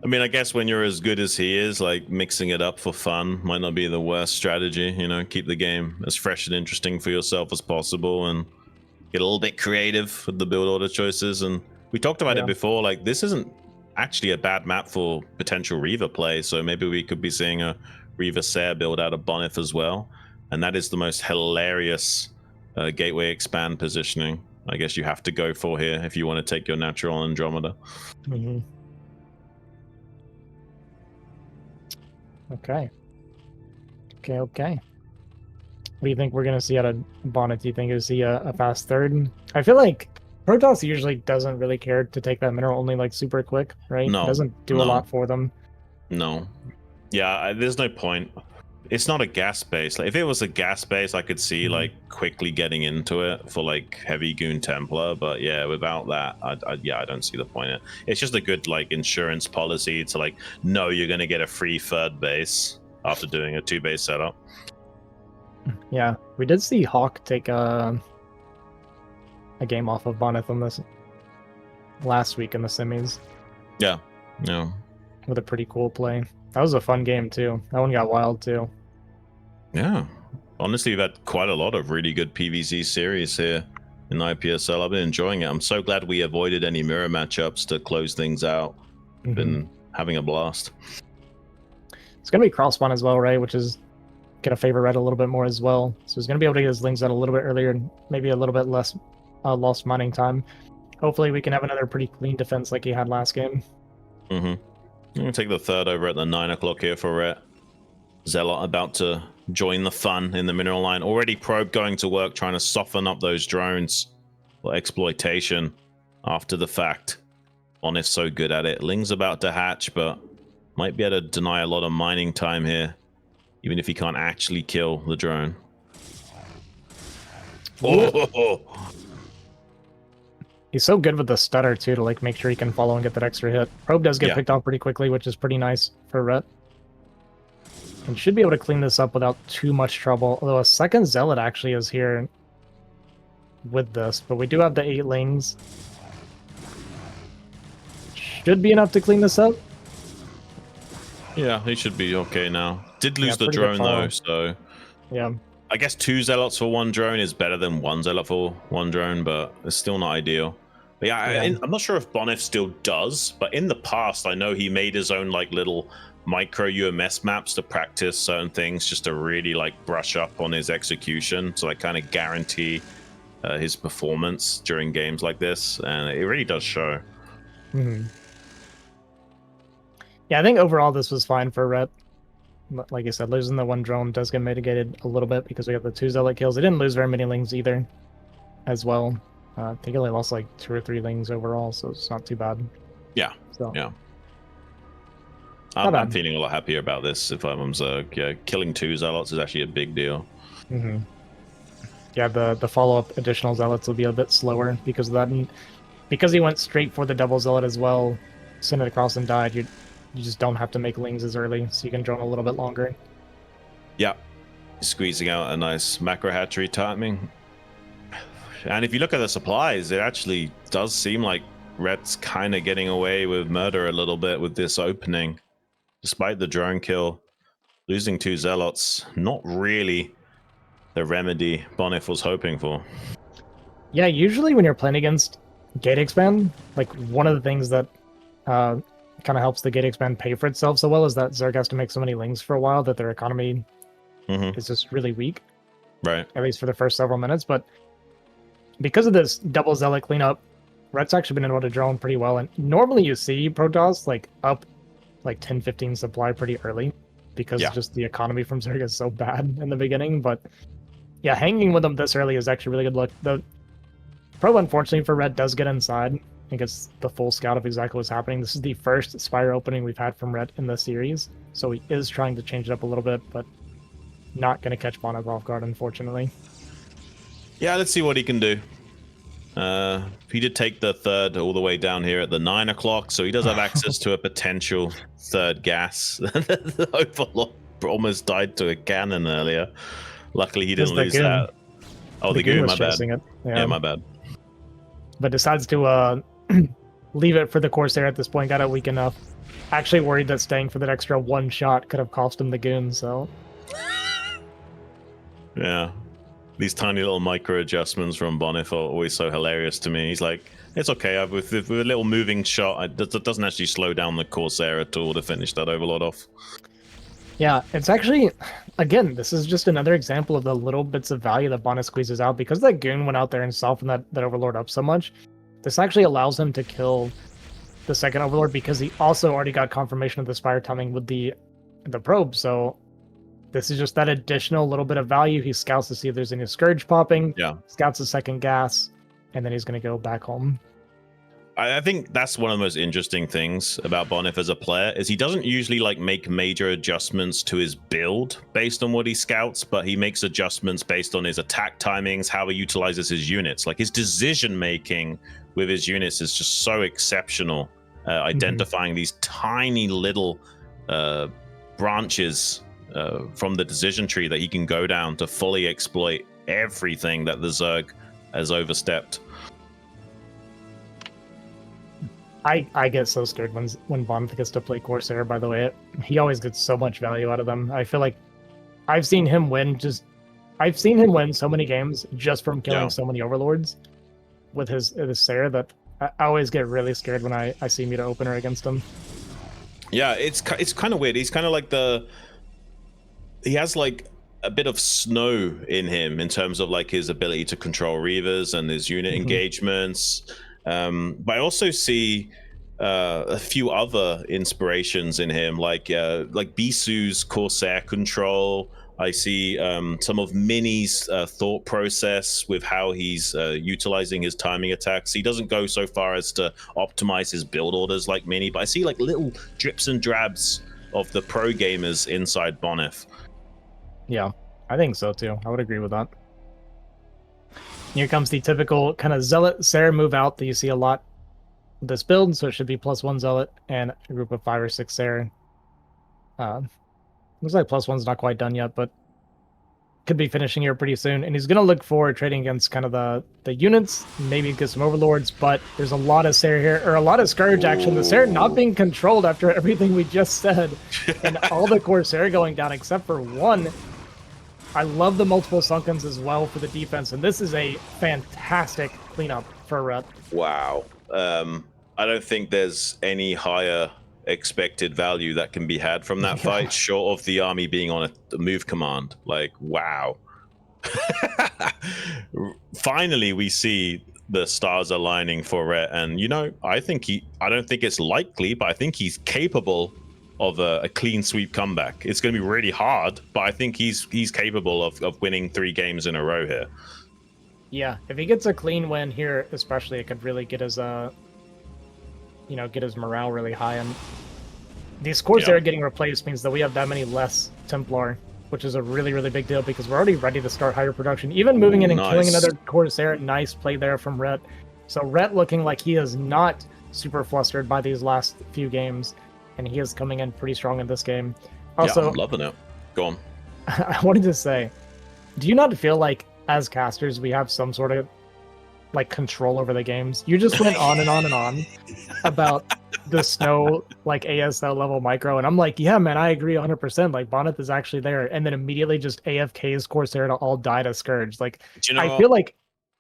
I mean, I guess when you're as good as he is, like mixing it up for fun might not be the worst strategy. You know, keep the game as fresh and interesting for yourself as possible and get a little bit creative with the build order choices. And we talked about it before, like this isn't actually a bad map for potential Reaver play. So maybe we could be seeing a Reaver Sair build out of Bonyth as well. And that is the most hilarious gateway expand positioning I guess you have to go for here if you want to take your natural Andromeda. Mm-hmm. Okay. What do you think we're going to see out of Bonyth? Do you think is he a fast third? I feel like Protoss usually doesn't really care to take that mineral only like super quick, right? No. It doesn't do a lot for them. No. Yeah, there's no point. it's not a gas base. Like if it was a gas base, I could see like quickly getting into it for like heavy goon Templar. But yeah, without that, I don't see the point. It's just a good like insurance policy to like know you're gonna get a free third base after doing a 2-base setup. Yeah, we did see Hawk take a game off of Bonyth on this last week in the semis. Yeah. With a pretty cool play. That was a fun game too. That one got wild too. Yeah. Honestly, we've had quite a lot of really good PvZ series here in IPSL. I've been enjoying it. I'm so glad we avoided any mirror matchups to close things out. Been having a blast. It's going to be cross spawn as well, right? Which is going to favor Red a little bit more as well. So he's going to be able to get his lings out a little bit earlier and maybe a little bit less lost mining time. Hopefully we can have another pretty clean defense like he had last game. I'm going to take the third over at the 9 o'clock here for Ret. Zealot about to join the fun in the mineral line. Already Probe going to work trying to soften up those drones for exploitation after the fact. Bonyth's so good at it. Ling's about to hatch, but might be able to deny a lot of mining time here, even if he can't actually kill the drone. Oh! He's so good with the stutter too to like make sure he can follow and get that extra hit. Probe does get picked off pretty quickly, which is pretty nice for Ret. And should be able to clean this up without too much trouble. Although a second Zealot actually is here with this, but we do have the 8 lings. Should be enough to clean this up. Yeah, he should be okay now. Did lose the drone though, so yeah. I guess 2 Zealots for 1 drone is better than 1 Zealot for 1 drone, but it's still not ideal. But I'm not sure if Bonyth still does, but in the past, I know he made his own like little micro UMS maps to practice certain things just to really like brush up on his execution, so like kind of guarantee his performance during games like this, and it really does show. Yeah, I think overall this was fine for Ret. Like I said, losing the 1 drone does get mitigated a little bit because we got the 2 Zealot kills. They didn't lose very many lings either as well. I think he only lost like 2 or 3 lings overall, so it's not too bad. Yeah. So yeah. I'm feeling a lot happier about this. If I'm Zerg, killing 2 Zealots is actually a big deal. Yeah, the follow-up additional Zealots will be a bit slower because of that. And because he went straight for the double Zealot as well, sent it across and died, you just don't have to make lings as early, so you can drone a little bit longer. Yeah, squeezing out a nice macro hatchery timing. And if you look at the supplies, it actually does seem like Ret's kind of getting away with murder a little bit with this opening. Despite the drone kill, losing 2 Zealots, not really the remedy Bonyth was hoping for. Yeah, usually when you're playing against Gate Expand, like one of the things that kind of helps the Gate Expand pay for itself so well is that Zerg has to make so many lings for a while that their economy is just really weak. Right. At least for the first several minutes, but because of this double Zealot cleanup, Ret's actually been able to drone pretty well. And normally you see Protoss like up like 10-15 supply pretty early because just the economy from Zerg is so bad in the beginning. But yeah, hanging with them this early is actually really good luck. The Probe, unfortunately for Ret, does get inside and gets the full scout of exactly what's happening. This is the first Spire opening we've had from Ret in the series, so he is trying to change it up a little bit, but not going to catch Bonyth off guard, unfortunately. Yeah, let's see what he can do. He did take the third all the way down here at the 9 o'clock, so he does have access to a potential third gas. The Overlord almost died to a cannon earlier. Luckily, he didn't lose that. Oh, the goon, my bad. Yeah, my bad. But decides to leave it for the Corsair at this point. Got it weak enough. Actually worried that staying for that extra 1 shot could have cost him the goon, so... Yeah. These tiny little micro adjustments from Bonyth are always so hilarious to me. He's like, it's okay, with a little moving shot, it doesn't actually slow down the Corsair at all to finish that Overlord off. Yeah, it's actually, again, this is just another example of the little bits of value that Bonyth squeezes out. Because that goon went out there and softened that Overlord up so much, this actually allows him to kill the second Overlord because he also already got confirmation of the Spire timing with the probe, so... This is just that additional little bit of value. He scouts to see if there's any Scourge popping. Yeah. Scouts a second gas, and then he's going to go back home. I think that's one of the most interesting things about Bonyth as a player is he doesn't usually like make major adjustments to his build based on what he scouts, but he makes adjustments based on his attack timings, how he utilizes his units. Like his decision making with his units is just so exceptional, identifying these tiny little branches from the decision tree that he can go down to fully exploit everything that the Zerg has overstepped. I get so scared when Bonyth gets to play Corsair, by the way. He always gets so much value out of them. I feel like I've seen him win so many games just from killing so many overlords with his Sarah that I always get really scared when I see Meta opener against him. Yeah, it's kind of weird. He's kind of like he has like a bit of snow in him in terms of like his ability to control Reavers and his unit engagements. But I also see a few other inspirations in him, like Bisu's Corsair control. I see some of Mini's thought process with how he's utilizing his timing attacks. He doesn't go so far as to optimize his build orders like Mini, but I see like little drips and drabs of the pro gamers inside Bonyth. Yeah, I think so too. I would agree with that. Here comes the typical kind of Zealot Sarah move out that you see a lot with this build, so it should be +1 Zealot and a group of 5 or 6 Sarah. Looks like +1's not quite done yet, but could be finishing here pretty soon. And he's going to look for trading against kind of the units, maybe get some overlords, but there's a lot of Sarah here, or a lot of Scourge action. The Sarah not being controlled after everything we just said, and all the Corsair going down except for one. I love the multiple Sunkens as well for the defense, and this is a fantastic cleanup for Rhett. Wow. I don't think there's any higher expected value that can be had from that fight, short of the army being on a move command. Like, wow. Finally, we see the stars aligning for Rhett, and you know, I don't think it's likely, but I think he's capable of a clean sweep comeback. It's going to be really hard, but I think he's capable of winning 3 games in a row here. Yeah, if he gets a clean win here, especially, it could really get his get his morale really high. And these Corsair getting replaced means that we have that many less Templar, which is a really, really big deal because we're already ready to start higher production. Even moving in and killing another Corsair, nice play there from Rhett. So Rhett looking like he is not super flustered by these last few games, and he is coming in pretty strong in this game. Also, I'm loving it. Go on. I wanted to say, do you not feel like as casters we have some sort of like control over the games? You just went on and on and on about the snow like ASL level micro, and I'm like, yeah, man, I agree 100%. Like Bonyth is actually there, and then immediately just AFK's Corsair to all die to Scourge. Like, I feel like,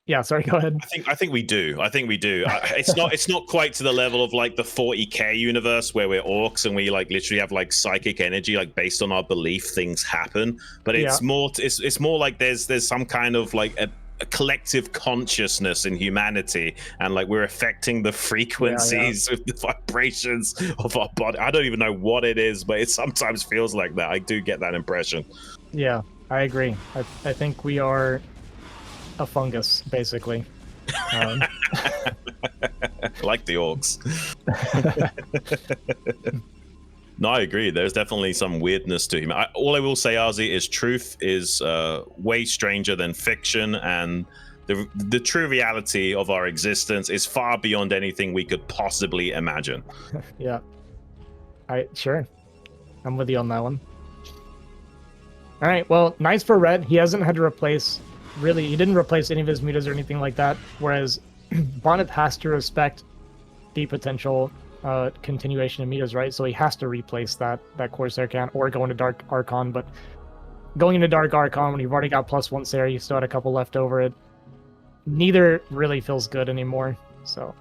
yeah, sorry, go ahead. I think we do. It's not quite to the level of like the 40k universe where we're orcs and we like literally have like psychic energy, like based on our belief things happen. But it's more like there's some kind of like a collective consciousness in humanity, and like we're affecting the frequencies with the vibrations of our body. I don't even know what it is, but it sometimes feels like that. I do get that impression. Yeah, I agree. I think we are a fungus, basically. Like the orcs. No, I agree. There's definitely some weirdness to him. All I will say, Ozzy, is truth is way stranger than fiction, and the true reality of our existence is far beyond anything we could possibly imagine. Yeah. Sure. I'm with you on that one. All right. Well, nice for Rhett. He hasn't had to replace. Really, he didn't replace any of his mutas or anything like that, whereas Bonyth has to respect the potential continuation of mutas, right? So he has to replace that Corsair count or go into Dark Archon, but going into Dark Archon when you've already got +1 Sarah, you still had a couple left over it. Neither really feels good anymore, so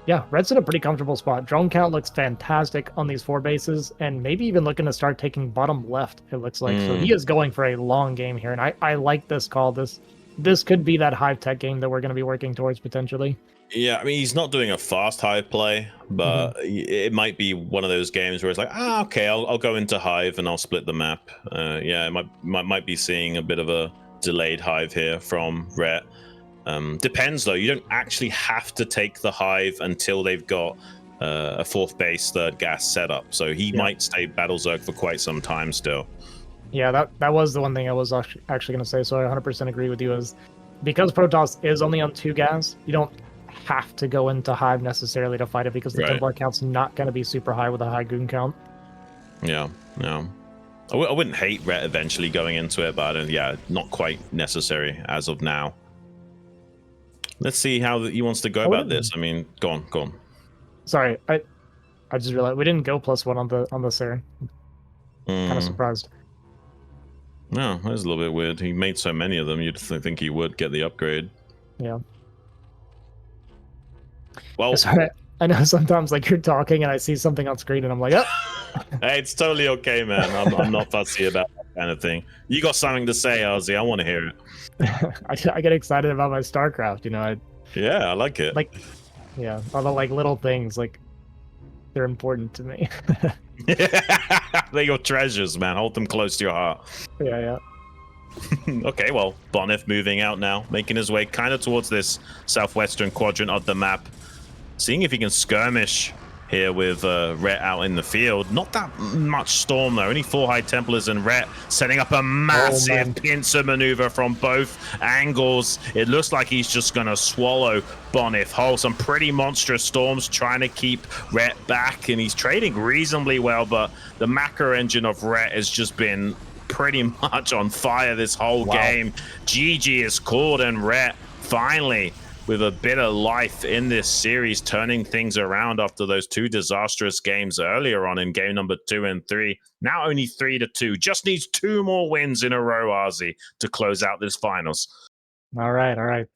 yeah, Red's in a pretty comfortable spot. Drone count looks fantastic on these 4 bases, and maybe even looking to start taking bottom left, it looks like. So he is going for a long game here, and I like this call. This could be that Hive Tech game that we're going to be working towards potentially. Yeah, I mean, he's not doing a fast Hive play, but it might be one of those games where it's like, okay, I'll go into Hive and I'll split the map. Yeah, might be seeing a bit of a delayed Hive here from Rhett. Depends though. You don't actually have to take the hive until they've got a 4th base, 3rd gas setup. So he might stay Battle Zerg for quite some time still. Yeah, that was the one thing I was actually going to say. So I 100% agree with you. Is because Protoss is only on 2 gas, you don't have to go into hive necessarily to fight it, because the Templar count's not going to be super high with a high goon count. Yeah, no. I wouldn't hate Rhett eventually going into it, but not quite necessary as of now. Let's see how he wants to go about this. I mean, go on. Sorry, I just realized we didn't go +1 on the Saren. Kind of surprised. No, that's a little bit weird. He made so many of them, you'd think he would get the upgrade. Yeah. Well, sorry, I know sometimes like you're talking and I see something on screen and I'm like, oh. Hey, it's totally okay, man. I'm not fussy about that kind of thing. You got something to say, Ozzy? I want to hear it. I get excited about my StarCraft, you know. Yeah, I like it. Like, yeah, all the like little things, like they're important to me. They're your treasures, man. Hold them close to your heart. Yeah. Okay, well, Bonyth moving out now, making his way kind of towards this southwestern quadrant of the map, seeing if he can skirmish here with Rhett out in the field. Not that much Storm though, only 4 High Templars, and Rhett setting up a massive pincer maneuver from both angles. It looks like he's just gonna swallow Bonyth whole. Some pretty monstrous Storms trying to keep Rhett back, and he's trading reasonably well, but the macro engine of Rhett has just been pretty much on fire this whole game. GG is called, and Rhett finally with a bit of life in this series, turning things around after those 2 disastrous games earlier on in game number 2 and 3. Now only 3-2. Just needs 2 more wins in a row, Arzi, to close out this finals. All right.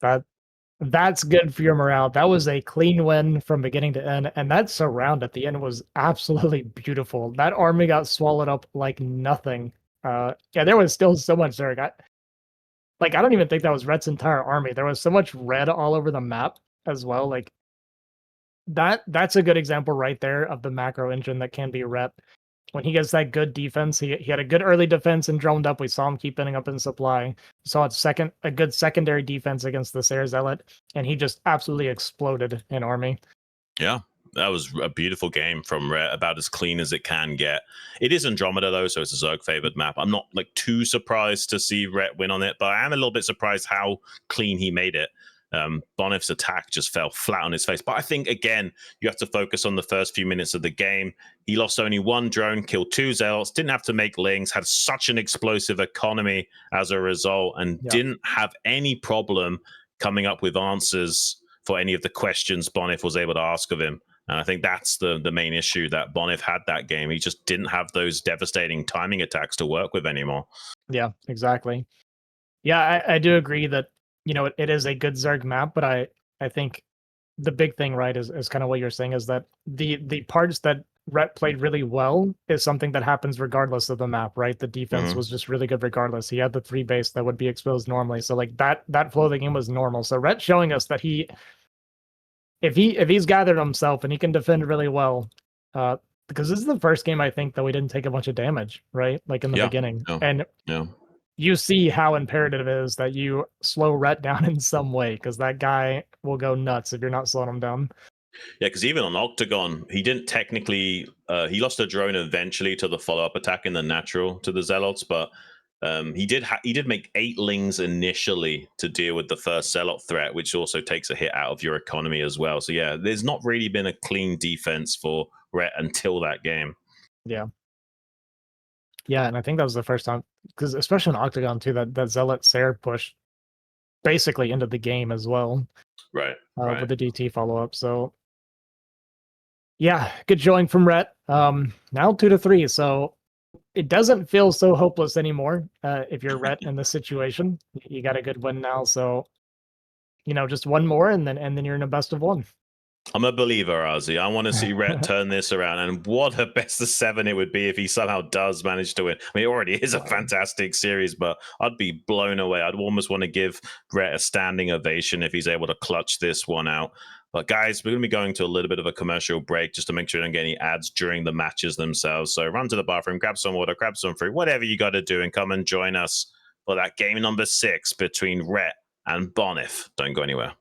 That's good for your morale. That was a clean win from beginning to end, and that surround at the end was absolutely beautiful. That army got swallowed up like nothing. Yeah, there was still so much there. I don't even think that was Rhett's entire army. There was so much red all over the map as well. Like that's a good example right there of the macro engine that can be Rhett. When he gets that good defense, he had a good early defense and droned up. We saw him keep ending up in supply. We saw a good secondary defense against the Sayer Zealot, and he just absolutely exploded in army. Yeah. That was a beautiful game from Rhett, about as clean as it can get. It is Andromeda though, so it's a Zerg favored map. I'm not like too surprised to see Rhett win on it, but I am a little bit surprised how clean he made it. Bonyth's attack just fell flat on his face. But I think, again, you have to focus on the first few minutes of the game. He lost only 1 drone, killed 2 Zealots, didn't have to make lings, had such an explosive economy as a result, and didn't have any problem coming up with answers for any of the questions Bonyth was able to ask of him. And I think that's the main issue that Bonyth had that game. He just didn't have those devastating timing attacks to work with anymore. Yeah, exactly. Yeah, I do agree that, you know, it is a good Zerg map, but I think the big thing, right, is kind of what you're saying, is that the parts that Rhett played really well is something that happens regardless of the map, right? The defense was just really good regardless. He had the 3 base that would be exposed normally. So like that flow of the game was normal. So Rhett showing us that if he's gathered himself and he can defend really well, because this is the first game I think that we didn't take a bunch of damage, right? Like in the beginning. And you see how imperative it is that you slow Rhett down in some way, because that guy will go nuts if you're not slowing him down. Yeah, because even on Octagon, he didn't technically he lost a drone eventually to the follow-up attack in the natural to the Zealots, but he did make 8 lings initially to deal with the first Zealot threat, which also takes a hit out of your economy as well. So yeah, there's not really been a clean defense for Rhett until that game. Yeah, and I think that was the first time, because especially in Octagon too, that Zealot Sayer push basically ended the game as well. Right. With the DT follow-up. So yeah, good showing from Rhett. Now 2-3, so it doesn't feel so hopeless anymore. If you're Rhett in this situation, you got a good win now. So, you know, just 1 more, and then you're in a best of 1. I'm a believer, Ozzy. I want to see Rhett turn this around, and what a best of 7 it would be if he somehow does manage to win. I mean, it already is a fantastic series, but I'd be blown away. I'd almost want to give Rhett a standing ovation if he's able to clutch this one out. But guys, we're going to be going to a little bit of a commercial break just to make sure we don't get any ads during the matches themselves. So run to the bathroom, grab some water, grab some fruit, whatever you got to do, and come and join us for that game number 6 between Rhett and Bonyth. Don't go anywhere.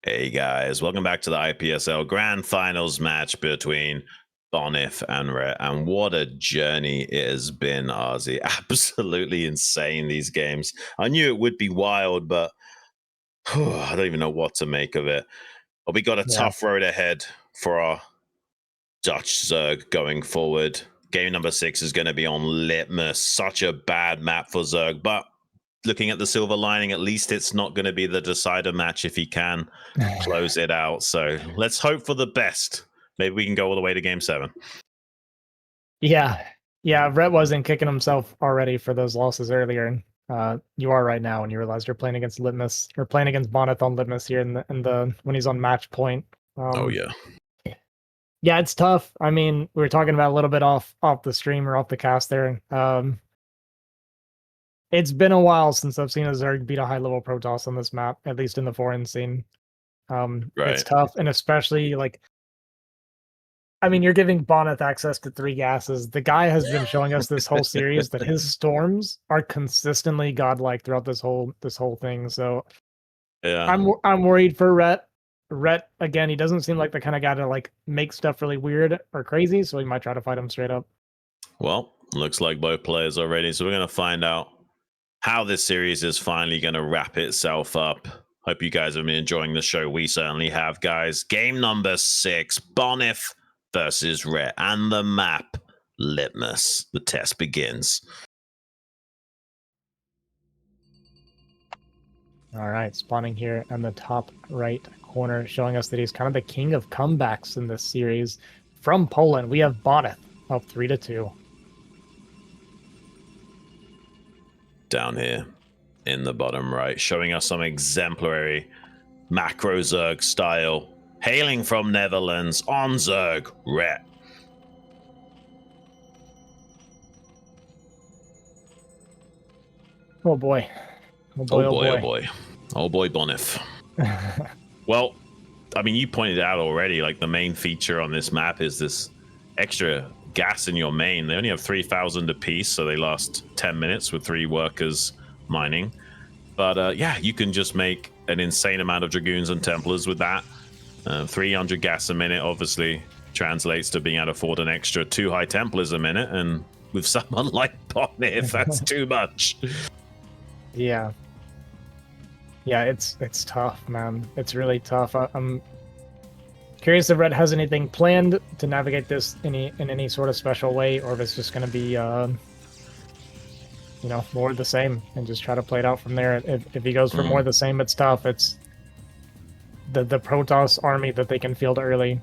Hey guys, welcome back to the IPSL Grand Finals match between Bonyth and Rhett. And what a journey it has been, Ozzy. Absolutely insane, these games. I knew it would be wild, but I don't even know what to make of it. But we got a tough road ahead for our Dutch Zerg going forward. Game number 6 is going to be on Litmus. Such a bad map for Zerg, but looking at the silver lining, at least it's not going to be the decider match if he can close it out. So let's hope for the best. Maybe we can go all the way to game 7. Yeah. Rhett wasn't kicking himself already for those losses earlier. You are right now when you realize you're playing against Litmus or playing against Bonyth on Litmus here in the when he's on match point. Oh yeah. Yeah, it's tough. I mean, we were talking about a little bit off the stream or off the cast there. It's been a while since I've seen a Zerg beat a high-level Protoss on this map, at least in the foreign scene. It's tough, and especially, like, I mean, you're giving Bonyth access to 3 gases. The guy has been showing us this whole series that his storms are consistently godlike throughout this whole thing. So yeah, I'm worried for Rhett. Rhett, again, he doesn't seem like the kind of guy to like make stuff really weird or crazy, so we might try to fight him straight up. Well, looks like both players are ready, so we're going to find out how this series is finally going to wrap itself up. Hope you guys have been enjoying the show. We certainly have, guys. Game number 6, Bonyth versus Rhett, and the map, Litmus. The test begins. All right, spawning here in the top right corner, showing us that he's kind of the king of comebacks in this series. From Poland, we have Bonyth up 3-2. Down here in the bottom right, showing us some exemplary macro Zerg style. Hailing from Netherlands, on Zerg, Rhett. Oh boy. Oh boy, oh boy. Oh boy, Bonyth. Well, I mean, you pointed out already, like, the main feature on this map is this extra gas in your main. They only have 3,000 apiece, so they last 10 minutes with 3 workers mining. But yeah, you can just make an insane amount of Dragoons and Templars with that. 300 gas a minute obviously translates to being able to afford an extra 2 High Templars a minute, and with someone like Bonyth, that's too much. Yeah, it's tough, man. It's really tough. I'm curious if Rhett has anything planned to navigate this in any sort of special way, or if it's just going to be, more of the same and just try to play it out from there. If he goes for more of the same, it's tough. It's the Protoss army that they can field early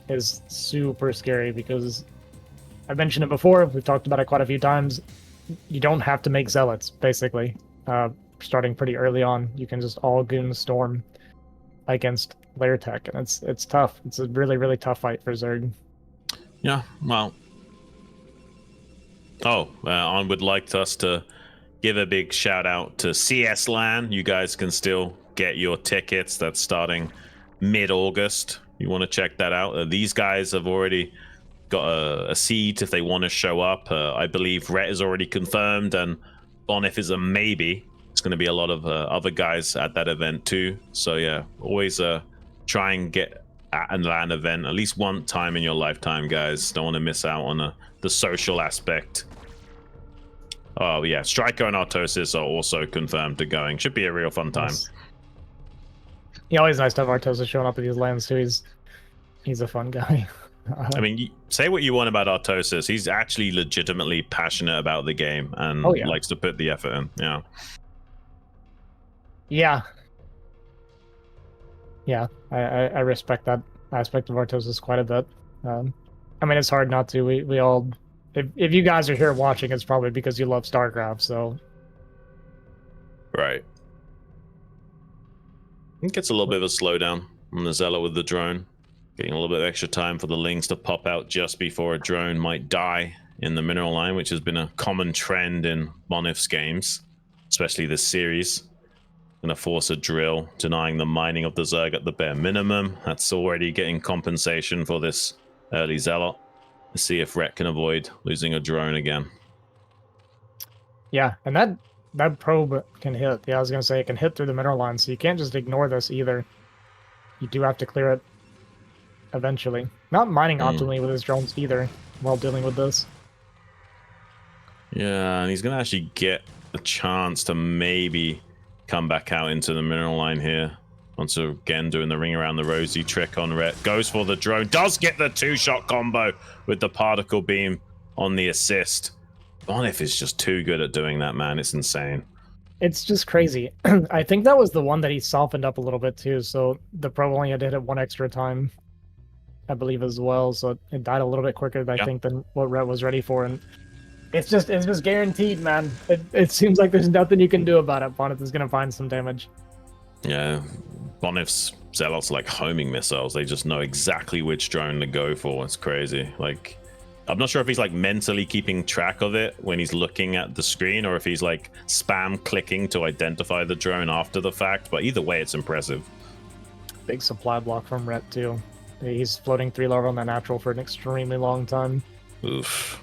is super scary because I mentioned it before. We've talked about it quite a few times. You don't have to make zealots, basically. Starting pretty early on, you can just all goon storm against layer tech, and it's tough. It's a really, really tough fight for Zerg. Yeah, well. I would like us to give a big shout out to CS LAN. You guys can still get your tickets. That's starting mid-August. You want to check that out. These guys have already got a seat if they want to show up. I believe Rhett is already confirmed, and Bonyth is a maybe. It's going to be a lot of other guys at that event too. So yeah, always try and get at a LAN event at least one time in your lifetime, guys. Don't want to miss out on the social aspect. Oh yeah, Striker and Artosis are also confirmed to going. Should be a real fun time. Yes. Yeah, always nice to have Artosis showing up at these lands too. He's a fun guy. I mean, say what you want about Artosis, he's actually legitimately passionate about the game and likes to put the effort in. Yeah, I respect that aspect of Artosis quite a bit. I mean, it's hard not to. We all, if you guys are here watching, it's probably because you love StarCraft. So, right. It gets a little bit of a slowdown on the Zealot with the drone. Getting a little bit of extra time for the Lings to pop out just before a drone might die in the mineral line, which has been a common trend in Bonyth's games, especially this series. Gonna force a drill, denying the mining of the Zerg at the bare minimum. That's already getting compensation for this early Zealot. Let's see if Rhett can avoid losing a drone again. Yeah, and that probe can hit. Yeah, I was gonna say it can hit through the mineral line, so you can't just ignore this either. you do have to clear it eventually. Not mining optimally with his drones either while dealing with this. Yeah, and he's going to actually get a chance to maybe come back out into the mineral line here. Once again doing the ring around the rosy trick on Rhett. Goes for the drone. Does get the 2-shot combo with the particle beam on the assist. Bonyth is just too good at doing that, man. It's insane. It's just crazy. I think that was the one that he softened up a little bit too. So the probe only had to hit it 1 extra time, I believe, as well. So it died a little bit quicker, I think, than what Rhett was ready for. And it's just guaranteed, man. It seems like there's nothing you can do about it. Bonyth is going to find some damage. Yeah, Bonyth's Zealots are like homing missiles. They just know exactly which drone to go for. It's crazy. Like, I'm not sure if he's like mentally keeping track of it when he's looking at the screen, or if he's like spam clicking to identify the drone after the fact. But either way, it's impressive. Big supply block from Rhett too. He's floating 3 larvae on that natural for an extremely long time. Oof.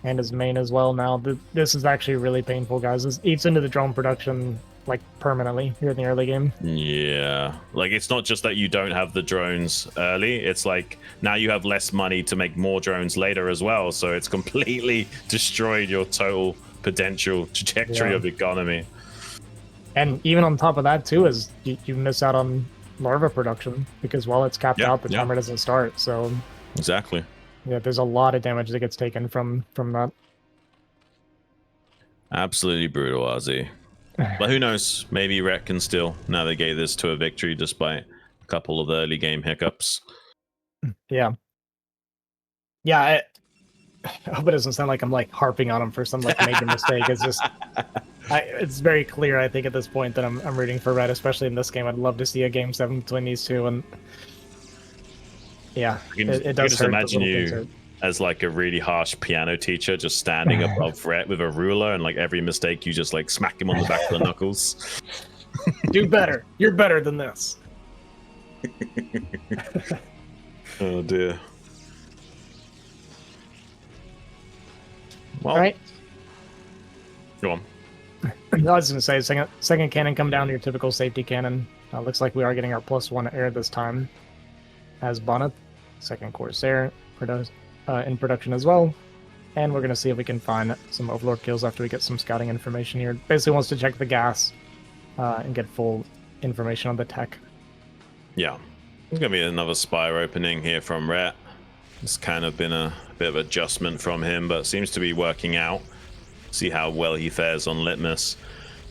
And his main as well now. This is actually really painful, guys. This eats into the drone production like permanently here in the early game. Yeah, like it's not just that you don't have the drones early, it's like now you have less money to make more drones later as well, so it's completely destroyed your total potential trajectory of economy. And even on top of that too is you miss out on larva production, because while it's capped out, the timer doesn't start. So exactly, yeah, there's a lot of damage that gets taken from that. Absolutely brutal, RZ. But who knows? Maybe Rhett can still navigate this to a victory despite a couple of early game hiccups. Yeah. I hope it doesn't sound like I'm like harping on him for some like major mistake. It's just, it's very clear, I think, at this point that I'm rooting for Rhett, especially in this game. I'd love to see a game 7 between these two, and yeah, it does just hurt. Imagine you as like a really harsh piano teacher just standing above Rhett with a ruler, and like every mistake you just like smack him on the back of the knuckles. Do better. You're better than this. Oh dear. Well, all right. Go on. I was going to say, second cannon come down to your typical safety cannon. Looks like we are getting our +1 air this time as Bonyth. Second Corsair in production as well. And we're going to see if we can find some Overlord kills after we get some scouting information here. Basically wants to check the gas and get full information on the tech. Yeah. There's going to be another Spire opening here from Rhett. It's kind of been a bit of adjustment from him, but seems to be working out. See how well he fares on Litmus.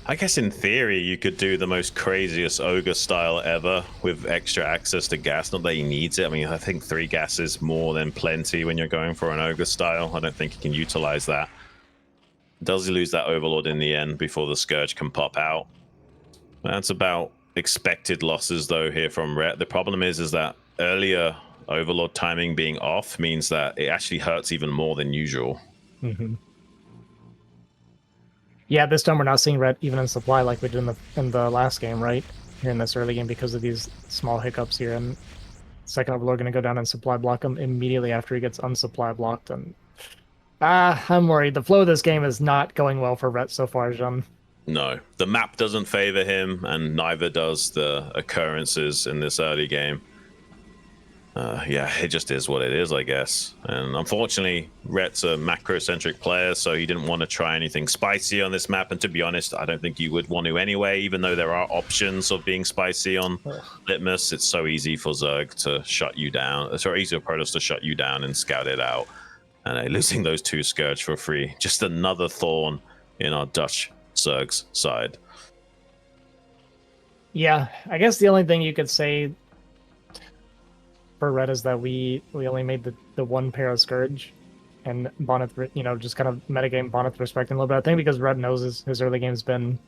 I guess in theory you could do the most craziest ogre style ever with extra access to gas. Not that he needs it. I mean, I think 3 gas is more than plenty when you're going for an ogre style. I don't think he can utilize that. Does he lose that Overlord in the end before the Scourge can pop out? That's about expected losses though here from Rhett. The problem is that earlier Overlord timing being off means that it actually hurts even more than usual. Mm-hmm. Yeah, this time we're not seeing Rhett even in supply like we did in the last game, right? Here in this early game because of these small hiccups here. And second Overlord going to go down and supply block him immediately after he gets unsupply blocked. And I'm worried. The flow of this game is not going well for Rhett so far, Jean. No, the map doesn't favor him, and neither does the occurrences in this early game. Yeah, it just is what it is, I guess. And unfortunately, Rhett's a macro-centric player, so he didn't want to try anything spicy on this map. And to be honest, I don't think you would want to anyway, even though there are options of being spicy on Litmus. It's so easy for Zerg to shut you down. It's so easy for Protoss to shut you down and scout it out. And losing those 2 Scourge for free. Just another thorn in our Dutch Zerg's side. Yeah, I guess the only thing you could say for Rhett is that we only made the 1 pair of Scourge, and Bonyth, just kind of metagame Bonyth respecting a little bit. I think because Rhett knows his early game's been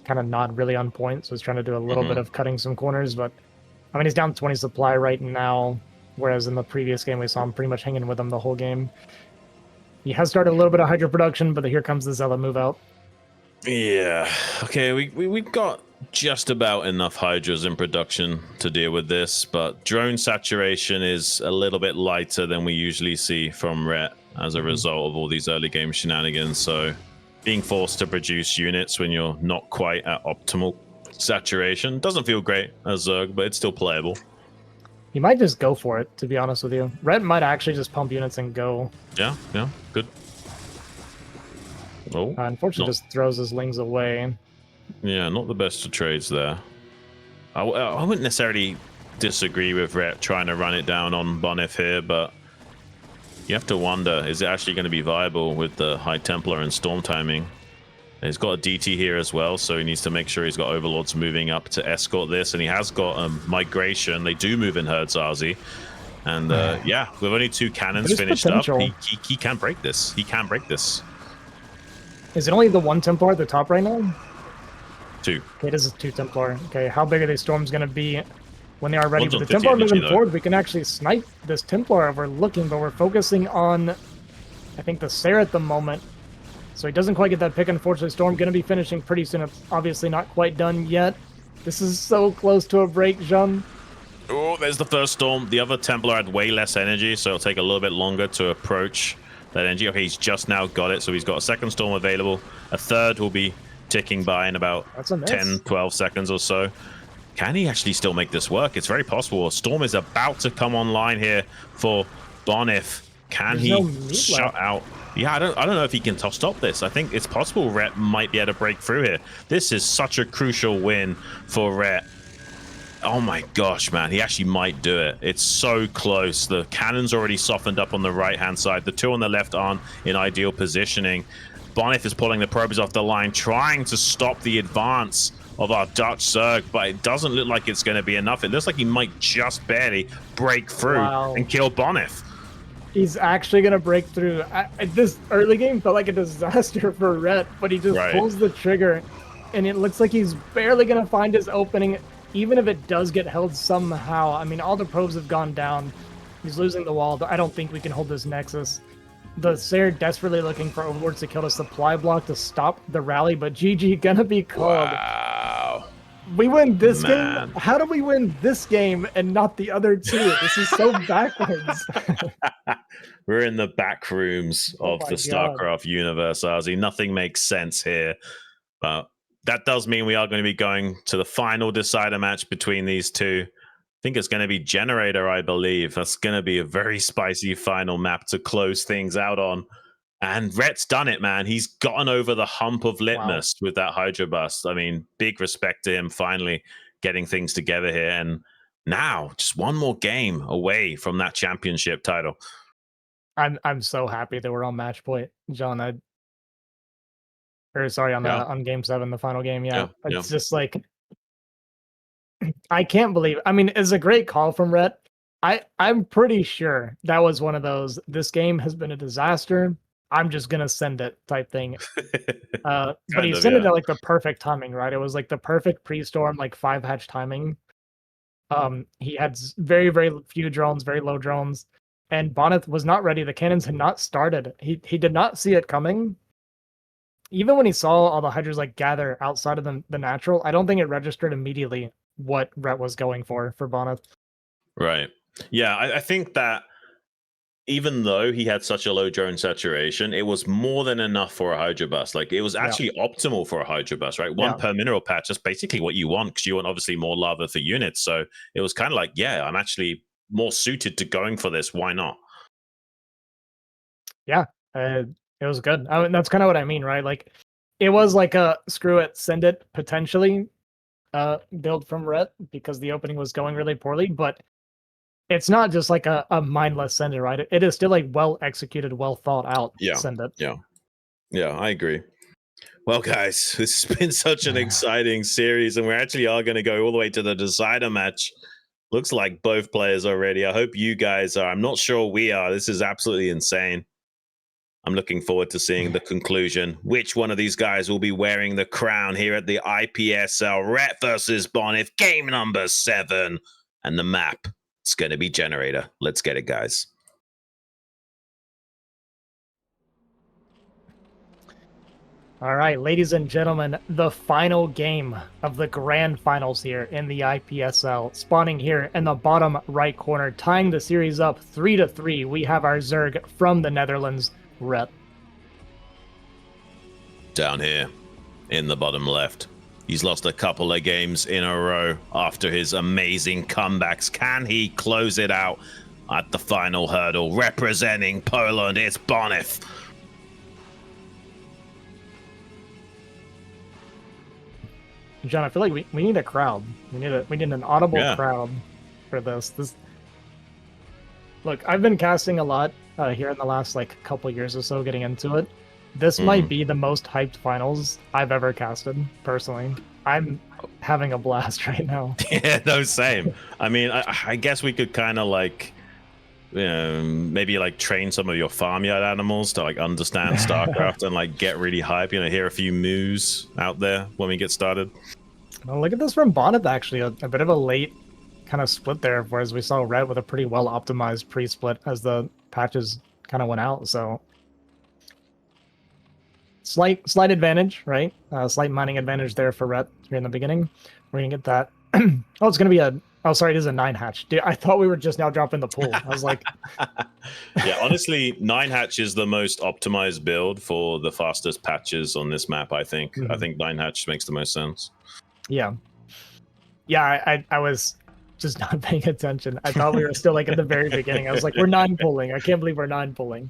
kind of not really on point, so he's trying to do a little bit of cutting some corners. But I mean, he's down 20 supply right now, whereas in the previous game we saw him pretty much hanging with him the whole game. He has started a little bit of Hydra production, but here comes the Zealot move out. Yeah. Okay, we've got just about enough Hydras in production to deal with this, but drone saturation is a little bit lighter than we usually see from Rhett as a result of all these early game shenanigans. So being forced to produce units when you're not quite at optimal saturation. Doesn't feel great as Zerg, but it's still playable. He might just go for it, to be honest with you. Red might actually just pump units and go. Yeah, good. Oh, unfortunately, just throws his lings away. Yeah, not the best of trades there. I wouldn't necessarily disagree with Rhett trying to run it down on Bonyth here, but you have to wonder, is it actually going to be viable with the High Templar and Storm timing? He's got a DT here as well, so he needs to make sure he's got Overlords moving up to escort this, and he has got Migration. They do move in herds, Arzi. And yeah, with only 2 cannons finished up, he can break this. He can break this. Is it only the 1 Templar at the top right now? 2. Okay, this is 2 Templar. Okay, how big are these storms going to be when they are ready? With the Templar moving forward, we can actually snipe this Templar if we're looking, but we're focusing on, I think, the Sair at the moment. So he doesn't quite get that pick, unfortunately. Storm going to be finishing pretty soon. It's obviously not quite done yet. This is so close to a break, Jean. Oh, there's the first Storm. The other Templar had way less energy, so it'll take a little bit longer to approach that energy. Okay, he's just now got it, so he's got a second Storm available. A third will be ticking by in about 10, 12 seconds or so. Can he actually still make this work? It's very possible. A Storm is about to come online here for Bonyth. Can he shut out? Yeah, I don't know if he can stop this. I think it's possible Rhett might be able to break through here. This is such a crucial win for Rhett. Oh my gosh, man. He actually might do it. It's so close. The cannon's already softened up on the right-hand side. The 2 on the left aren't in ideal positioning. Bonyth is pulling the probes off the line, trying to stop the advance of our Dutch Zerg, but it doesn't look like it's going to be enough. It looks like he might just barely break through and kill Bonyth. He's actually going to break through. This early game felt like a disaster for Rhett, but he just pulls the trigger, and it looks like he's barely going to find his opening, even if it does get held somehow. I mean, all the probes have gone down. He's losing the wall. I don't think we can hold this Nexus. The Sair desperately looking for Overlords to kill the supply block to stop the rally, but GG gonna be called. Wow. We win this game? How do we win this game and not the other 2? This is so backwards. We're in the back rooms of the StarCraft universe, Arzi. Nothing makes sense here. But that does mean we are going to be going to the final decider match between these 2. I think it's going to be Generator, I believe. That's going to be a very spicy final map to close things out on. And Rhett's done it, man. He's gotten over the hump of litmus with that Hydra bust. I mean, big respect to him finally getting things together here. And now, just one more game away from that championship title. I'm so happy that we're on match point, John. On game 7, the final game. It's just like, I can't believe. I mean, it's a great call from Rhett. I'm pretty sure that was one of those, this game has been a disaster, I'm just gonna send it type thing. But he sent it at like the perfect timing, right? It was like the perfect pre-storm, like 5-hatch timing. He had very, very few drones, very low drones, and Bonyth was not ready. The cannons had not started. He did not see it coming. Even when he saw all the Hydras like gather outside of the natural, I don't think it registered immediately what Rhett was going for Bonyth. Right. Yeah, I think that even though he had such a low drone saturation, it was more than enough for a Hydra bust. Like, it was actually optimal for a Hydra bust, right? One per mineral patch, that's basically what you want, because you want obviously more lava for units. So it was kind of like, yeah, I'm actually more suited to going for this. Why not? Yeah, it was good. I mean, that's kind of what I mean, right? Like, it was like a screw it, send it, potentially build from Rhett, because the opening was going really poorly, but it's not just like a mindless send it, right? It is still like well executed, well thought out send it. Yeah, I agree. Well, guys, this has been such an exciting series, and we actually are going to go all the way to the decider match. Looks like both players are ready. I hope you guys are. I'm not sure we are. This is absolutely insane. I'm looking forward to seeing the conclusion. Which one of these guys will be wearing the crown here at the IPSL? Rhett versus Bonyth, game number 7. And the map, it's going to be Generator. Let's get it, guys. All right, ladies and gentlemen, the final game of the grand finals here in the IPSL. Spawning here in the bottom right corner, tying the series up 3-3. We have our Zerg from the Netherlands, Rhett. Down here in the bottom left, He's lost a couple of games in a row after his amazing comebacks. Can he close it out at the final hurdle? Representing Poland, it's Bonyth. John, I feel like we need a crowd. We need an audible crowd for this. Look, I've been casting a lot here in the last like couple years or so, getting into it. This might be the most hyped finals I've ever casted, personally. I'm having a blast right now. Yeah, no, same. I mean, I guess we could kind of like, maybe like train some of your farmyard animals to like understand StarCraft and like get really hype. Hear a few moves out there when we get started. Well, look at this from Bonyth, actually. A bit of a late kind of split there, whereas we saw Red with a pretty well optimized pre-split as the patches kind of went out. So slight advantage, right? Slight mining advantage there for Red here in the beginning. We're gonna get that. Oh, it's gonna be a. Oh, sorry, it is a 9-hatch. Dude, I thought we were just now dropping the pool. I was like... Yeah, honestly, 9-hatch is the most optimized build for the fastest patches on this map, I think. I think 9-hatch makes the most sense. Yeah. Yeah, I was just not paying attention. I thought we were still like at the very beginning. I was like, we're 9-pulling. I can't believe we're 9-pulling.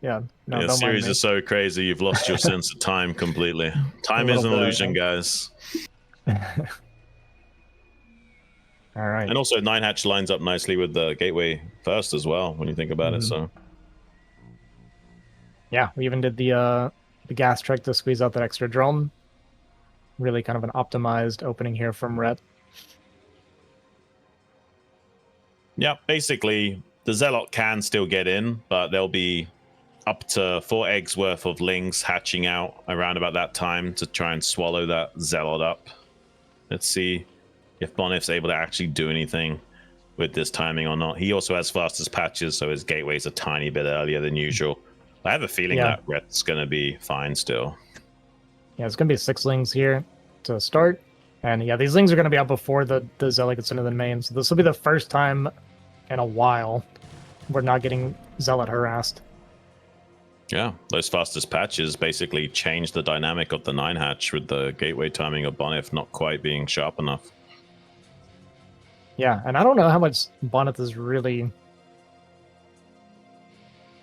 Yeah. No, the series is so crazy. You've lost your sense of time completely. Time is an illusion, guys. All right. And also 9-hatch lines up nicely with the gateway first as well, when you think about it. So yeah, we even did the gas trick to squeeze out that extra drone. Really kind of an optimized opening here from Red. Yeah, basically the Zealot can still get in, but there'll be up to 4 eggs worth of lings hatching out around about that time to try and swallow that Zealot up. Let's see if Bonyth's able to actually do anything with this timing or not. He also has fastest patches, so his gateway's a tiny bit earlier than usual. I have a feeling that Red's going to be fine still. Yeah, it's going to be 6 lings here to start. And yeah, these lings are going to be out before the Zealot gets into the main. So this will be the first time in a while we're not getting Zealot harassed. Yeah, those fastest patches basically changed the dynamic of the 9-hatch with the gateway timing of Bonyth not quite being sharp enough. Yeah, and I don't know how much Bonyth is really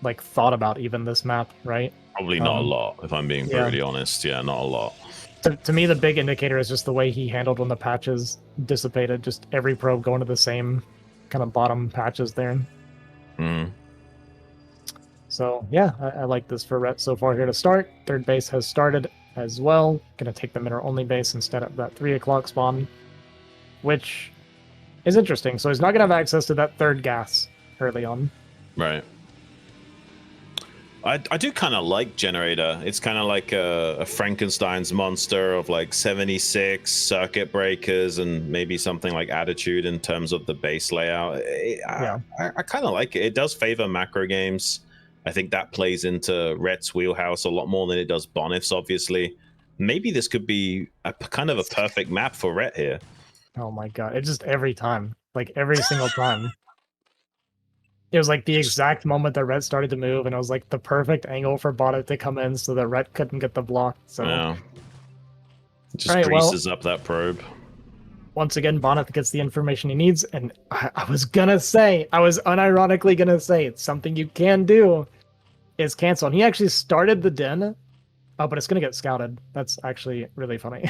like thought about even this map, right? Probably not a lot, if I'm being brutally honest. Yeah, not a lot. To me, the big indicator is just the way he handled when the patches dissipated. Just every probe going to the same kind of bottom patches there. So yeah, I like this for Ret so far here to start. Third base has started as well. Gonna take the mineral only base instead of that 3 o'clock spawn, which is interesting. So he's not gonna have access to that third gas early on. Right. I do kind of like Generator. It's kind of like a Frankenstein's monster of like 76 circuit breakers and maybe something like Attitude in terms of the base layout. I kind of like it. It does favor macro games. I think that plays into Ret's wheelhouse a lot more than it does Bonyth's, obviously. Maybe this could be a kind of a perfect map for Ret here. Oh my god. It just every time. Like every single time. It was like the exact moment that Red started to move, and it was like the perfect angle for Bonyth to come in so that Red couldn't get the block. So yeah. It just greases up that probe. Once again, Bonyth gets the information he needs, and I was unironically gonna say, it's something you can do is cancel. And he actually started the den. Oh, but it's gonna get scouted. That's actually really funny.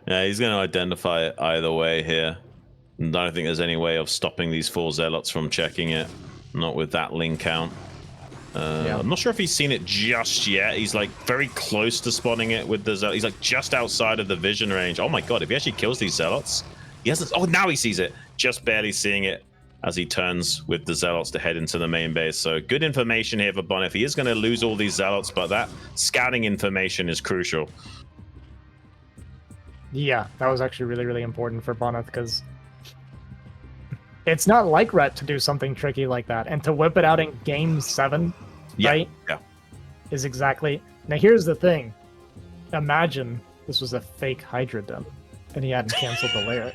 Yeah, he's gonna identify it either way here. I don't think there's any way of stopping these 4 Zealots from checking it. Not with that ling count. I'm not sure if he's seen it just yet. He's like very close to spotting it with the Zealot. He's like just outside of the vision range. Oh my god, if he actually kills these Zealots. He hasn't. Oh, now he sees it. Just barely seeing it as he turns with the Zealots to head into the main base. So good information here for Bonyth. He is going to lose all these Zealots, but that scouting information is crucial. Yeah, that was actually really, really important for Bonyth because it's not like Ret to do something tricky like that, and to whip it out in game 7, right? Yeah. Is exactly. Now here's the thing. Imagine this was a fake Hydra den, and he hadn't canceled the layer.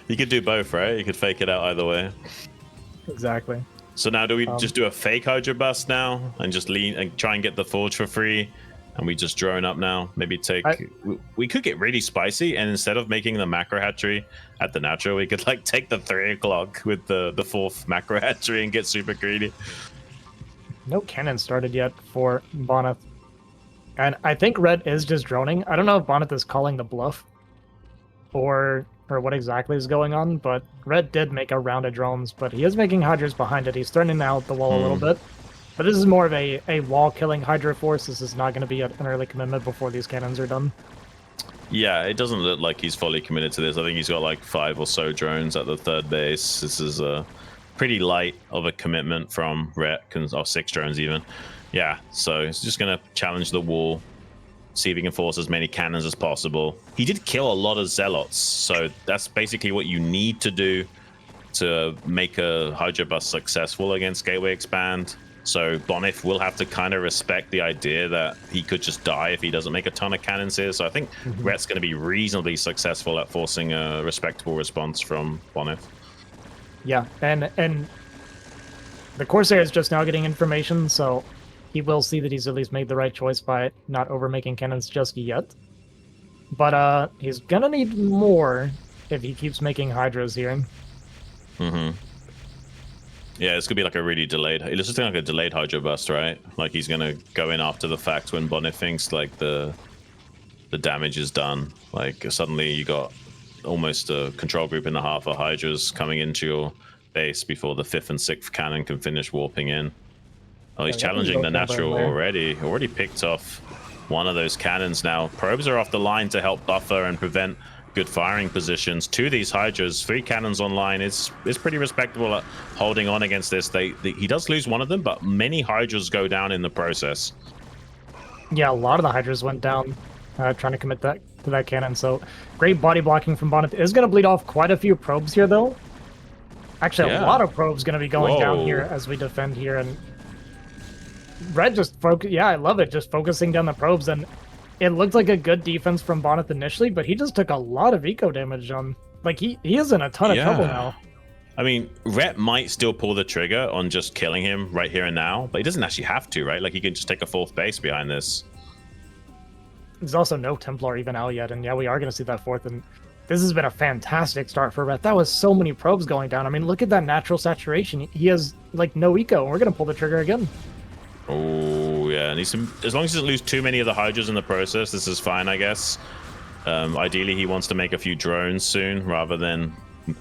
You could do both, right? You could fake it out either way. Exactly. So now do we just do a fake Hydra bust now and just lean and try and get the Forge for free? And we just drone up now. Maybe take... we could get really spicy, and instead of making the macro hatchery at the natural, we could like take the 3 o'clock with the 4th macro hatchery and get super greedy. No cannon started yet for Bonyth. And I think Red is just droning. I don't know if Bonyth is calling the bluff or what exactly is going on, but Red did make a round of drones, but he is making Hydras behind it. He's throwing out the wall a little bit. But this is more of a wall-killing Hydra force. This is not going to be an early commitment before these cannons are done. Yeah, it doesn't look like he's fully committed to this. I think he's got like 5 or so drones at the 3rd base. This is pretty light of a commitment from Rhett, or 6 drones even. Yeah, so he's just going to challenge the wall, see if he can force as many cannons as possible. He did kill a lot of Zealots, so that's basically what you need to do to make a Hydra bust successful against Gateway Expand. So Bonyth will have to kind of respect the idea that he could just die if he doesn't make a ton of cannons here. So I think Rhett's going to be reasonably successful at forcing a respectable response from Bonyth. Yeah, and the Corsair is just now getting information, so he will see that he's at least made the right choice by not over-making cannons just yet. But he's going to need more if he keeps making Hydras here. Yeah, it's gonna be like a really delayed. It looks just like a delayed Hydra bust, right? Like he's gonna go in after the fact when Bonyth thinks like the damage is done. Like suddenly you got almost a control group and a half of Hydras coming into your base before the 5th and 6th cannon can finish warping in. Oh, he's challenging the natural already. Already picked off one of those cannons now. Probes are off the line to help buffer and prevent good firing positions to these Hydras. 3 cannons online is pretty respectable at holding on against this. He does lose one of them, but many Hydras go down in the process. Yeah, a lot of the Hydras went down trying to commit to that cannon. So great body blocking from Bonyth. Is going to bleed off quite a few probes here, though. Actually, a lot of probes going to be going down here as we defend here. And Red just focus. Yeah, I love it. Just focusing down the probes, and it looked like a good defense from Bonyth initially, but he just took a lot of eco damage on. Like he is in a ton of trouble now. I mean, Rhett might still pull the trigger on just killing him right here and now, but he doesn't actually have to, right? Like he can just take a 4th base behind this. There's also no Templar even out yet, and yeah, we are going to see that 4th, and this has been a fantastic start for Rhett. That was so many probes going down. I mean, look at that natural saturation. He has like no eco, and we're going to pull the trigger again. Oh, yeah. And as long as he doesn't lose too many of the Hydras in the process, this is fine, I guess. Ideally, he wants to make a few drones soon rather than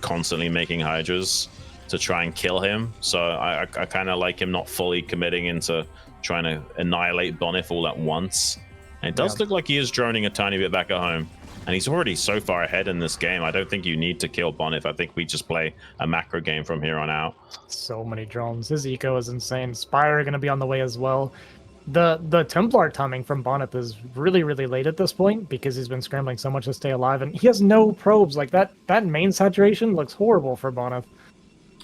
constantly making Hydras to try and kill him. So I kind of like him not fully committing into trying to annihilate Bonyth all at once. And it does look like he is droning a tiny bit back at home. And he's already so far ahead in this game. I don't think you need to kill Bonyth. I think we just play a macro game from here on out. So many drones. His eco is insane. Spire are going to be on the way as well. The Templar timing from Bonyth is really, really late at this point because he's been scrambling so much to stay alive. And he has no probes. Like that main saturation looks horrible for Bonyth.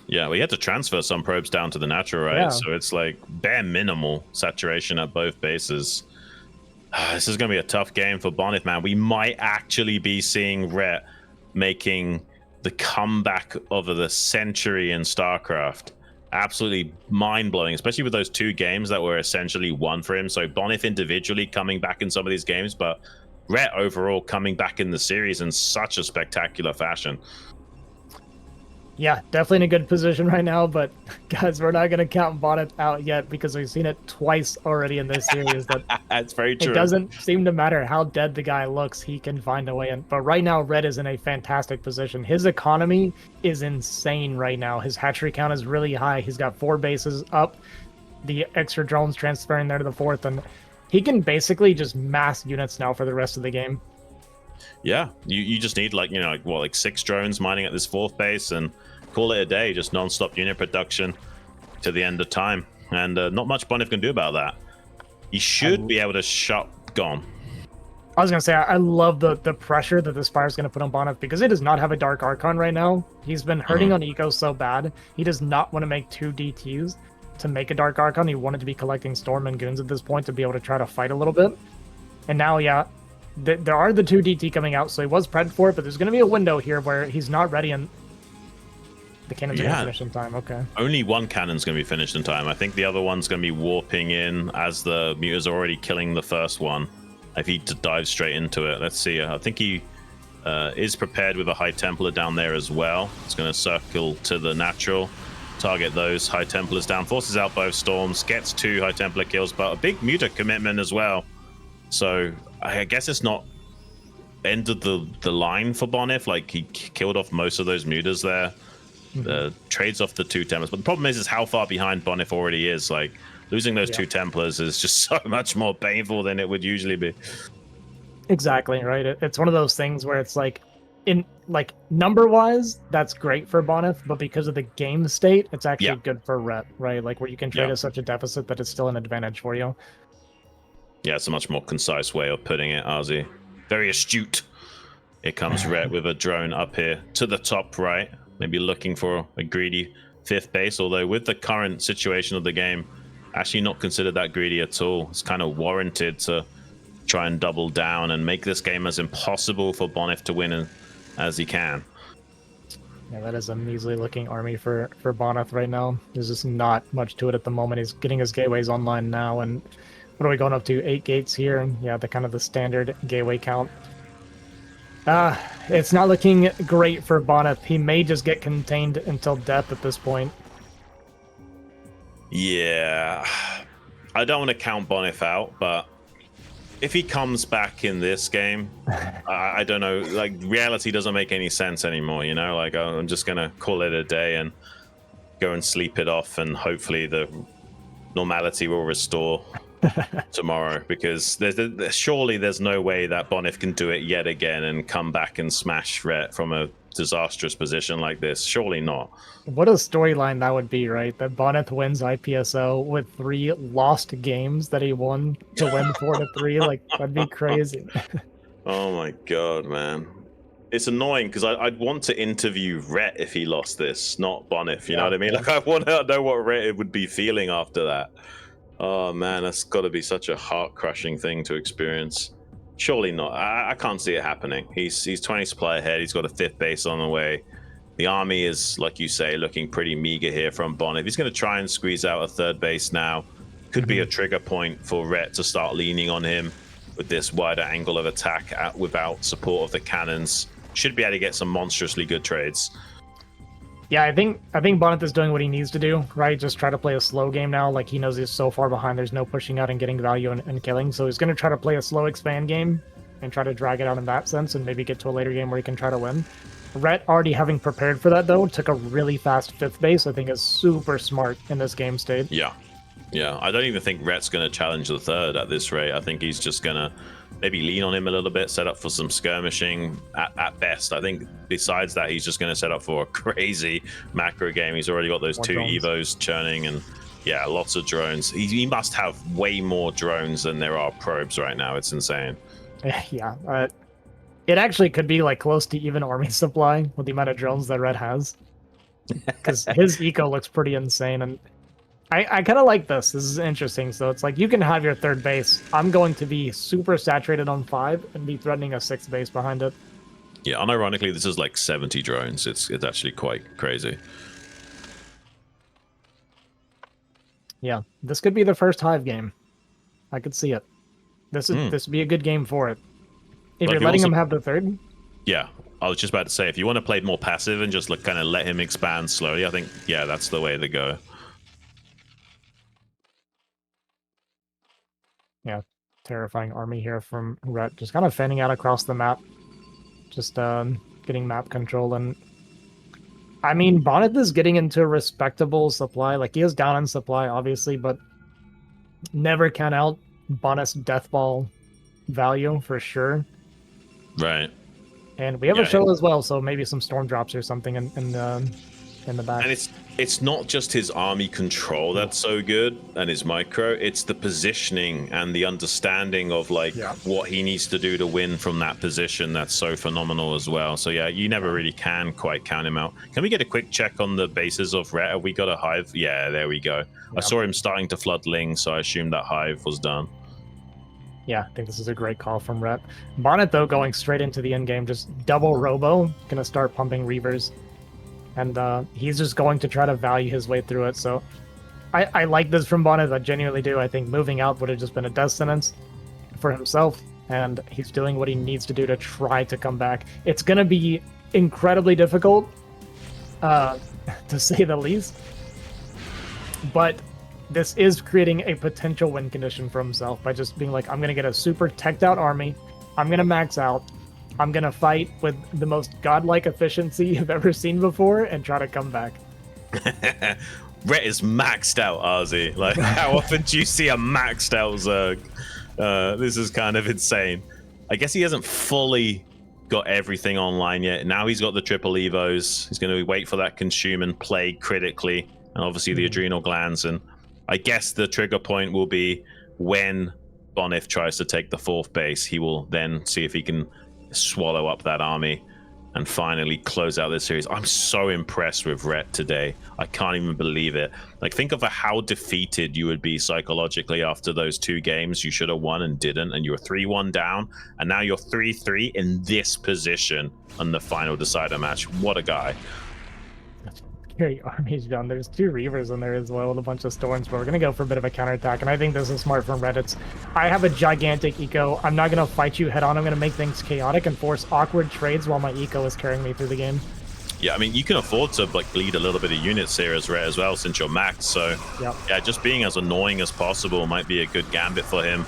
Yeah, we had to transfer some probes down to the natural, right? Yeah. So it's like bare minimal saturation at both bases. This is going to be a tough game for Bonyth, man. We might actually be seeing Rhett making the comeback of the century in StarCraft. Absolutely mind-blowing, especially with those 2 games that were essentially won for him. So Bonyth individually coming back in some of these games, but Rhett overall coming back in the series in such a spectacular fashion. Yeah, definitely in a good position right now, but guys, we're not going to count Bonyth out yet because we've seen it twice already in this series. That's very true. It doesn't seem to matter how dead the guy looks, he can find a way in. But right now, Red is in a fantastic position. His economy is insane right now. His hatchery count is really high. He's got 4 bases up, the extra drones transferring there to the 4th, and he can basically just mass units now for the rest of the game. Yeah, you just need like 6 drones mining at this 4th base and call it a day. Just non-stop unit production to the end of time, and not much Bonyth can do about that. He should be able to shut. Gone. I was gonna say I love the pressure that the Spire's gonna put on Bonyth because it does not have a Dark Archon right now. He's been hurting on eco so bad. He does not want to make 2 DTs to make a Dark Archon. He wanted to be collecting Storm and Goons at this point to be able to try to fight a little bit. And now, yeah, there are the 2 DT coming out, so he was prepped for it, but there's going to be a window here where he's not ready. And The cannons are going to finish in time, okay. Only one cannon's going to be finished in time. I think the other one's going to be warping in as the Muta's already killing the first one. If he dives straight into it. Let's see. I think he is prepared with a High Templar down there as well. It's going to circle to the natural. Target those High Templars down. Forces out both Storms. Gets 2 High Templar kills, but a big Muta commitment as well. So I guess it's not ended the line for Bonyth. Like, he killed off most of those Mutas there. Trades off the 2 Templars. But the problem is how far behind Bonyth already is. Like, losing those 2 Templars is just so much more painful than it would usually be. Exactly, right? It's one of those things where it's like, in like number-wise, that's great for Bonyth, but because of the game state, it's actually good for Rhett, right? Like, where you can trade at such a deficit that it's still an advantage for you. Yeah, it's a much more concise way of putting it, Arzi. Very astute. Here comes Rhett with a drone up here to the top right. Maybe looking for a greedy 5th base, although with the current situation of the game, actually not considered that greedy at all. It's kind of warranted to try and double down and make this game as impossible for Bonyth to win as he can. Yeah, that is a measly looking army for Bonyth right now. There's just not much to it at the moment. He's getting his gateways online now, and what are we going up to? 8 gates here, and yeah, the kind of the standard gateway count. It's not looking great for Bonyth. He may just get contained until death at this point. Yeah, I don't want to count Bonyth out, but if he comes back in this game, I don't know, like, reality doesn't make any sense anymore, you know? Like, I'm just going to call it a day and go and sleep it off, and hopefully the normality will restore tomorrow, because surely there's no way that Bonyth can do it yet again and come back and smash Rhett from a disastrous position like this. Surely not. What a storyline that would be, right? That Bonyth wins IPSL with 3 lost games that he won to win 4-3. Like, that'd be crazy. Oh my god, man. It's annoying because I'd want to interview Rhett if he lost this, not Bonyth. You know what I mean? Like, I want to know what Rhett would be feeling after that. Oh man, that's got to be such a heart-crushing thing to experience. Surely not. I can't see it happening. He's 20 supply ahead. He's got a 5th base on the way. The army is, like you say, looking pretty meager here from Bonyth. He's going to try and squeeze out a 3rd base now. Could be a trigger point for Rhett to start leaning on him with this wider angle of attack without support of the cannons. Should be able to get some monstrously good trades. Yeah, I think Bonyth is doing what he needs to do, right? Just try to play a slow game now. Like, he knows he's so far behind, there's no pushing out and getting value and killing. So he's going to try to play a slow expand game and try to drag it out in that sense and maybe get to a later game where he can try to win. Rhett, already having prepared for that, though, took a really fast 5th base. I think is super smart in this game state. Yeah. I don't even think Rhett's going to challenge the 3rd at this rate. I think he's just going to maybe lean on him a little bit, set up for some skirmishing at best. I think besides that, he's just going to set up for a crazy macro game. He's already got those 2 Evos churning, and yeah, lots of drones. He must have way more drones than there are probes right now. It's insane. Yeah. It actually could be like close to even army supply with the amount of drones that Rhett has. Because his eco looks pretty insane, and I kind of like this. This is interesting. So it's like, you can have your 3rd base. I'm going to be super saturated on 5 and be threatening a 6th base behind it. Yeah, unironically, this is like 70 drones. It's actually quite crazy. Yeah, this could be the first Hive game. I could see it. This would be a good game for it. If you're letting him have the 3rd. Yeah, I was just about to say, if you want to play more passive and just kind of let him expand slowly, I think, yeah, that's the way to go. Yeah, terrifying army here from Rhett. Just kind of fanning out across the map. Just getting map control. And I mean, Bonyth is getting into a respectable supply. Like, he is down in supply, obviously, but never count out Bonyth's death ball value for sure. Right. And we have a shuttle as well, so maybe some storm drops or something in the back. And it's not just his army control that's so good and his micro, it's the positioning and the understanding of like what he needs to do to win from that position that's so phenomenal as well. So yeah, you never really can quite count him out. Can we get a quick check on the bases of Rhett? Have we got a Hive? Yeah, there we go. I saw him starting to flood Ling, so I assumed that Hive was done. Yeah, I think this is a great call from Rhett. Bonyth, though, going straight into the end game, just double robo, gonna start pumping Reavers. and he's just going to try to value his way through it. So I like this from Bonyth. I genuinely do. I think moving out would have just been a death sentence for himself, and he's doing what he needs to do to try to come back. It's going to be incredibly difficult, to say the least, but this is creating a potential win condition for himself by just being like, I'm going to get a super teched out army, I'm going to max out, I'm going to fight with the most godlike efficiency you've ever seen before and try to come back. Rhett is maxed out, Arzi. Like, how often do you see a maxed out Zerg? This is kind of insane. I guess he hasn't fully got everything online yet. Now he's got the triple evos. He's going to wait for that consume and plague critically, and obviously the adrenal glands. And I guess the trigger point will be when Bonyth tries to take the 4th base. He will then see if he can swallow up that army and finally close out this series. I'm so impressed with Rhett today. I can't even believe it. Like, think of how defeated you would be psychologically after those 2 games. You should have won and didn't, and you were 3-1 down, and now you're 3-3 in this position on the final decider match. What a guy. Scary armies, John. There's 2 Reavers in there as well with a bunch of Storms, but we're going to go for a bit of a counterattack, and I think this is smart from Reddit's. I have a gigantic eco. I'm not going to fight you head on. I'm going to make things chaotic and force awkward trades while my eco is carrying me through the game. Yeah, I mean, you can afford to like bleed a little bit of units here as Rhett as well, since you're maxed. So yeah, just being as annoying as possible might be a good gambit for him.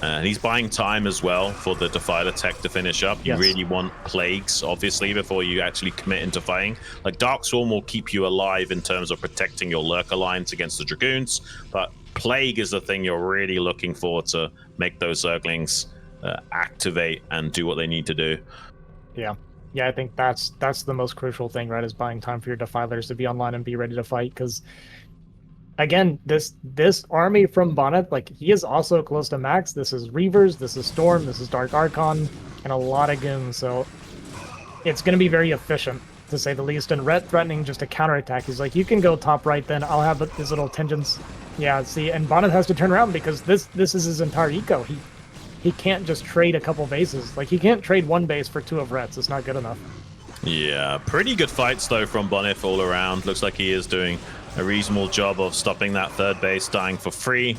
And he's buying time as well for the Defiler tech to finish up. You really want plagues, obviously, before you actually commit into fighting. Like, Dark Swarm will keep you alive in terms of protecting your Lurker lines against the Dragoons, but plague is the thing you're really looking for to make those Zerglings activate and do what they need to do. Yeah, I think that's the most crucial thing, right, is buying time for your Defilers to be online and be ready to fight, because again, this army from Bonyth, like, he is also close to max. This is Reavers, this is Storm, this is Dark Archon, and a lot of goons, so it's going to be very efficient, to say the least. And Rhett threatening just a counterattack. He's like, you can go top right, then I'll have these little tangents. Yeah, see, and Bonyth has to turn around because this is his entire eco. He can't just trade a couple bases. Like, he can't trade 1 base for 2 of Rhett's. It's not good enough. Yeah, pretty good fights, though, from Bonyth all around. Looks like he is doing a reasonable job of stopping that 3rd base dying for free.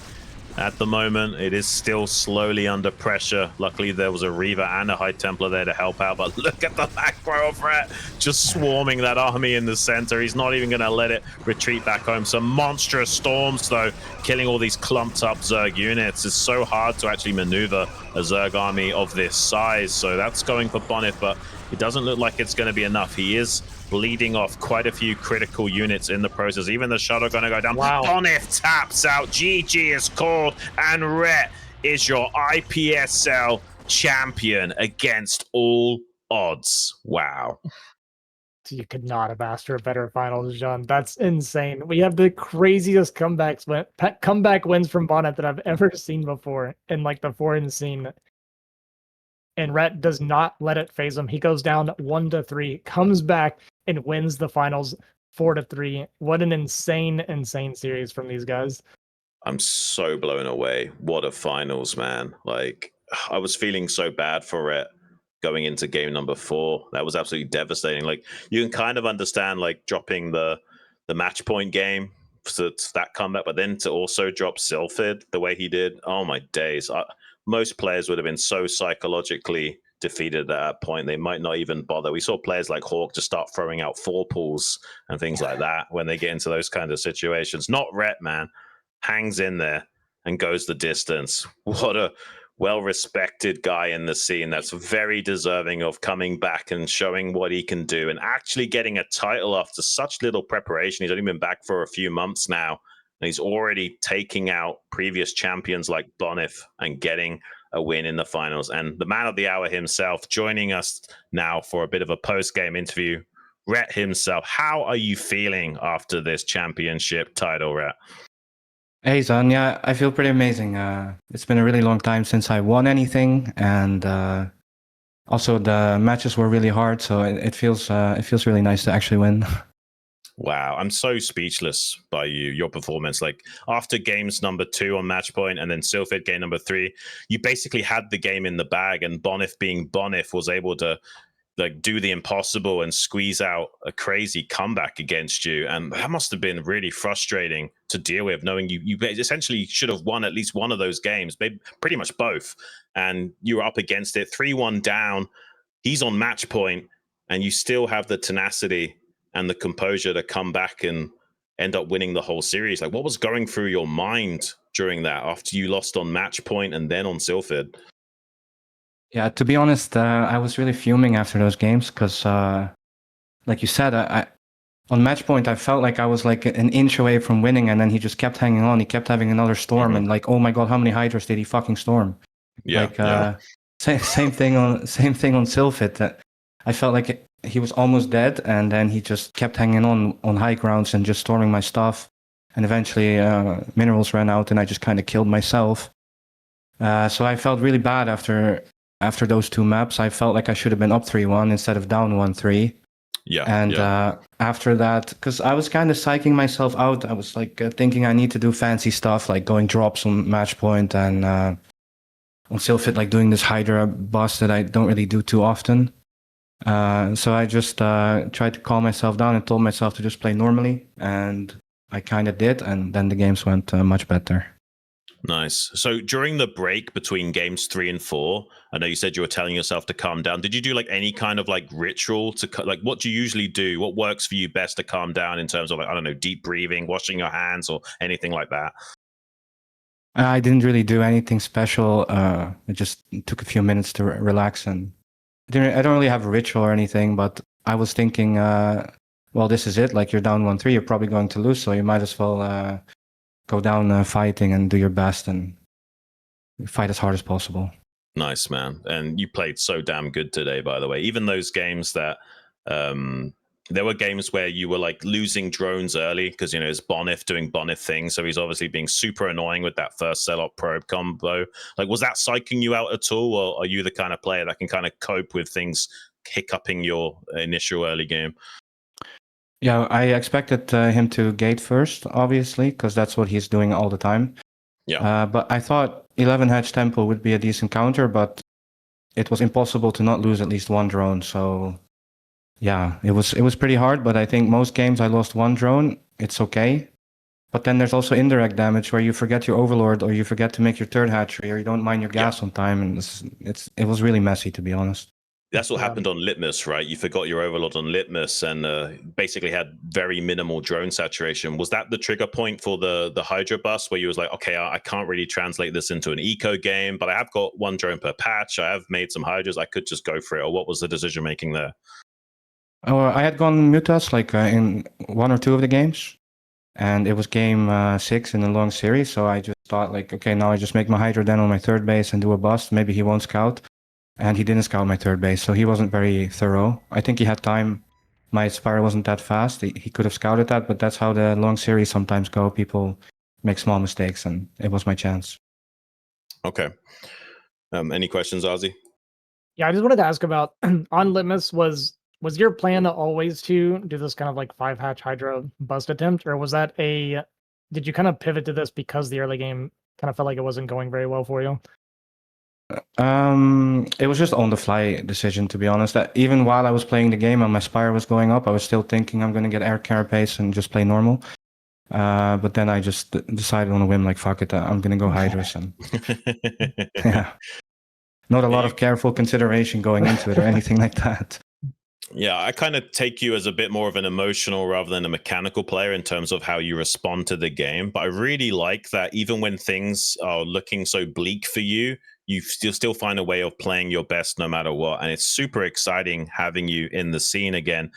At the moment, it is still slowly under pressure. Luckily, there was a Reaver and a High Templar there to help out, but look at the macro of Rhett just swarming that army in the center. He's not even going to let it retreat back home. Some monstrous storms, though, killing all these clumped up Zerg units. It's so hard to actually maneuver a Zerg army of this size, so that's going for Bonyth, but it doesn't look like it's going to be enough. He is bleeding off quite a few critical units in the process. Even the shuttle going to go down. Wow. Bonyth taps out. GG is called, and Rhett is your IPSL champion against all odds. Wow. You could not have asked for a better finals, John. That's insane. We have the craziest comeback wins from Bonyth that I've ever seen before in like the foreign scene. And Rhett does not let it phase him. He goes down 1-3, comes back and wins the finals 4-3. What an insane series from these guys. I'm so blown away. What a finals, man. Like, I was feeling so bad for Rhett going into game number 4. That was absolutely devastating. Like, you can kind of understand like dropping the match point game to that comeback, but then to also drop Sylphid the way he did. Oh my days. Most players would have been so psychologically defeated at that point. They might not even bother. We saw players like Hawk just start throwing out 4 pools and things like that when they get into those kind of situations. Not Rhett, man. Hangs in there and goes the distance. What a well-respected guy in the scene that's very deserving of coming back and showing what he can do and actually getting a title after such little preparation. He's only been back for a few months now, and he's already taking out previous champions like Bonyth and getting a win in the finals. And the man of the hour himself joining us now for a bit of a post-game interview, Rhett himself. How are you feeling after this championship title, Rhett? Hey, son. Yeah, I feel pretty amazing. It's been a really long time since I won anything, and also the matches were really hard, so it feels really nice to actually win. Wow, I'm so speechless by your performance. Like, after games number 2 on match point and then Sylphid game number 3, you basically had the game in the bag, and Bonyth being Bonyth was able to like do the impossible and squeeze out a crazy comeback against you, and that must have been really frustrating to deal with, knowing you essentially should have won at least one of those games, maybe pretty much both, and you were up against it 3-1 down. He's on match point, and you still have the tenacity and the composure to come back and end up winning the whole series. Like, what was going through your mind during that after you lost on match point and then on Sylphid? Yeah, to be honest, I was really fuming after those games because, like you said, on match point, I felt like I was like an inch away from winning, and then he just kept hanging on. He kept having another storm, and like, oh my god, how many Hydras did he fucking storm? Yeah, like, same thing on Sylphid. That I felt like he was almost dead, and then he just kept hanging on high grounds and just storming my stuff. And eventually, minerals ran out, and I just kind of killed myself. So I felt really bad after those two maps. I felt like I should have been up 3-1 instead of down 1-3. Yeah. And after that, because I was kind of psyching myself out, I was like thinking I need to do fancy stuff like going drops on match point and on Sylphid, like doing this Hydra boss that I don't really do too often. So I just tried to calm myself down and told myself to just play normally. And I kind of did. And then the games went much better. Nice. So during the break between games 3 and 4, I know you said you were telling yourself to calm down. Did you do like any kind of like ritual to like, what do you usually do? What works for you best to calm down in terms of like, I don't know, deep breathing, washing your hands, or anything like that? I didn't really do anything special. It just took a few minutes to relax, and I don't really have a ritual or anything. But I was thinking, well, this is it. Like, you're down 1-3, you're probably going to lose, so you might as well go down fighting and do your best and fight as hard as possible. Nice, man. And you played so damn good today, by the way. Even those games that there were games where you were like losing drones early because, you know, it's Bonyth doing Bonyth things, so he's obviously being super annoying with that first Celot probe combo. Like, was that psyching you out at all, or are you the kind of player that can kind of cope with things hiccuping your initial early game? Yeah, I expected him to gate first, obviously, because that's what he's doing all the time. Yeah. But I thought 11 Hedge Temple would be a decent counter, but it was impossible to not lose at least one drone. So yeah, it was pretty hard, but I think most games I lost one drone. It's okay. But then there's also indirect damage where you forget your Overlord, or you forget to make your third hatchery, or you don't mine your gas on time, and it was really messy, to be honest. That's what happened on Litmus, right? You forgot your Overlord on Litmus and basically had very minimal drone saturation. Was that the trigger point for the Hydra bus, where you was like, okay, I can't really translate this into an eco game, but I have got one drone per patch. I have made some Hydras. I could just go for it. Or what was the decision making there? Oh, I had gone Mutas like in one or two of the games, and it was game 6 in a long series. So I just thought like, okay, now I just make my Hydra den on my third base and do a bust. Maybe he won't scout. And he didn't scout my third base, so he wasn't very thorough. I think he had time. My Spire wasn't that fast. He could have scouted that, but that's how the long series sometimes go. People make small mistakes, and it was my chance. Okay. Any questions, Ozzy? Yeah, I just wanted to ask about on Litmus, was your plan always to do this kind of like 5-hatch Hydra bust attempt, or was that did you kind of pivot to this because the early game kind of felt like it wasn't going very well for you? It was just on the fly decision, to be honest. Even while I was playing the game and my Spire was going up, I was still thinking I'm going to get air carapace and just play normal. But then I just decided on a whim, like, fuck it, I'm going to go Hydras. And yeah, not a lot of careful consideration going into it or anything like that. Yeah, I kind of take you as a bit more of an emotional rather than a mechanical player in terms of how you respond to the game. But I really like that even when things are looking so bleak for you, you still find a way of playing your best no matter what. And it's super exciting having you in the scene again.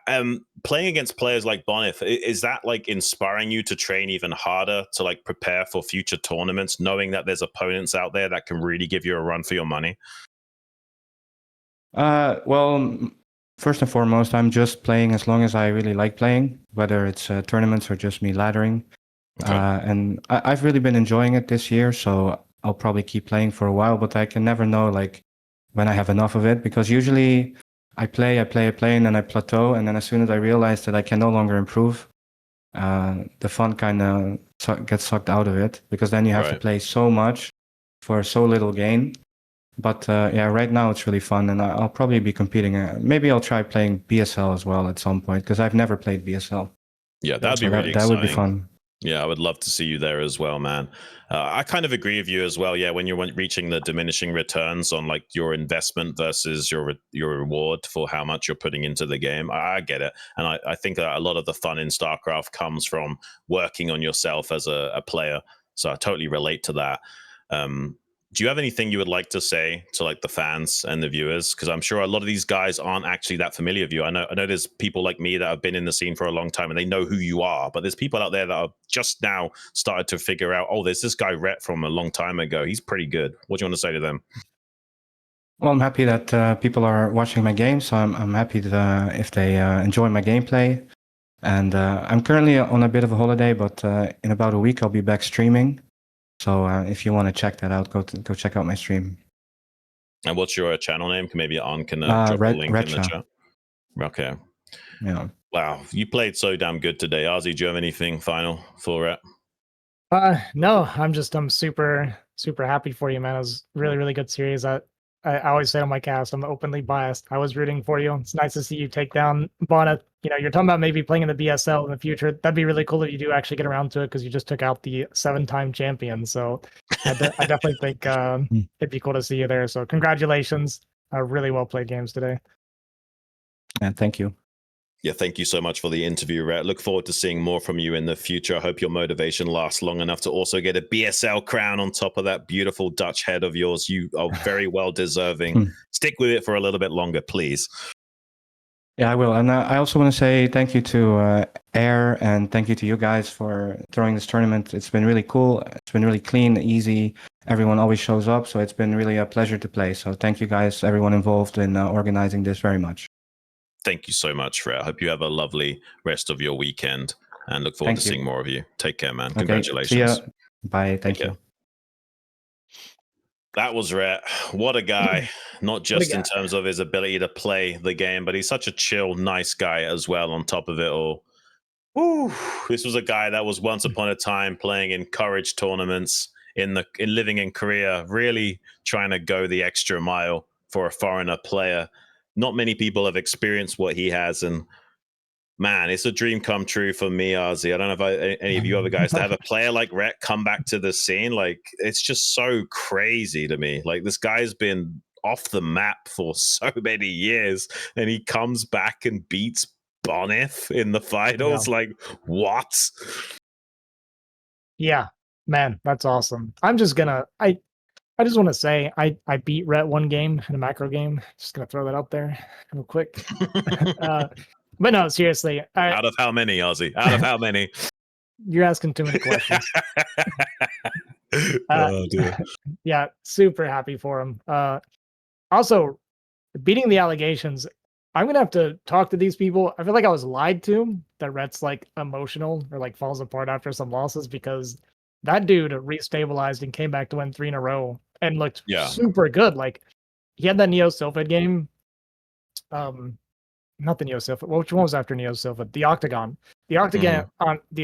Playing against players like Bonyth, is that like inspiring you to train even harder to like prepare for future tournaments, knowing that there's opponents out there that can really give you a run for your money? Well, first and foremost, I'm just playing as long as I really like playing, whether it's tournaments or just me laddering. Okay. And I've really been enjoying it this year, so I'll probably keep playing for a while, but I can never know like when I have enough of it, because usually I play, and then I plateau, and then as soon as I realize that I can no longer improve, the fun kind of gets sucked out of it, because then you have to play so much for so little gain. But yeah, right now it's really fun, and I'll probably be competing. Maybe I'll try playing BSL as well at some point, because I've never played BSL. Yeah, that'd be really that exciting. would be fun. Yeah, I would love to see you there as well, man. I kind of agree with you as well. Yeah, when you're reaching the diminishing returns on like your investment versus your reward for how much you're putting into the game, I get it, and I think that a lot of the fun in StarCraft comes from working on yourself as a player. So I totally relate to that. Do you have anything you would like to say to like the fans and the viewers? Because I'm sure a lot of these guys aren't actually that familiar with you. I know there's people like me that have been in the scene for a long time and they know who you are, but there's people out there that are just now started to figure out, oh, there's this guy Rhett from a long time ago. He's pretty good. What do you want to say to them? Well, I'm happy that people are watching my game, so I'm happy that if they enjoy my gameplay. And I'm currently on a bit of a holiday, but in about a week I'll be back streaming. So if you want to check that out, go check out my stream. And what's your channel name? Maybe On can drop a link in the chat. Okay. Yeah. Wow, you played so damn good today. Ozzy, do you have anything final for Rhett? No, I'm super happy for you, man. It was really good series. I always say on my cast, I'm openly biased. I was rooting for you. It's nice to see you take down Bonyth. You know, you're talking about maybe playing in the BSL in the future. That'd be really cool if you do actually get around to it, because you just took out the 7-time champion. So I definitely think it'd be cool to see you there. So congratulations. Really well played games today. And thank you. Yeah, thank you so much for the interview, Rhett. Look forward to seeing more from you in the future. I hope your motivation lasts long enough to also get a BSL crown on top of that beautiful Dutch head of yours. You are very well deserving. Stick with it for a little bit longer, please. Yeah, I will. And I also want to say thank you to Air, and thank you to you guys for throwing this tournament. It's been really cool. It's been really clean, easy. Everyone always shows up. So it's been really a pleasure to play. So thank you guys, everyone involved in organizing this very much. Thank you so much, Rhett. I hope you have a lovely rest of your weekend and look forward to seeing more of you. Take care, man. Okay, congratulations. See ya. Bye. Thank you. That was Rhett. What a guy. Not just in terms of his ability to play the game, but he's such a chill, nice guy as well on top of it all. Woo. This was a guy that was once upon a time playing in courage tournaments in living in Korea, really trying to go the extra mile for a foreigner player. Not many people have experienced what he has, and man, it's a dream come true for me, Ozzy. I don't know if any of you other guys to have a player like Rhett come back to the scene. Like, it's just so crazy to me. Like, this guy's been off the map for so many years, and he comes back and beats Bonyth in the finals. Yeah. Like, what? Yeah, man, that's awesome. I'm just gonna I just want to say I beat Rhett one game in a macro game. Just gonna throw that out there real quick. But no, seriously. Out of how many, Ozzy? Out of how many? You're asking too many questions. Oh dear. Yeah, super happy for him. Also, beating the allegations. I'm gonna have to talk to these people. I feel like I was lied to that Rhett's like emotional or like falls apart after some losses, because that dude restabilized and came back to win 3 in a row and looked super good. Like, he had that Neo Sylphid game. Not the Neo Sylphid. Which one was after Neo Sylphid? The Octagon. The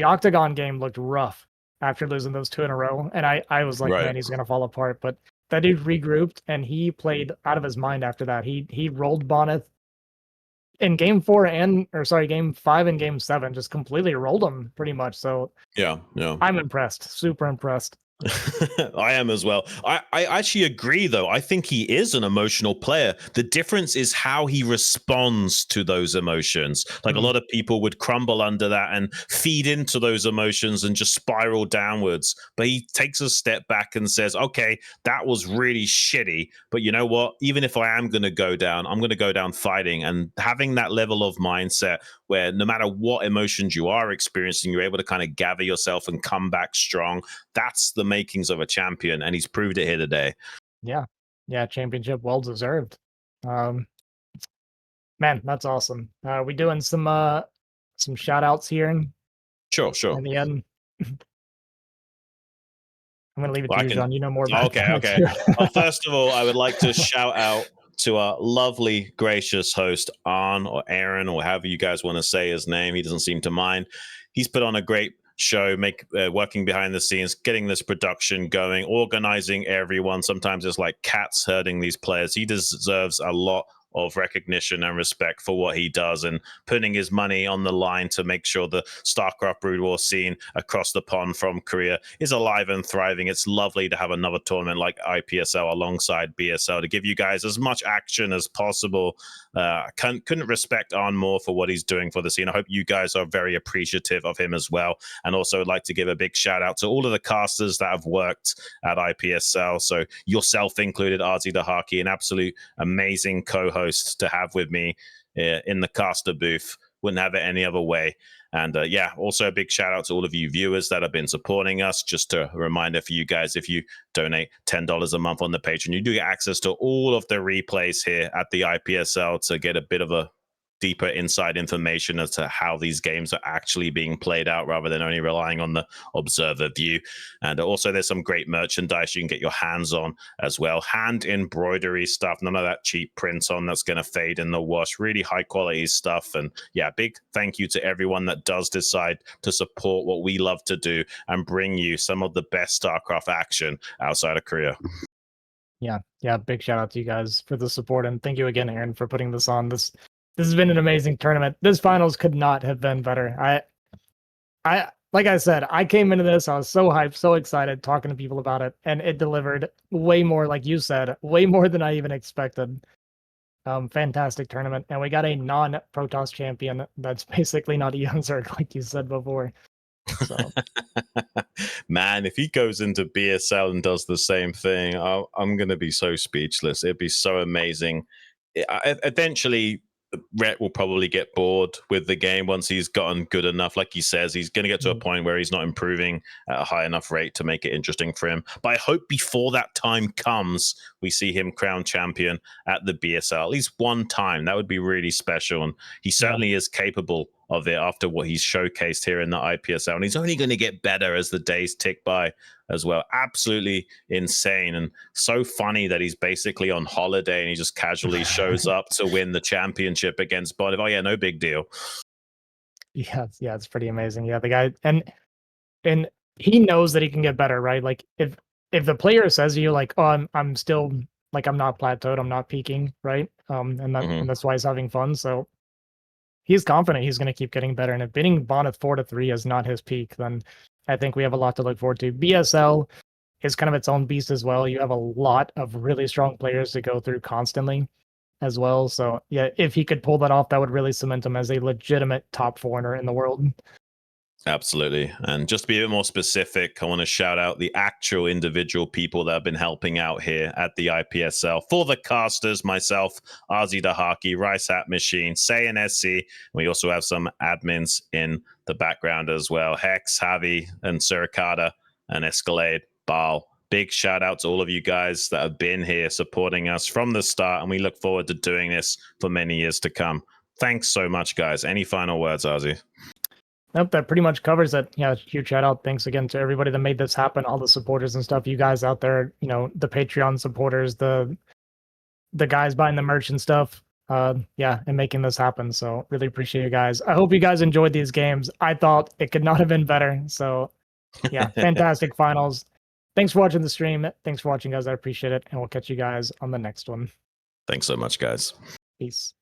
Octagon game looked rough after losing those 2 in a row. And I was like, man, he's gonna fall apart. But that dude regrouped and he played out of his mind after that. He rolled Bonyth in game 5 and game 7, just completely rolled him pretty much. So yeah. I'm impressed. Super impressed. I am as well. I actually agree, though. I think he is an emotional player. The difference is how he responds to those emotions. Like, a lot of people would crumble under that and feed into those emotions and just spiral downwards. But he takes a step back and says, okay, that was really shitty. But you know what? Even if I am going to go down, I'm going to go down fighting. And having that level of mindset where no matter what emotions you are experiencing, you're able to kind of gather yourself and come back strong. That's the makings of a champion, and he's proved it here today. Yeah, championship well deserved. Man, that's awesome. We doing some shout outs here? Sure. In the end, I'm gonna leave it to you, John. You know more about Okay. Well, first of all, I would like to shout out to our lovely, gracious host, Arn or Aaron, or however you guys want to say his name. He doesn't seem to mind. He's put on a great show, working behind the scenes, getting this production going, organizing everyone. Sometimes it's like cats herding these players. He deserves a lot of recognition and respect for what he does, and putting his money on the line to make sure the StarCraft Brood War scene across the pond from Korea is alive and thriving. It's lovely to have another tournament like IPSL alongside BSL to give you guys as much action as possible. Couldn't respect Arn more for what he's doing for the scene. I hope you guys are very appreciative of him as well. And also I'd like to give a big shout out to all of the casters that have worked at IPSL. So yourself included, Arzi Dahaki, an absolute amazing co-host to have with me in the caster booth. Wouldn't have it any other way. And also a big shout out to all of you viewers that have been supporting us. Just a reminder for you guys, if you donate $10 a month on the Patreon, you do get access to all of the replays here at the IPSL to get a bit of a deeper inside information as to how these games are actually being played out, rather than only relying on the observer view. And also there's some great merchandise you can get your hands on as well. Hand embroidery stuff, none of that cheap print on that's going to fade in the wash. Really high quality stuff. And yeah, big thank you to everyone that does decide to support what we love to do and bring you some of the best StarCraft action outside of Korea. Yeah, big shout out to you guys for the support, and thank you again, Aaron, for putting this on. This has been an amazing tournament. This finals could not have been better. I like I said, I came into this, I was so hyped, so excited, talking to people about it, and it delivered way more, like you said, way more than I even expected. Fantastic tournament, and we got a non-Protoss champion that's basically not a Young Zerg, like you said before. So. Man, if he goes into BSL and does the same thing, I'm going to be so speechless. It'd be so amazing. Eventually, Rhett will probably get bored with the game once he's gotten good enough. Like he says, he's going to get to a point where he's not improving at a high enough rate to make it interesting for him. But I hope before that time comes, we see him crowned champion at the BSL at least one time. That would be really special. And he certainly is capable of it after what he's showcased here in the IPSL. And he's only going to get better as the days tick by as well. Absolutely insane, and so funny that he's basically on holiday and he just casually shows up to win the championship against Bonyth. Oh yeah, no big deal. Yeah, it's pretty amazing. Yeah, the guy, and he knows that he can get better, right? Like if the player says to you like, "Oh, I'm still like I'm not plateaued, I'm not peaking," right? And that's why he's having fun. So he's confident he's going to keep getting better. And if beating Bonyth 4-3 is not his peak, then I think we have a lot to look forward to. BSL is kind of its own beast as well. You have a lot of really strong players to go through constantly as well. So yeah, if he could pull that off, that would really cement him as a legitimate top foreigner in the world. Absolutely. And just to be a bit more specific, I want to shout out the actual individual people that have been helping out here at the IPSL. For the casters, myself, Arzi Dahaki, Rice Hat Machine, Say and SC. We also have some admins in the background as well. Hex, Javi, and Suricata, and Escalade, Baal. Big shout out to all of you guys that have been here supporting us from the start, and we look forward to doing this for many years to come. Thanks so much, guys. Any final words, Arzi? Nope, that pretty much covers it. Yeah, huge shout out. Thanks again to everybody that made this happen, all the supporters and stuff. You guys out there, the Patreon supporters, the guys buying the merch and stuff. And making this happen. So really appreciate you guys. I hope you guys enjoyed these games. I thought it could not have been better. So yeah, fantastic finals. Thanks for watching the stream. Thanks for watching, guys. I appreciate it. And we'll catch you guys on the next one. Thanks so much, guys. Peace.